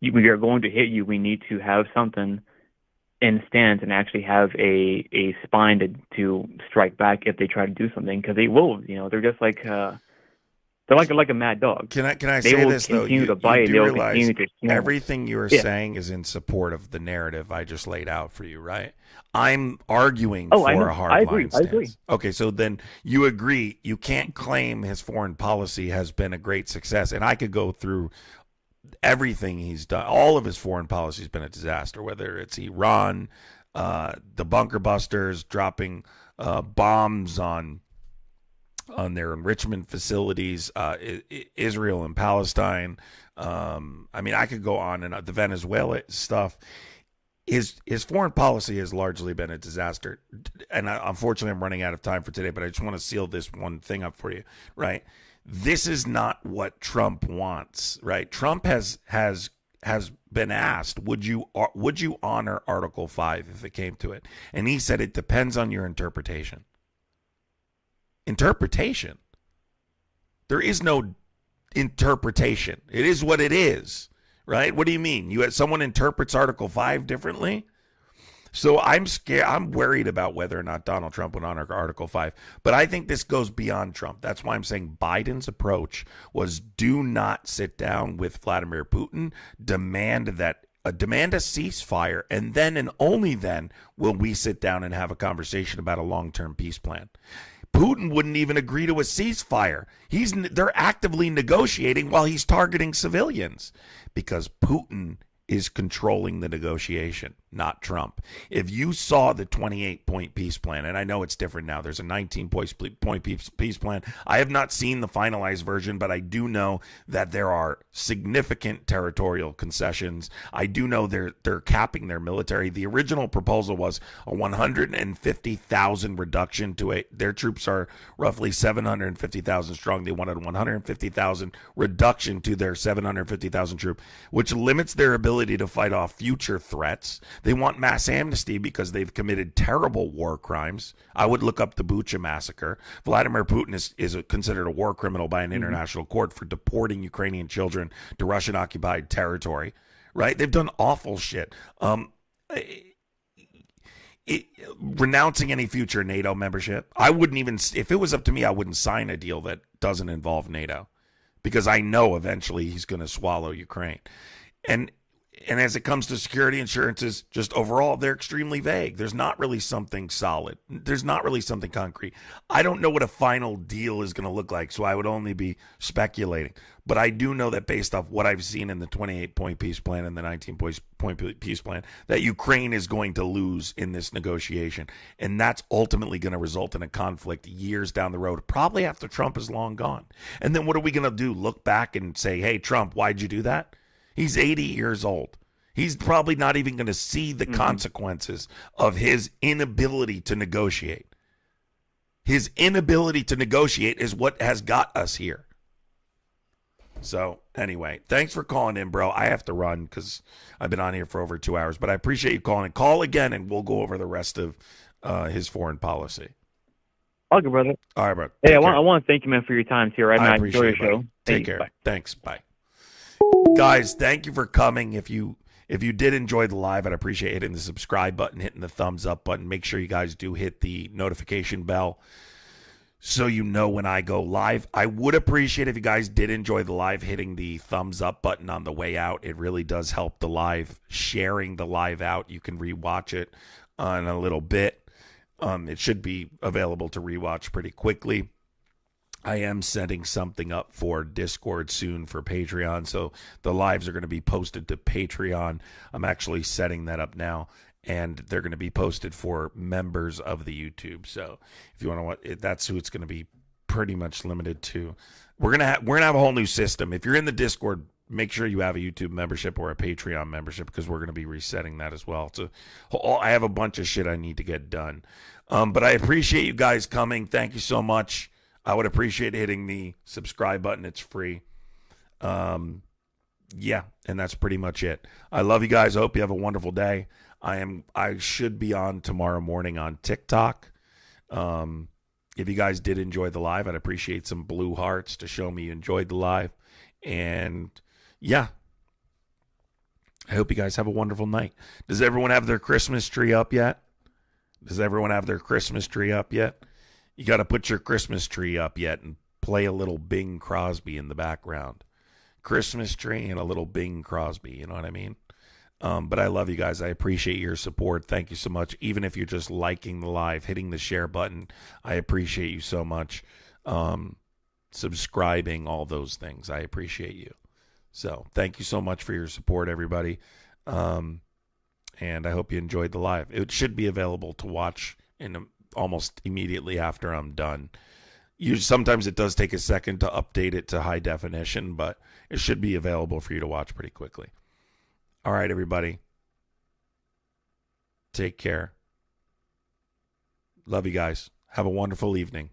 hit you. We need to have something in stance and actually have a spine to strike back if they try to do something, because they will. They're just like they're like a mad dog. Can I say this though? You do realize everything you are saying is in support of the narrative I just laid out for you, right? I'm arguing for a hardline stance. I agree. Okay, so then you agree. You can't claim his foreign policy has been a great success, and I could go through everything he's done. All of his foreign policy has been a disaster, whether it's Iran, the bunker busters dropping bombs on their enrichment facilities, Israel and Palestine. I could go on, and the Venezuela stuff. His foreign policy has largely been a disaster. And unfortunately, I'm running out of time for today, but I just want to seal this one thing up for you, right? This is not what Trump wants, right? Trump has been asked, would you honor Article 5 if it came to it? And he said it depends on your interpretation. Interpretation? There is no interpretation. It is what it is, right? What do you mean? Someone interprets Article 5 differently? So I'm scared. I'm worried about whether or not Donald Trump would honor Article 5. But I think this goes beyond Trump. That's why I'm saying Biden's approach was do not sit down with Vladimir Putin, demand a ceasefire, and then and only then will we sit down and have a conversation about a long-term peace plan. Putin wouldn't even agree to a ceasefire. They're actively negotiating while he's targeting civilians because Putin is controlling the negotiation, not Trump. If you saw the 28-point peace plan, and I know it's different now, there's a 19-point peace plan. I have not seen the finalized version, but I do know that there are significant territorial concessions. I do know they're capping their military. The original proposal was a 150,000 reduction to their troops are roughly 750,000 strong. They wanted 150,000 reduction to their 750,000 troop, which limits their ability to fight off future threats. They want mass amnesty because they've committed terrible war crimes. I would look up the Bucha massacre. Vladimir Putin is considered a war criminal by an international court for deporting Ukrainian children to Russian-occupied territory. Right? They've done awful shit. Renouncing any future NATO membership. I wouldn't even, if it was up to me, I wouldn't sign a deal that doesn't involve NATO because I know eventually he's going to swallow Ukraine. And as it comes to security insurances, just overall, they're extremely vague. There's not really something solid. There's not really something concrete. I don't know what a final deal is going to look like, so I would only be speculating. But I do know that based off what I've seen in the 28-point peace plan and the 19-point peace plan, that Ukraine is going to lose in this negotiation. And that's ultimately going to result in a conflict years down the road, probably after Trump is long gone. And then what are we going to do? Look back and say, hey, Trump, why'd you do that? He's 80 years old. He's probably not even going to see the consequences of his inability to negotiate. His inability to negotiate is what has got us here. So anyway, thanks for calling in, bro. I have to run because I've been on here for over 2 hours, but I appreciate you calling. Call again and we'll go over the rest of his foreign policy. Okay, brother. All right, bro. Hey, I want to thank you, man, for your time here. I enjoy your show. Take care. Bye. Thanks. Bye. Guys, thank you for coming. If you did enjoy the live, I'd appreciate hitting the subscribe button, hitting the thumbs up button. Make sure you guys do hit the notification bell so you know when I go live. I would appreciate if you guys did enjoy the live, hitting the thumbs up button on the way out. It really does help the live. Sharing the live out. You can rewatch it in a little bit. It should be available to rewatch pretty quickly. I am setting something up for Discord soon for Patreon, so the lives are going to be posted to Patreon. I'm actually setting that up now, and they're going to be posted for members of the YouTube. So if you want to watch, that's who it's going to be pretty much limited to. We're gonna have a whole new system. If you're in the Discord, make sure you have a YouTube membership or a Patreon membership because we're going to be resetting that as well. So I have a bunch of shit I need to get done, but I appreciate you guys coming. Thank you so much. I would appreciate hitting the subscribe button. It's free. Yeah, and that's pretty much it. I love you guys. I hope you have a wonderful day. I should be on tomorrow morning on TikTok. If you guys did enjoy the live, I'd appreciate some blue hearts to show me you enjoyed the live. And yeah, I hope you guys have a wonderful night. Does everyone have their Christmas tree up yet? You got to put your Christmas tree up yet and play a little Bing Crosby in the background. Christmas tree and a little Bing Crosby, you know what I mean? But I love you guys. I appreciate your support. Thank you so much. Even if you're just liking the live, hitting the share button, I appreciate you so much. Subscribing, all those things. I appreciate you. So thank you so much for your support, everybody. And I hope you enjoyed the live. It should be available to watch almost immediately after I'm done. Sometimes it does take a second to update it to high definition, but it should be available for you to watch pretty quickly. All right, everybody. Take care. Love you guys. Have a wonderful evening.